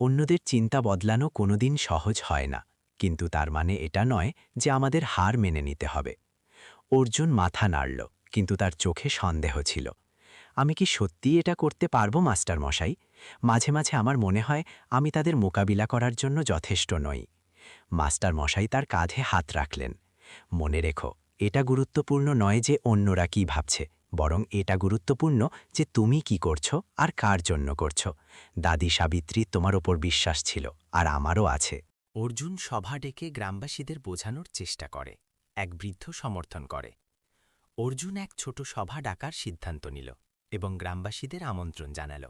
Speaker 3: অন্যদের চিন্তা বদলানো কোনোদিন সহজ হয় না, কিন্তু তার মানে এটা নয় যে আমাদের হার মেনে নিতে হবে। অর্জুন মাথা নাড়ল, কিন্তু তার চোখে সন্দেহ ছিল। আমি কি সত্যিই এটা করতে পারবো মাস্টার মশাই? মাঝে মাঝে আমার মনে হয় আমি তাদের মোকাবিলা করার জন্য যথেষ্ট নই। মাস্টার মশাই তার কাঁধে হাত রাখলেন। মনে রেখো, এটা গুরুত্বপূর্ণ নয় যে অন্যরা কি ভাবছে, বরং এটা গুরুত্বপূর্ণ যে তুমি কি করছো আর কার জন্য করছো। দাদি সাবিত্রী তোমার ওপর বিশ্বাস ছিল, আর আমারও আছে।
Speaker 2: অর্জুন সভা ডেকে গ্রামবাসীদের বোঝানোর চেষ্টা করে। এক বৃদ্ধ সমর্থন করে। অর্জুন এক ছোট সভা ডাকার সিদ্ধান্ত নিল এবং গ্রামবাসীদের আমন্ত্রণ জানাল।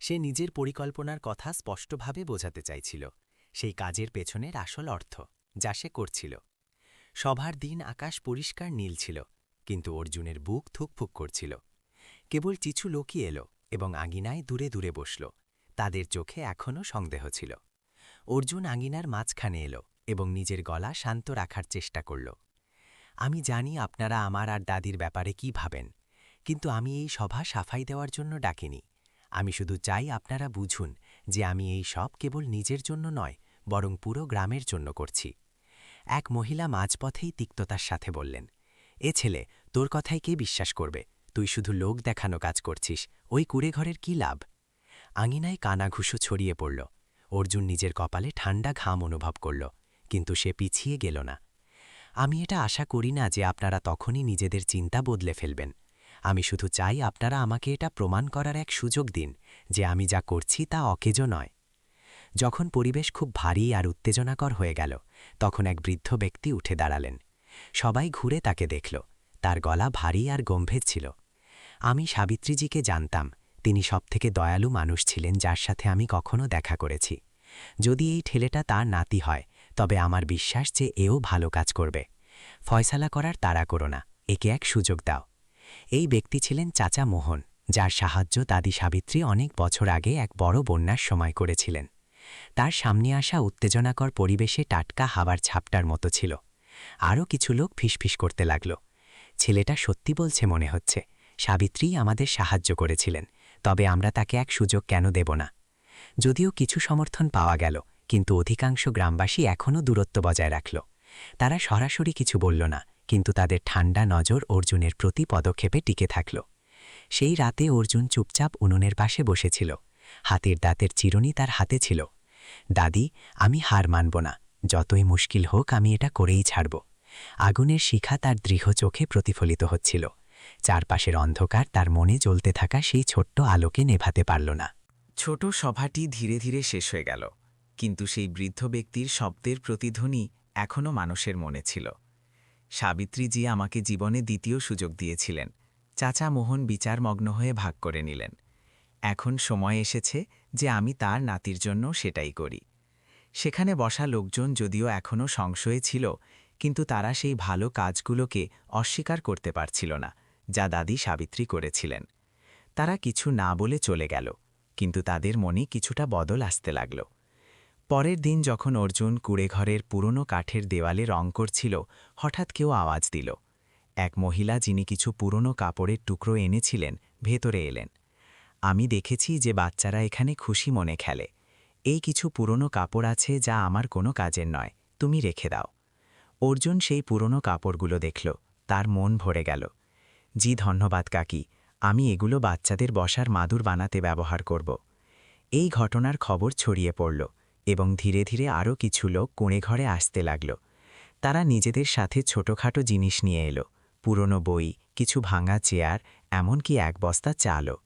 Speaker 2: সে নিজের পরিকল্পনার কথা স্পষ্টভাবে বোঝাতে চাইছিল, সেই কাজের পেছনের আসল অর্থ যা সে করছিল। সভার দিন আকাশ পরিষ্কার নীল ছিল, কিন্তু অর্জুনের বুক থুকফুক করছিল। কেবল কিছু লোকই এলো এবং আঙিনায় দূরে দূরে বসল। তাদের চোখে এখনও সন্দেহ ছিল। অর্জুন আঙিনার মাঝখানে এলো এবং নিজের গলা শান্ত রাখার চেষ্টা করল। আমি জানি আপনারা আমার আর দাদির ব্যাপারে কি ভাবেন, কিন্তু আমি এই সভা সাফাই দেওয়ার জন্য ডাকিনি। আমি শুধু চাই আপনারা বুঝুন যে আমি এই সব কেবল নিজের জন্য নয়, বরং পুরো গ্রামের জন্য করছি। এক মহিলা মাঝপথেই তিক্ততার সাথে বললেন, এ ছেলে, তোর কথায় কে বিশ্বাস করবে? তুই শুধু লোক দেখানো কাজ করছিস, ওই কুঁড়েঘরের কি লাভ? আঙিনায় কানাঘুষো ছড়িয়ে পড়ল। অর্জুন নিজের কপালে ঠান্ডা ঘাম অনুভব করল, কিন্তু সে পিছিয়ে গেল না। আমি এটা আশা করি না যে আপনারা তখনই নিজেদের চিন্তা বদলে ফেলবেন। আমি শুধু চাই আপনারা আমাকে এটা প্রমাণ করার এক সুযোগ দিন যে আমি যা করছি তা অকেজো নয়। যখন পরিবেশ খুব ভারী আর উত্তেজনাকর হয়ে গেল, তখন এক বৃদ্ধ ব্যক্তি উঠে দাঁড়ালেন। সবাই ঘুরে তাকে দেখল। তার গলা ভারী আর গম্ভীর ছিল। আমি সাবিত্রীজিকে জানতাম। তিনি সবথেকে দয়ালু মানুষ ছিলেন যার সাথে আমি কখনো দেখা করেছি। যদি এই ঠেলেটা তার নাতি হয়, তবে আমার বিশ্বাস যে এও ভালো কাজ করবে। ফয়সালা করার তাড়া করো না, একে এক সুযোগ দাও। এই ব্যক্তি ছিলেন চাচা মোহন, যার সাহায্য দাদি সাবিত্রী অনেক বছর আগে এক বড় বন্যার সময় করেছিলেন। তার সামনে আসা উত্তেজনাকর পরিবেশে টাটকা হাওয়ার ঝাপটার মতো ছিল। আরও কিছু লোক ফিসফিস করতে লাগল। ছেলেটা সত্যি বলছে মনে হচ্ছে। সাবিত্রী আমাদের সাহায্য করেছিলেন, তবে আমরা তাকে এক সুযোগ কেন দেব না? যদিও কিছু সমর্থন পাওয়া গেল, কিন্তু অধিকাংশ গ্রামবাসী এখনও দূরত্ব বজায় রাখল। তারা সরাসরি কিছু বলল না, কিন্তু তাদের ঠান্ডা নজর অর্জুনের প্রতি পদক্ষেপে টিকে থাকল। সেই রাতে অর্জুন চুপচাপ উনুনের পাশে বসেছিল। হাতের দাঁতের চিরুনি তার হাতে ছিল। দাদি, আমি হার মানব না। যতই মুশকিল হোক আমি এটা করেই ছাড়ব। আগুনের শিখা তার দৃঢ় চোখে প্রতিফলিত হচ্ছিল। চারপাশের অন্ধকার তার মনে জ্বলতে থাকা সেই ছোট্ট আলোকে নেভাতে পারল না। ছোট সভাটি ধীরে ধীরে শেষ হয়ে গেল, কিন্তু সেই বৃদ্ধ ব্যক্তির শব্দের প্রতিধ্বনি এখনও মানুষের মনে ছিল। সাবিত্রীজি আমাকে জীবনে দ্বিতীয় সুযোগ দিয়েছিলেন। চাচা মোহন বিচারমগ্ন হয়ে ভাগ করে নিলেন। এখন সময় এসেছে যে আমি তার নাতির জন্য সেটাই করি। সেখানে বসা লোকজন যদিও এখনও সংশয়ে ছিল, কিন্তু তারা সেই ভালো কাজগুলোকে অস্বীকার করতে পারছিল না যা দাদি সাবিত্রী করেছিলেন। তারা কিছু না বলে চলে গেল, কিন্তু তাদের মনে কিছুটা বদল আসতে লাগল। পরের দিন যখন অর্জুন কুঁড়েঘরের পুরনো কাঠের দেওয়ালে রং করছিল, হঠাৎ কেউ আওয়াজ দিল। এক মহিলা, যিনি কিছু পুরনো কাপড়ের টুকরো এনেছিলেন, ভেতরে এলেন। আমি দেখেছি যে বাচ্চারা এখানে খুশি মনে খেলে। এই কিছু পুরনো কাপড় আছে যা আমার কোনো কাজের নয়, তুমি রেখে দাও। অর্জুন সেই পুরনো কাপড়গুলো দেখল, তার মন ভরে গেল। জি ধন্যবাদ কাকি, আমি এগুলো বাচ্চাদের বসার মাদুর বানাতে ব্যবহার করব। এই ঘটনার খবর ছড়িয়ে পড়ল এবং ধীরে ধীরে আরও কিছু লোক কুঁড়েঘরে আসতে লাগল। তারা নিজেদের সাথে ছোটখাটো জিনিস নিয়ে এলো, পুরনো বই, কিছু ভাঙা চেয়ার, এমনকি এক বস্তা চালও।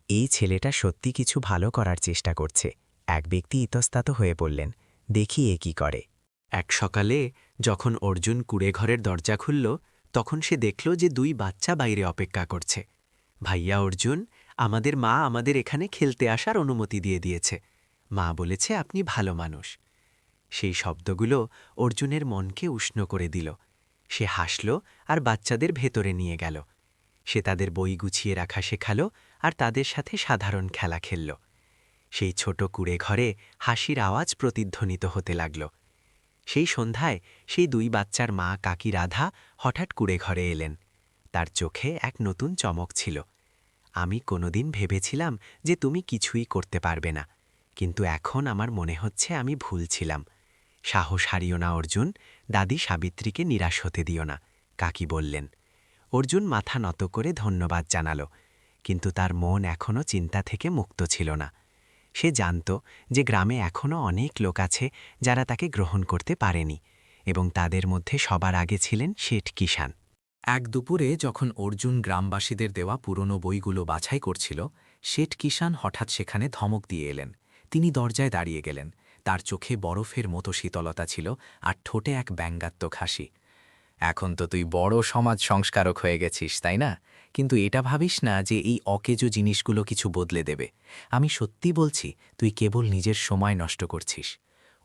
Speaker 2: এই ছেলেটা সত্যি কিছু ভালো করার চেষ্টা করছে, এক ব্যক্তি ইতস্তত হয়ে বললেন। দেখি এ কি করে।
Speaker 3: এক সকালে যখন অর্জুন কুঁড়েঘরের দরজা খুলল, তখন সে দেখল যে দুই বাচ্চা বাইরে অপেক্ষা করছে। ভাইয়া অর্জুন, আমাদের মা আমাদের এখানে খেলতে আসার অনুমতি দিয়ে দিয়েছে। মা বলেছে আপনি ভালো মানুষ। সেই শব্দগুলো অর্জুনের মনকে উষ্ণ করে দিল। সে হাসল আর বাচ্চাদের ভেতরে নিয়ে গেল। সে তাদের বই গুছিয়ে রাখা শেখালো আর তাদের সাথে সাধারণ খেলা খেলল। সেই ছোট কুঁড়েঘরে হাসির আওয়াজ প্রতিধ্বনিত হতে লাগল। সেই সন্ধ্যায় সেই দুই বাচ্চার মা কাকি রাধা হঠাৎ কুঁড়েঘরে এলেন। তার চোখে এক নতুন চমক ছিল।
Speaker 2: আমি কোনোদিন ভেবেছিলাম যে তুমি কিছুই করতে পারবে না, কিন্তু এখন আমার মনে হচ্ছে আমি ভুল ছিলাম। সাহস হারিও না অর্জুন, দাদি সাবিত্রীকে নিরাশ হতে দিও না, কাকি বললেন। অর্জুন মাথা নত করে ধন্যবাদ জানালো, কিন্তু তার মন এখনও চিন্তা থেকে মুক্ত ছিল না। সে জানত যে গ্রামে এখনও অনেক লোক আছে যারা তাকে গ্রহণ করতে পারেনি, এবং তাদের মধ্যে সবার আগে ছিলেন শেঠ কিষাণ।
Speaker 8: এক দুপুরে যখন অর্জুন গ্রামবাসীদের দেওয়া পুরনো বইগুলো বাছাই করছিল, শেঠ কিষাণ হঠাৎ সেখানে ধমক দিয়ে এলেন। তিনি দরজায় দাঁড়িয়ে গেলেন। তার চোখে বরফের মতো শীতলতা ছিল আর ঠোঁটে এক ব্যঙ্গাত্মক হাসি। এখন তো তুই বড় সমাজ সংস্কারক হয়ে গেছিস, তাই না? কিন্তু এটা ভাবিস না যে এই অকেজো জিনিসগুলো কিছু বদলে দেবে। আমি সত্যি বলছি, তুই কেবল নিজের সময় নষ্ট করছিস।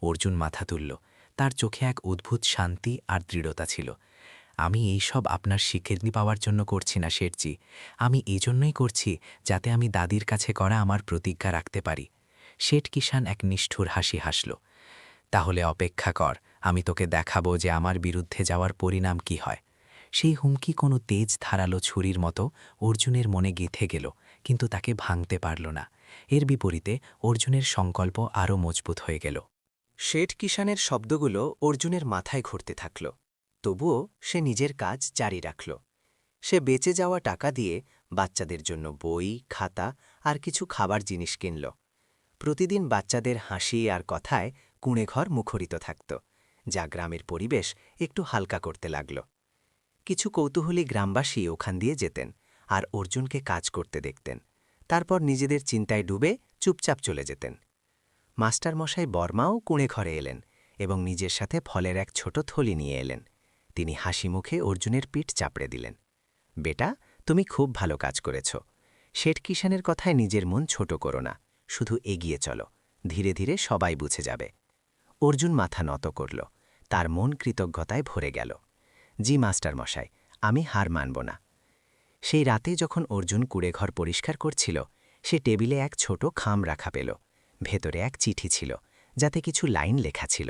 Speaker 8: অর্জুন মাথা তুলল। তার চোখে এক অদ্ভুত শান্তি আর দৃঢ়তা ছিল। আমি এই সব আপনার স্বীকৃতি পাওয়ার জন্য করছি না শেঠজি, আমি এই জন্যই করছি যাতে আমি দাদির কাছে করা আমার প্রতিজ্ঞা রাখতে পারি। শেঠ কিষাণ এক নিষ্ঠুর হাসি হাসল। তাহলে অপেক্ষা কর, আমি তোকে দেখাবো যে আমার বিরুদ্ধে যাওয়ার পরিণাম কি হয়। সেই হুমকি কোনো তেজ ধারালো ছুরির মতো অর্জুনের মনে গেঁথে গেল, কিন্তু তাকে ভাঙতে পারল না। এর বিপরীতে অর্জুনের সংকল্প আরও মজবুত হয়ে গেল।
Speaker 2: শেঠ কিষাণের শব্দগুলো অর্জুনের মাথায় ঘুরতে থাকল, তবুও সে নিজের কাজ জারি রাখল। সে বেঁচে যাওয়া টাকা দিয়ে বাচ্চাদের জন্য বই, খাতা আর কিছু খাবার জিনিস কিনল। প্রতিদিন বাচ্চাদের হাসি আর কথায় কুঁড়েঘর মুখরিত থাকত, যা গ্রামের পরিবেশ একটু হালকা করতে লাগল। কিছু কৌতূহলী গ্রামবাসী ওখান দিয়ে যেতেন আর অর্জুনকে কাজ করতে দেখতেন, তারপর নিজেদের চিন্তায় ডুবে চুপচাপ চলে যেতেন। মাস্টারমশাই বর্মাও কুঁড়েঘরে এলেন এবং নিজের সাথে ফলের এক ছোট থলি নিয়ে এলেন। তিনি হাসি মুখে অর্জুনের পিঠ চাপড়ে দিলেন। বেটা, তুমি খুব ভালো কাজ করেছ। শেঠ কিষাণের কথায় নিজের মন ছোট করো না, শুধু এগিয়ে চলো, ধীরে ধীরে সবাই বুঝে যাবে। অর্জুন মাথা নত করল, তার মন কৃতজ্ঞতায় ভরে গেল। জি মাস্টারমশাই, আমি হার মানব না। সেই রাতে যখন অর্জুন কুঁড়েঘর পরিষ্কার করছিল, সে টেবিলে এক ছোট খাম রাখা পেল। ভেতরে এক চিঠি ছিল, যাতে কিছু লাইন লেখা ছিল।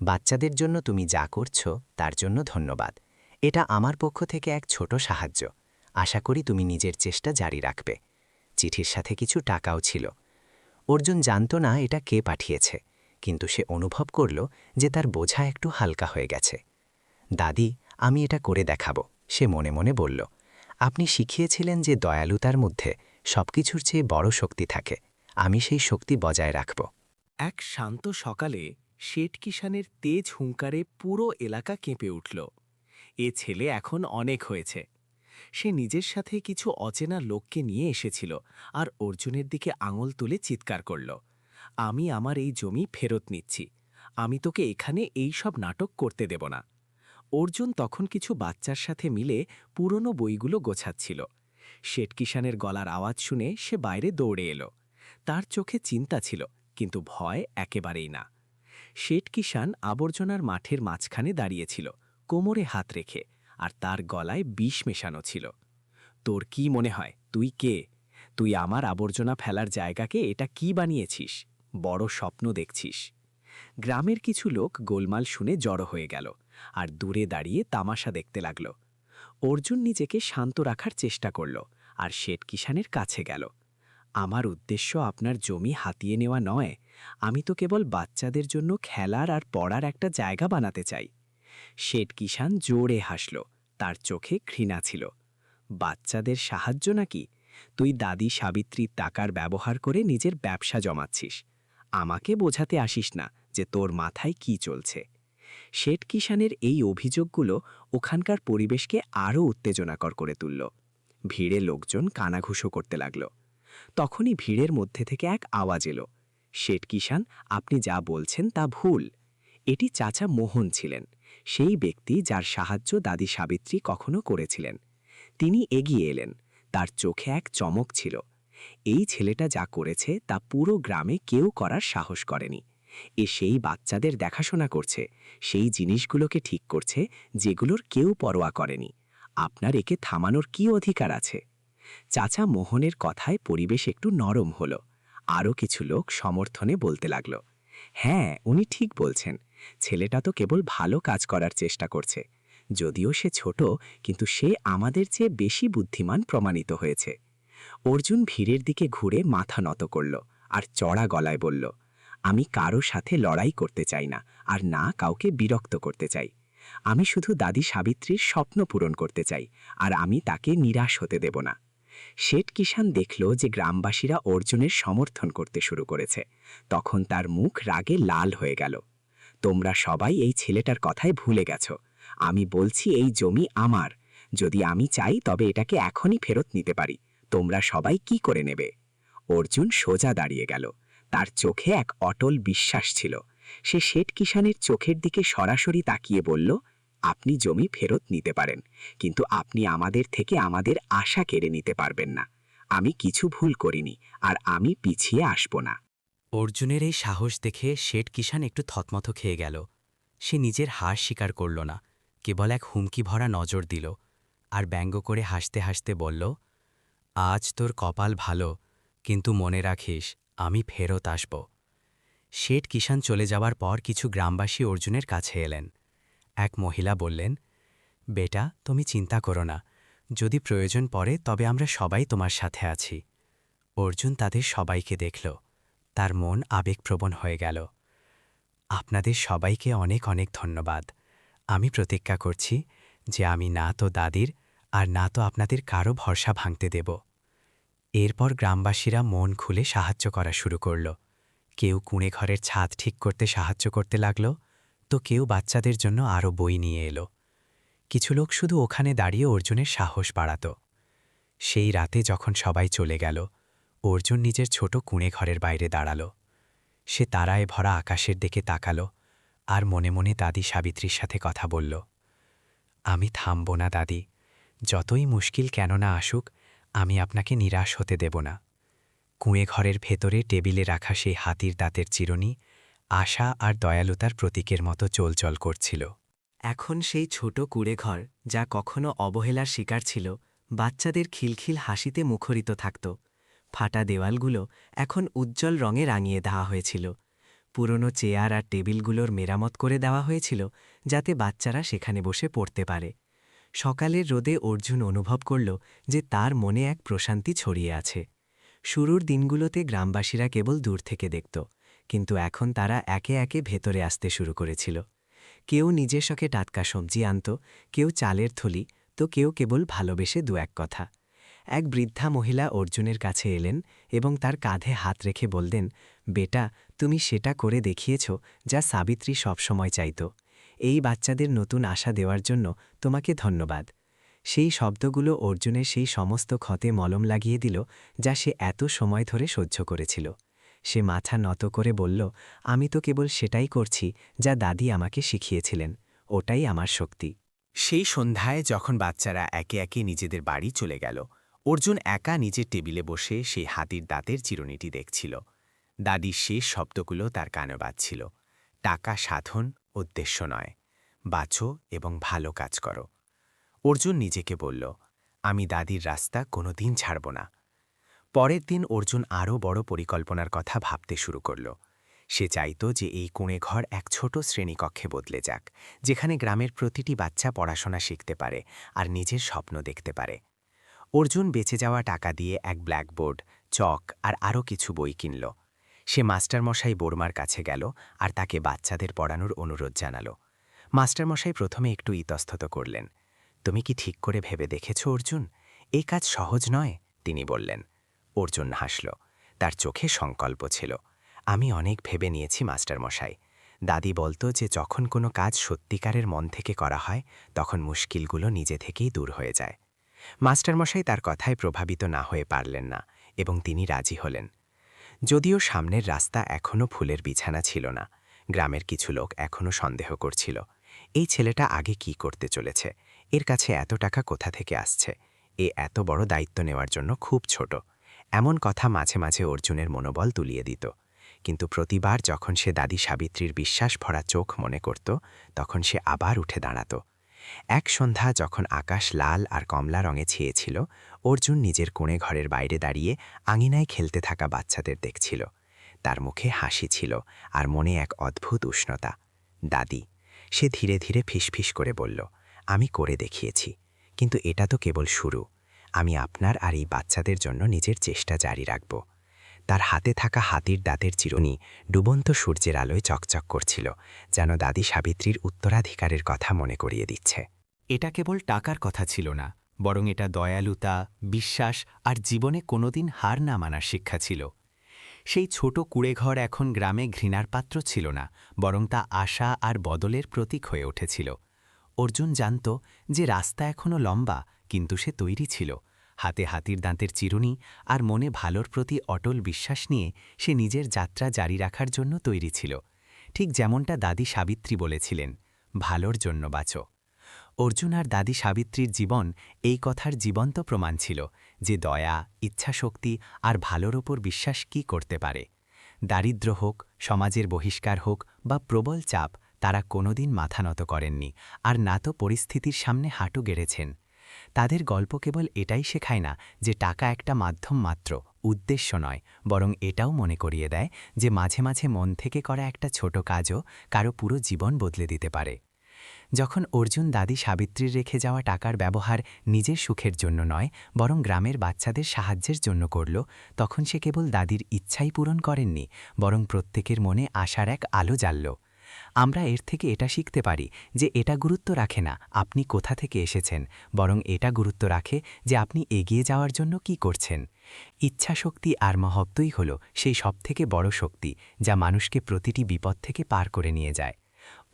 Speaker 2: বাচ্চাদের জন্য তুমি যা করছ তার জন্য ধন্যবাদ। এটা আমার পক্ষ থেকে এক ছোট সাহায্য। আশা করি তুমি নিজের চেষ্টা জারি রাখবে। চিঠির সাথে কিছু টাকাও ছিল। অর্জুন জানত না এটা কে পাঠিয়েছে, কিন্তু সে অনুভব করল যে তার বোঝা একটু হালকা হয়ে গেছে। দাদি, আমি এটা করে দেখাবো, সে মনে মনে বলল। আপনি শিখিয়েছিলেন যে দয়ালুতার মধ্যে সবকিছুর চেয়ে বড় শক্তি থাকে। আমি সেই শক্তি বজায় রাখব।
Speaker 3: এক শান্ত সকালে শেঠ কিষাণের তেজ হুঙ্কারে পুরো এলাকা কেঁপে উঠল। এ ছেলে এখন অনেক হয়েছে। সে নিজের সাথে কিছু অচেনা লোককে নিয়ে এসেছিল আর অর্জুনের দিকে আঙুল তুলে চিৎকার করল, আমি আমার এই জমি ফেরত নিচ্ছি। আমি তোকে এখানে এই সব নাটক করতে দেব না। অর্জুন তখন কিছু বাচ্চার সাথে মিলে পুরনো বইগুলো গোছাচ্ছিল। শেঠ কিষাণের গলার আওয়াজ শুনে সে বাইরে দৌড়ে এলো। তার চোখে চিন্তা ছিল, কিন্তু ভয় একেবারেই না। শেঠ কিষাণ আবর্জনার মাঠের মাঝখানে দাঁড়িয়েছিল, কোমরে হাত রেখে, আর তার গলায় বিষ মেশানো ছিল। তোর কি মনে হয় তুই কে? তুই আমার আবর্জনা ফেলার জায়গাকে এটা কি বানিয়েছিস? বড় স্বপ্ন দেখছিস। গ্রামের কিছু লোক গোলমাল শুনে জড়ো হয়ে গেল আর দূরে দাঁড়িয়ে তামাশা দেখতে লাগল। অর্জুন নিজেকে শান্ত রাখার চেষ্টা করল আর শেঠ কিষাণের কাছে গেল। আমার উদ্দেশ্য আপনার জমি হাতিয়ে নেওয়া নয়, আমি তো কেবল বাচ্চাদের জন্য খেলার আর পড়ার একটা জায়গা বানাতে চাই। শেঠ কিষাণ জোরে হাসল, তার চোখে ঘৃণা ছিল। বাচ্চাদের সাহায্য নাকি? তুই দাদি সাবিত্রীর টাকার ব্যবহার করে নিজের ব্যবসা জমাচ্ছিস। আমাকে বোঝাতে আসিস না যে তোর মাথায় কি চলছে। শেঠ কিষাণের এই অভিযোগগুলো ওখানকার পরিবেশকে আরও উত্তেজনাকর করে তুলল। ভিড়ে লোকজন কানাঘুষো করতে লাগল। তখনই ভিড়ের মধ্যে থেকে এক আওয়াজ এলো, শেঠ কিষাণ, আপনি যা বলছেন তা ভুল। এটি চাচা মোহন ছিলেন, সেই ব্যক্তি যার সাহায্য দাদি সাবিত্রী কখনো করেছিলেন। তিনি এগিয়ে এলেন, তার চোখে এক চমক ছিল। এই ছেলেটা যা করেছে তা পুরো গ্রামে কেউ করার সাহস করেনি। এ সেই বাচ্চাদের দেখাশোনা করছে, সেই জিনিসগুলোকে ঠিক করছে যেগুলোর কেউ পরোয়া করেনি। আপনার একে থামানোর কি অধিকার আছে? চাচা মোহনের কথায় পরিবেশ একটু নরম হল। আরও কিছু লোক সমর্থনে বলতে লাগল, হ্যাঁ, উনি ঠিক বলছেন। ছেলেটা তো কেবল ভালো কাজ করার চেষ্টা করছে। যদিও সে ছোট, কিন্তু সে আমাদের চেয়ে বেশি বুদ্ধিমান প্রমাণিত হয়েছে।
Speaker 5: অর্জুন ভিড়ের দিকে ঘুরে মাথা নত করল আর চড়া গলায় বলল, আমি কারো সাথে লড়াই করতে চাই না, আর না কাউকে বিরক্ত করতে চাই। আমি শুধু দাদি সাবিত্রীর স্বপ্ন পূরণ করতে চাই, আর আমি তাকে নিরাশ হতে দেব না। শেঠ কিষান দেখল যে গ্রামবাসীরা অর্জুনের সমর্থন করতে শুরু করেছে। তখন তার মুখ রাগে লাল হয়ে গেল। তোমরা সবাই এই ছেলেটার কথায় ভুলে গেছ। আমি বলছি এই জমি আমার। যদি আমি চাই তবে এটাকে এখনই ফেরত নিতে পারি। তোমরা সবাই কি করে নেবে? অর্জুন সোজা দাঁড়িয়ে গেল। তার চোখে এক অটল বিশ্বাস ছিল। সে শেঠ কিষানের চোখের দিকে সরাসরি তাকিয়ে বলল, আপনি জমি ফেরত নিতে পারেন, কিন্তু আপনি আমাদের থেকে আমাদের আশা কেড়ে নিতে পারবেন না। আমি কিছু ভুল করিনি, আর আমি পিছিয়ে আসব না।
Speaker 1: অর্জুনের এই সাহস দেখে শেঠ কিষান একটু থতমত খেয়ে গেল। সে নিজের হার স্বীকার করল না, কেবল এক হুমকি ভরা নজর দিল, আর ব্যঙ্গ করে হাসতে হাসতে বলল, আজ তোর কপাল ভালো, কিন্তু মনে রাখিস আমি ফেরত আসব। শেঠ কিষান চলে যাওয়ার পর কিছু গ্রামবাসী অর্জুনের কাছে এলেন। এক মহিলা বললেন, বেটা, তুমি চিন্তা করো না, যদি প্রয়োজন পড়ে তবে আমরা সবাই তোমার সাথে আছি। অর্জুন তাদের সবাইকে দেখল। তার মন আবেগপ্রবণ হয়ে গেল। আপনাদের সবাইকে অনেক অনেক ধন্যবাদ। আমি প্রতিজ্ঞা করছি যে আমি না তো দাদির আর না তো আপনাদের কারো ভরসা ভাঙতে দেব। এরপর গ্রামবাসীরা মন খুলে সাহায্য করা শুরু করল। কেউ কুঁড়ে ঘরের ছাদ ঠিক করতে সাহায্য করতে লাগল, তো কেউ বাচ্চাদের জন্য আরও বই নিয়ে এলো। কিছু লোক শুধু ওখানে দাঁড়িয়ে অর্জুনের সাহস বাড়াত। সেই রাতে যখন সবাই চলে গেল, অর্জুন নিজের ছোট কুঁড়ে ঘরের বাইরে দাঁড়াল। সে তারায় ভরা আকাশের দিকে তাকাল আর মনে মনে দাদি সাবিত্রীর সাথে কথা বলল, আমি থামব না দাদি, যতই মুশকিল কেন না আসুক, আমি আপনাকে নিরাশ হতে দেব না। কুঁড়ে ঘরের ভেতরে টেবিলে রাখা সেই হাতির দাঁতের চিরুনি আশা আর দয়ালুতার প্রতীকের মতো চলচল করছিল।
Speaker 2: এখন সেই ছোট কুঁড়েঘর, যা কখনো অবহেলার শিকার ছিল, বাচ্চাদের খিলখিল হাসিতে মুখরিত থাকত। ফাটা দেওয়ালগুলো এখন উজ্জ্বল রঙে রাঙিয়ে দেওয়া হয়েছিল। পুরনো চেয়ার আর টেবিলগুলোর মেরামত করে দেওয়া হয়েছিল, যাতে বাচ্চারা সেখানে বসে পড়তে পারে। সকালের রোদে অর্জুন অনুভব করল যে তার মনে এক প্রশান্তি ছড়িয়ে আছে। শুরুর দিনগুলোতে গ্রামবাসীরা কেবল দূর থেকে দেখত, কিন্তু এখন তারা একে একে ভেতরে আসতে শুরু করেছিল। কেউ নিজের শখে টাটকা সবজি আনত, কেউ চালের থলি, তো কেউ কেবল ভালোবেসে দু এক কথা। এক বৃদ্ধা মহিলা অর্জুনের কাছে এলেন এবং তার কাঁধে হাত রেখে বললেন, বেটা, তুমি সেটা করে দেখিয়েছ যা সাবিত্রী সবসময় চাইত। এই বাচ্চাদের নতুন আশা দেওয়ার জন্য তোমাকে ধন্যবাদ। সেই শব্দগুলো অর্জুনের সেই সমস্ত ক্ষতে মলম লাগিয়ে দিল, যা সে এত সময় ধরে সহ্য করেছিল। সে মাথা নত করে বলল, আমি তো কেবল সেটাই করছি যা দাদি আমাকে শিখিয়েছিলেন। ওটাই আমার শক্তি।
Speaker 3: সেই সন্ধ্যায় যখন বাচ্চারা একে একে নিজেদের বাড়ি চলে গেল, অর্জুন একা নিজের টেবিলে বসে সেই হাতির দাঁতের চিরুনিটি দেখছিল। দাদির শেষ শব্দগুলো তার কানে বাজছিল, টাকা সাধন উদ্দেশ্য নয়, বাঁচো এবং ভালো কাজ করো। অর্জুন নিজেকে বলল, আমি দাদির রাস্তা কোনোদিন ছাড়ব না। পরের দিন অর্জুন আরও বড় পরিকল্পনার কথা ভাবতে শুরু করল। সে চাইত যে এই কুঁড়ে ঘর এক ছোট শ্রেণীকক্ষে বদলে যাক, যেখানে গ্রামের প্রতিটি বাচ্চা পড়াশোনা শিখতে পারে আর নিজের স্বপ্ন দেখতে পারে। অর্জুন বেঁচে যাওয়া টাকা দিয়ে এক ব্ল্যাকবোর্ড, চক আর আরও কিছু বই কিনল। সে মাস্টারমশাই বোরমার কাছে গেল আর তাকে বাচ্চাদের পড়ানোর অনুরোধ জানাল। মাস্টারমশাই প্রথমে একটু ইতস্তত করলেন। তুমি কি ঠিক করে ভেবে দেখেছ অর্জুন? এই কাজ সহজ নয়, তিনি বললেন। অর্জুন হাসল। তার চোখে সংকল্প ছিল। আমি অনেক ভেবে নিয়েছি মাস্টারমশাই। দাদি বলতো যে যখন কোনো কাজ সত্যিকারের মন থেকে করা হয়, তখন মুশকিলগুলো নিজে থেকেই দূর হয়ে যায়। মাস্টারমশাই তার কথায় প্রভাবিত না হয়ে পারলেন না এবং তিনি রাজি হলেন। যদিও সামনের রাস্তা এখনও ফুলের বিছানা ছিল না, গ্রামের কিছু লোক এখনও সন্দেহ করছিল, এই ছেলেটা আগে কি করতে চলেছে, এর কাছে এত টাকা কোথা থেকে আসছে, এ এত বড় দায়িত্ব নেওয়ার জন্য খুব ছোট। এমন কথা মাঝে মাঝে অর্জুনের মনোবল তুলিয়ে দিত। কিন্তু প্রতিবার যখন সে দাদি সাবিত্রীর বিশ্বাস ভরা চোখ মনে করত, তখন সে আবার উঠে দাঁড়াত। এক সন্ধ্যা যখন আকাশ লাল আর কমলা রঙে ছেয়েছিল, অর্জুন নিজের কোণে ঘরের বাইরে দাঁড়িয়ে আঙিনায় খেলতে থাকা বাচ্চাদের দেখছিল। তার মুখে হাসি ছিল আর মনে এক অদ্ভুত উষ্ণতা। দাদি, সে ধীরে ধীরে ফিসফিস করে বলল, আমি করে দেখিয়েছি, কিন্তু এটা তো কেবল শুরু।
Speaker 2: আমি আপনার আর এই বাচ্চাদের জন্য নিজের চেষ্টা জারি রাখব। তার হাতে থাকা হাতির দাঁতের চিরুনি ডুবন্ত সূর্যের আলোয় চকচক করছিল, যেন দাদি সাবিত্রীর উত্তরাধিকারের কথা মনে করিয়ে দিচ্ছে।
Speaker 3: এটা কেবল টাকার কথা ছিল না, বরং এটা দয়ালুতা, বিশ্বাস আর জীবনে কোনোদিন হার না মানার শিক্ষা ছিল। সেই ছোট কুঁড়েঘর এখন গ্রামে ঘৃণার পাত্র ছিল না, বরং তা আশা আর বদলের প্রতীক হয়ে উঠেছিল। অর্জুন জানত যে রাস্তা এখনও লম্বা, কিন্তু সে তৈরি ছিল। হাতে হাতির দাঁতের চিরুনি আর মনে ভালোর প্রতি অটল বিশ্বাস নিয়ে সে নিজের যাত্রা জারি রাখার জন্য তৈরি ছিল। ঠিক যেমনটা দাদি সাবিত্রী বলেছিলেন, ভালোর জন্য বাঁচো। অর্জুন আর দাদি সাবিত্রীর জীবন এই কথার জীবন্ত প্রমাণ ছিল যে দয়া, ইচ্ছাশক্তি আর ভালোর ওপর বিশ্বাস কী করতে পারে। দারিদ্র্য হোক, সমাজের বহিষ্কার হোক বা প্রবল চাপ, তারা কোনোদিন মাথা নত করেননি, আর না তো পরিস্থিতির সামনে হাঁটু গেড়েছেন। তাদের গল্প কেবল এটাই শেখায় না যে টাকা একটা মাধ্যম মাত্র, উদ্দেশ্য নয়, বরং এটাও মনে করিয়ে দেয় যে মাঝে মাঝে মন থেকে করা একটা ছোট কাজও কারো পুরো জীবন বদলে দিতে পারে। যখন অর্জুন দাদি সাবিত্রীর রেখে যাওয়া টাকার ব্যবহার নিজের সুখের জন্য নয়, বরং গ্রামের বাচ্চাদের সাহায্যের জন্য করল, তখন সে কেবল দাদির ইচ্ছাই পূরণ করেননি, বরং প্রত্যেকের মনে আশার এক আলো জ্বালল। আমরা এর থেকে এটা শিখতে পারি যে এটা গুরুত্ব রাখে না আপনি কোথা থেকে এসেছেন, বরং এটা গুরুত্ব রাখে যে আপনি এগিয়ে যাওয়ার জন্য কি করছেন। ইচ্ছাশক্তি আর মহত্বই হল সেই সবথেকে বড় শক্তি যা মানুষকে প্রতিটি বিপদ থেকে পার করে নিয়ে যায়।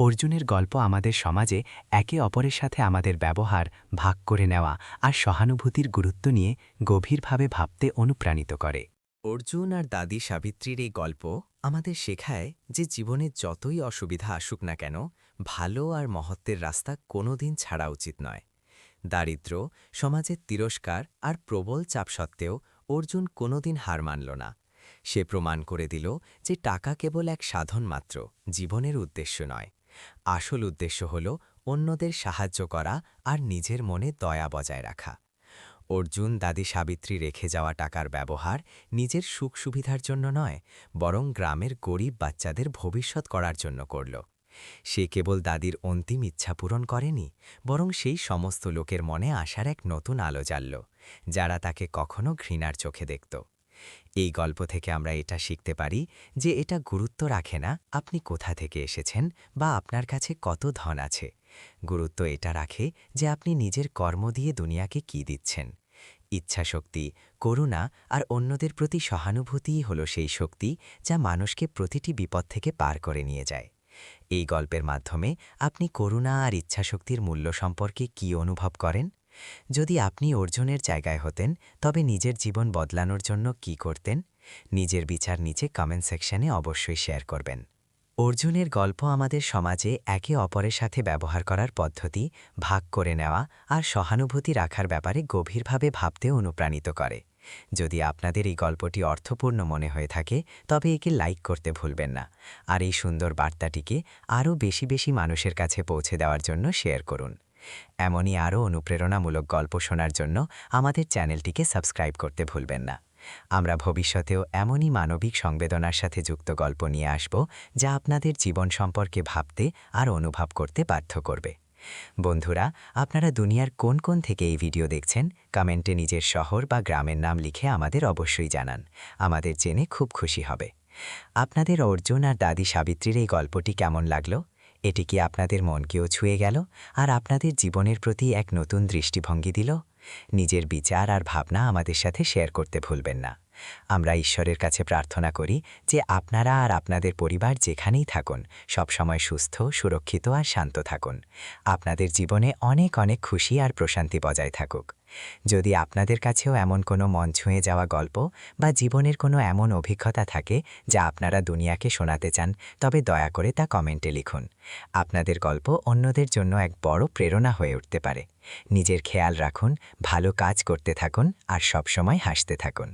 Speaker 3: অর্জুনের গল্প আমাদের সমাজে একে অপরের সাথে আমাদের ব্যবহার ভাগ করে নেওয়া আর সহানুভূতির গুরুত্ব নিয়ে গভীরভাবে ভাবতে অনুপ্রাণিত করে।
Speaker 2: অর্জুন আর দাদি সাবিত্রীর এই গল্প আমাদের শেখায় যে জীবনে যতই অসুবিধা আসুক না কেন, ভালো আর মহত্বের রাস্তা কোনোদিন ছাড়া উচিত নয়। দারিদ্র্য, সমাজের তিরস্কার আর প্রবল চাপ সত্ত্বেও অর্জুন কোনোদিন হার মানল না। সে প্রমাণ করে দিল যে টাকা কেবল এক সাধন মাত্র, জীবনের উদ্দেশ্য নয়। আসল উদ্দেশ্য হল অন্যদের সাহায্য করা আর নিজের মনে দয়া বজায় রাখা। অর্জুন দাদি সাবিত্রী রেখে যাওয়া টাকার ব্যবহার নিজের সুখ সুবিধার জন্য নয়, বরং গ্রামের গরিব বাচ্চাদের ভবিষ্যৎ করার জন্য করল। সে কেবল দাদির অন্তিম ইচ্ছা পূরণ করেনি, বরং সেই সমস্ত লোকের মনে আসার এক নতুন আলো জ্বালল, যারা তাকে কখনো ঘৃণার চোখে দেখত। এই গল্প থেকে আমরা এটা শিখতে পারি যে এটা গুরুত্ব রাখে না আপনি কোথা থেকে এসেছেন বা আপনার কাছে কত ধন আছে। গুরুত্ব এটা রাখে যে আপনি নিজের কর্ম দিয়ে দুনিয়াকে কি দিচ্ছেন। ইচ্ছাশক্তি, করুণা আর অন্যদের প্রতি সহানুভূতিই হল সেই শক্তি যা মানুষকে প্রতিটি বিপদ থেকে পার করে নিয়ে যায়। এই গল্পের মাধ্যমে আপনি করুণা আর ইচ্ছাশক্তির মূল্য সম্পর্কে কী অনুভব করেন? যদি আপনি অর্জুনের জায়গায় হতেন, তবে নিজের জীবন বদলানোর জন্য কি করতেন? নিজের বিচার নিচে কমেন্ট সেকশনে অবশ্যই শেয়ার করবেন। অর্জুনের গল্প আমাদের সমাজে একে অপরের সাথে ব্যবহার করার পদ্ধতি, ভাগ করে নেওয়া আর সহানুভূতি রাখার ব্যাপারে গভীরভাবে ভাবতে অনুপ্রাণিত করে। যদি আপনাদের এই গল্পটি অর্থপূর্ণ মনে হয়ে থাকে, তবে একে লাইক করতে ভুলবেন না, আর এই সুন্দর বার্তাটিকে আরও বেশি বেশি মানুষের কাছে পৌঁছে দেওয়ার জন্য শেয়ার করুন। এমনই আরও অনুপ্রেরণামূলক গল্প শোনার জন্য আমাদের চ্যানেলটিকে সাবস্ক্রাইব করতে ভুলবেন না। আমরা ভবিষ্যতেও এমনই মানবিক সংবেদনার সাথে যুক্ত গল্প নিয়ে আসব, যা আপনাদের জীবন সম্পর্কে ভাবতে আর অনুভব করতে বাধ্য করবে। বন্ধুরা, আপনারা দুনিয়ার কোন কোন থেকে এই ভিডিও দেখছেন, কমেন্টে নিজের শহর বা গ্রামের নাম লিখে আমাদের অবশ্যই জানান। আমাদের জেনে খুব খুশি হবে। আপনাদের অর্জুন আর দাদি সাবিত্রীর এই গল্পটি কেমন লাগলো? এটি কি আপনাদের মনকেও ছুঁয়ে গেল আর আপনাদের জীবনের প্রতি এক নতুন দৃষ্টিভঙ্গি দিল? নিজের বিচার আর ভাবনা আমাদের সাথে শেয়ার করতে ভুলবেন না। আমরা ঈশ্বরের কাছে প্রার্থনা করি যে আপনারা আর আপনাদের পরিবার যেখানেই থাকুন, সবসময় সুস্থ, সুরক্ষিত আর শান্ত থাকুন। আপনাদের জীবনে অনেক অনেক খুশি আর প্রশান্তি বজায় থাকুক। যদি আপনাদের কাছেও এমন কোনো মন ছুঁয়ে যাওয়া গল্প বা জীবনের কোনো এমন অভিজ্ঞতা থাকে যা আপনারা দুনিয়াকে শোনাতে চান, তবে দয়া করে তা কমেন্টে লিখুন। আপনাদের গল্প অন্যদের জন্য এক বড় প্রেরণা হয়ে উঠতে পারে। নিজের খেয়াল রাখুন, ভালো কাজ করতে থাকুন আর সবসময় হাসতে থাকুন।